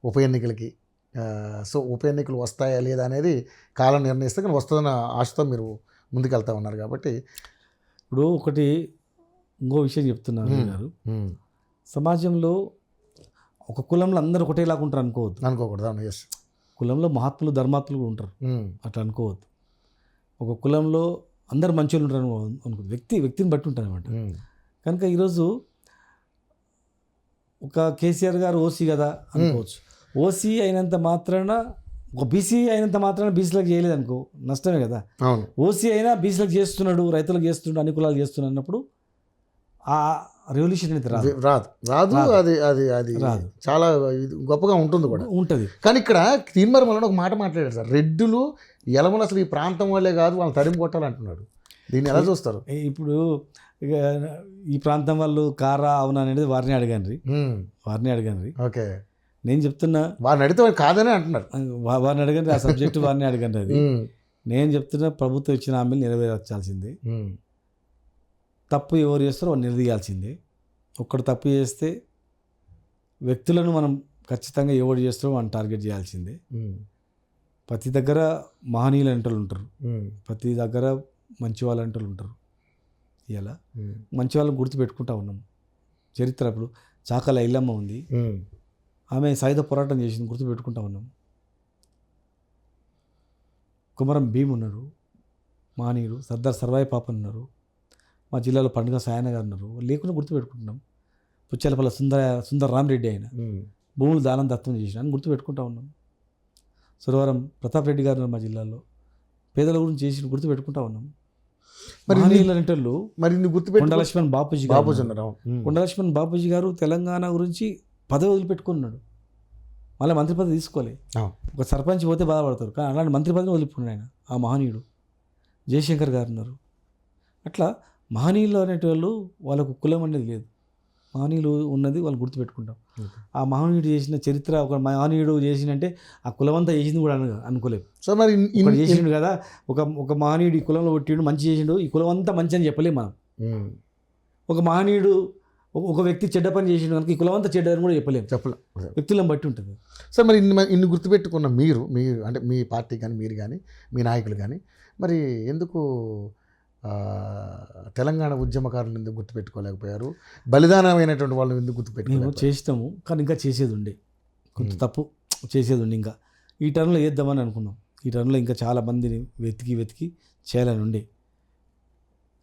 ఉప ఎన్నికలకి? సో ఉప ఎన్నికలు వస్తాయా లేదా అనేది కాలం నిర్ణయిస్తే, కానీ వస్తుందన్న ఆశతో మీరు ముందుకెళ్తా ఉన్నారు కాబట్టి ఇప్పుడు ఒకటి ఇంకో విషయం చెప్తున్నారు గారు, సమాజంలో ఒక కులంలో అందరూ ఒకటేలాగా ఉంటారు అనుకోవద్దు. అనుకోకూడదు. అవును. ఎస్. కులంలో మహాత్ములు ధర్మాత్ములు కూడా ఉంటారు, అట్లా అనుకోవద్దు. ఒక కులంలో అందరు మంచోళ్ళు ఉంటారు అనుకోవద్దు. వ్యక్తిని బట్టి ఉంటుంది అనమాట. కనుక ఈరోజు ఒక కేసీఆర్ గారు ఓసీ కదా అనుకోవచ్చు. ఓసీ అయినంత మాత్రాన, ఒక బీసీ అయినంత మాత్రాన బీసీలకు చేయలేదు అనుకో, నష్టమే కదా. అవును. ఓసీ అయినా బీసీలకు చేస్తున్నాడు, రైతులకు చేస్తున్నాడు, అన్ని కులాలు చేస్తున్నాడు అన్నప్పుడు ఆ రెవల్యూషన్ అనేది రాదు. అది చాలా గొప్పగా ఉంటుంది కూడా ఉంటుంది. కానీ ఇక్కడ తీన్మార్ మల్లన్న ఒక మాట మాట్లాడారు సార్, రెడ్డులు ఎలమలు అసలు ఈ ప్రాంతం వాళ్ళే కాదు, వాళ్ళని తరిమి కొట్టాలంటున్నాడు. దీన్ని ఎలా చూస్తారు? ఇప్పుడు ఇక ఈ ప్రాంతం వాళ్ళు కారా అవునా అనేది వారిని అడగండి. ఓకే. నేను చెప్తున్నా వారిని అడిగితే వారు కాదని అంటున్నారు. వారిని అడగండి, ఆ సబ్జెక్టు వారిని అడగండి. అది నేను చెప్తున్నా, ప్రభుత్వం ఇచ్చిన హామీలు నెరవేర్చాల్సిందే. తప్పు ఎవరు చేస్తారో వాళ్ళు నిలదీయాల్సిందే. ఒక్కడు తప్పు చేస్తే వ్యక్తులను మనం ఖచ్చితంగా ఎవరు చేస్తారో వాళ్ళని టార్గెట్ చేయాల్సిందే. ప్రతి దగ్గర మహనీయులు అంటలు ఉంటారు, ప్రతి దగ్గర మంచి వాళ్ళు అంటలు ఉంటారు. ఇలా మంచి వాళ్ళని గుర్తుపెట్టుకుంటా ఉన్నాం. చరిత్ర ఇప్పుడు చాకల ఐలమ్మ ఉంది, ఆమె సాయుధ పోరాటం చేసింది, గుర్తుపెట్టుకుంటా ఉన్నాం. కుమరం భీమ్ ఉన్నారు, మహనీయుడు. సర్దార్ సర్వాయి పాపన్ ఉన్నారు, మా జిల్లాలో పండుగ సాయన గారు ఉన్నారు. లేకుండా గుర్తుపెట్టుకుంటున్నాం. పుచ్చాలపల్లి సుందర రామరెడ్డి అయిన భూములు దానం దత్తం చేసిన అని గుర్తుపెట్టుకుంటా ఉన్నాం. సురవరం ప్రతాప్ రెడ్డి గారు మా జిల్లాలో పేదల గురించి చేసి గుర్తుపెట్టుకుంటా ఉన్నాం. మరి కొండలక్ష్మణ్ బాపూజీ గారు తెలంగాణ గురించి పదవి వదిలిపెట్టుకున్నాడు, మళ్ళీ మంత్రి పదవి తీసుకోలే. ఒక సర్పంచ్ పోతే బాధపడతారు, కానీ అలాంటి మంత్రి పదవిని వదిలిపోయినాడు ఆయన, ఆ మహనీయుడు. జయశంకర్ గారు ఉన్నారు. అట్లా మహనీయులు అనేటోళ్ళు వాళ్ళకు కులం అనేది లేదు, మహనీయులు ఉన్నది వాళ్ళు గుర్తుపెట్టుకుంటాం. ఆ మహనీయుడు చేసిన చరిత్ర, ఒక మహనీయుడు చేసినంటే ఆ కులమంతా చేసింది కూడా అనుకోలేదు. సో మరి చేసిండు కదా, ఒక మహనీయుడు ఈ కులంలో పుట్టిండు, మంచి చేసిండు, ఈ కులం అంతా మంచి అని చెప్పలేము మనం. ఒక మహనీయుడు ఒక వ్యక్తి చెడ్డ పని చేసిండు కనుక ఈ కులం అంతా చెడ్డదని కూడా చెప్పలేము. వ్యక్తులను బట్టి ఉంటుంది. సో మరి ఇన్ని గుర్తుపెట్టుకున్న మీరు అంటే మీ పార్టీ కానీ మీరు కానీ మీ నాయకులు కానీ మరి ఎందుకు తెలంగాణ ఉద్యమకారులను ఎందుకు గుర్తుపెట్టుకోలేకపోయారు? బలిదానమైనటువంటి వాళ్ళని ఎందుకు గుర్తుపెట్టుకోలేరు? మేము చేసినాము, కానీ ఇంకా చేసేది ఉండే, కొంత తప్పు చేసేది ఉండే. ఇంకా ఈ టర్న్లో చేద్దామని అనుకున్నాం. ఈ టర్న్లో ఇంకా చాలా మందిని వెతికి చేయాలని ఉండే.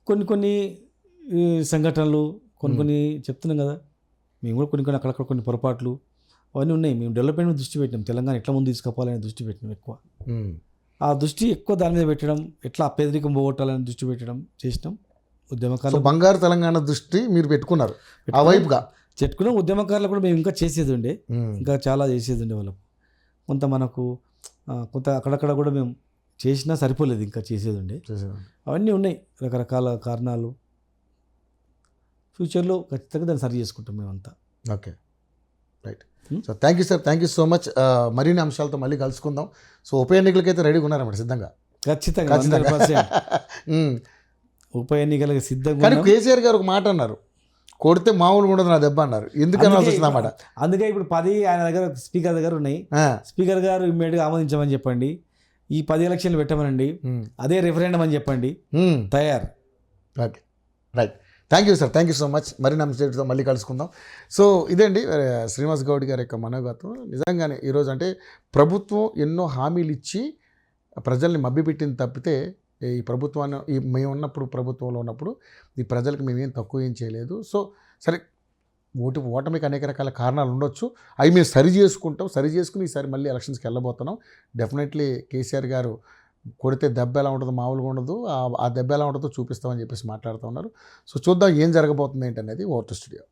కొన్ని సంఘటనలు కొన్ని చెప్తున్నాం కదా, మేము కూడా కొన్ని అక్కడక్కడ కొన్ని పొరపాట్లు అవన్నీ ఉన్నాయి. మేము డెవలప్మెంట్ మీద దృష్టి పెట్టినాం, తెలంగాణ ఎట్లా ముందు తీసుకుపోవాలని దృష్టి పెట్టినాం ఎక్కువ. ఆ దృష్టి ఎక్కువ దాని మీద పెట్టడం, ఎట్లా పేదరికం పోగొట్టాలని దృష్టి పెట్టడం చేసినాం. ఉద్యమకారులు బంగారు తెలంగాణ దృష్టి మీరు పెట్టుకున్నారు, ఆ వైపుగా చెట్టుకున్నాం. ఉద్యమకారులు కూడా మేము ఇంకా చేసేది ఉండే, ఇంకా చాలా చేసేది ఉండే వాళ్ళకు. కొంత అక్కడక్కడ కూడా మేము చేసినా సరిపోలేదు, ఇంకా చేసేది ఉండే. అవన్నీ ఉన్నాయి రకరకాల కారణాలు. ఫ్యూచర్లో ఖచ్చితంగా దాన్ని సరి చేసుకుంటాం మేమంతా. Okay, right. So thank you sir, thank you so much. మరిన్ని అంశాలతో మళ్ళీ కలుసుకుందాం. సో ఉప ఎన్నికలకైతే రెడీగా ఉన్నారన్నమాట, సిద్ధంగా? ఖచ్చితంగా ఉప ఎన్నికలకు సిద్ధంగా. కానీ కేసీఆర్ గారు ఒక మాట అన్నారు, కొడితే మామూలుగా ఉండదు నా దెబ్బ అన్నారు. ఎందుకని వస్తుందన్నమాట? అందుకే ఇప్పుడు 10 ఆయన దగ్గర స్పీకర్ దగ్గర ఉన్నాయి. స్పీకర్ గారు ఇమ్మీడియట్గా ఆమోదించమని చెప్పండి, ఈ 10 ఎలక్షన్లు పెట్టమనండి, అదే రెఫరెండం అని చెప్పండి, తయారు. Okay, right. Thank you sir, thank you so much. మరిన్ని అంశాలతో మళ్ళీ కలుసుకుందాం. సో ఇదండి శ్రీనివాస్ గౌడ్ గారి యొక్క మనోగతం. నిజంగానే ఈరోజు అంటే ప్రభుత్వం ఎన్నో హామీలు ఇచ్చి ప్రజల్ని మభ్యపెట్టింది తప్పితే, ఈ ప్రభుత్వాన్ని మేము ఉన్నప్పుడు ప్రభుత్వంలో ఉన్నప్పుడు ఈ ప్రజలకు మేమేం తక్కువ ఏం చేయలేదు. సో సరే, ఓటమికి అనేక రకాల కారణాలు ఉండొచ్చు. అవి మేము సరి చేసుకుని ఈసారి మళ్ళీ ఎలక్షన్స్కి వెళ్ళబోతున్నాం. డెఫినెట్లీ కేసీఆర్ గారు కొడితే దెబ్బ ఎలా ఉంటుందో మామూలుగా ఉండదు, ఆ దెబ్బ ఎలా ఉంటుందో చూపిస్తామని చెప్పేసి మాట్లాడుతూ ఉన్నారు. సో చూద్దాం ఏం జరగబోతుంది ఏంటనేది. Over to studio.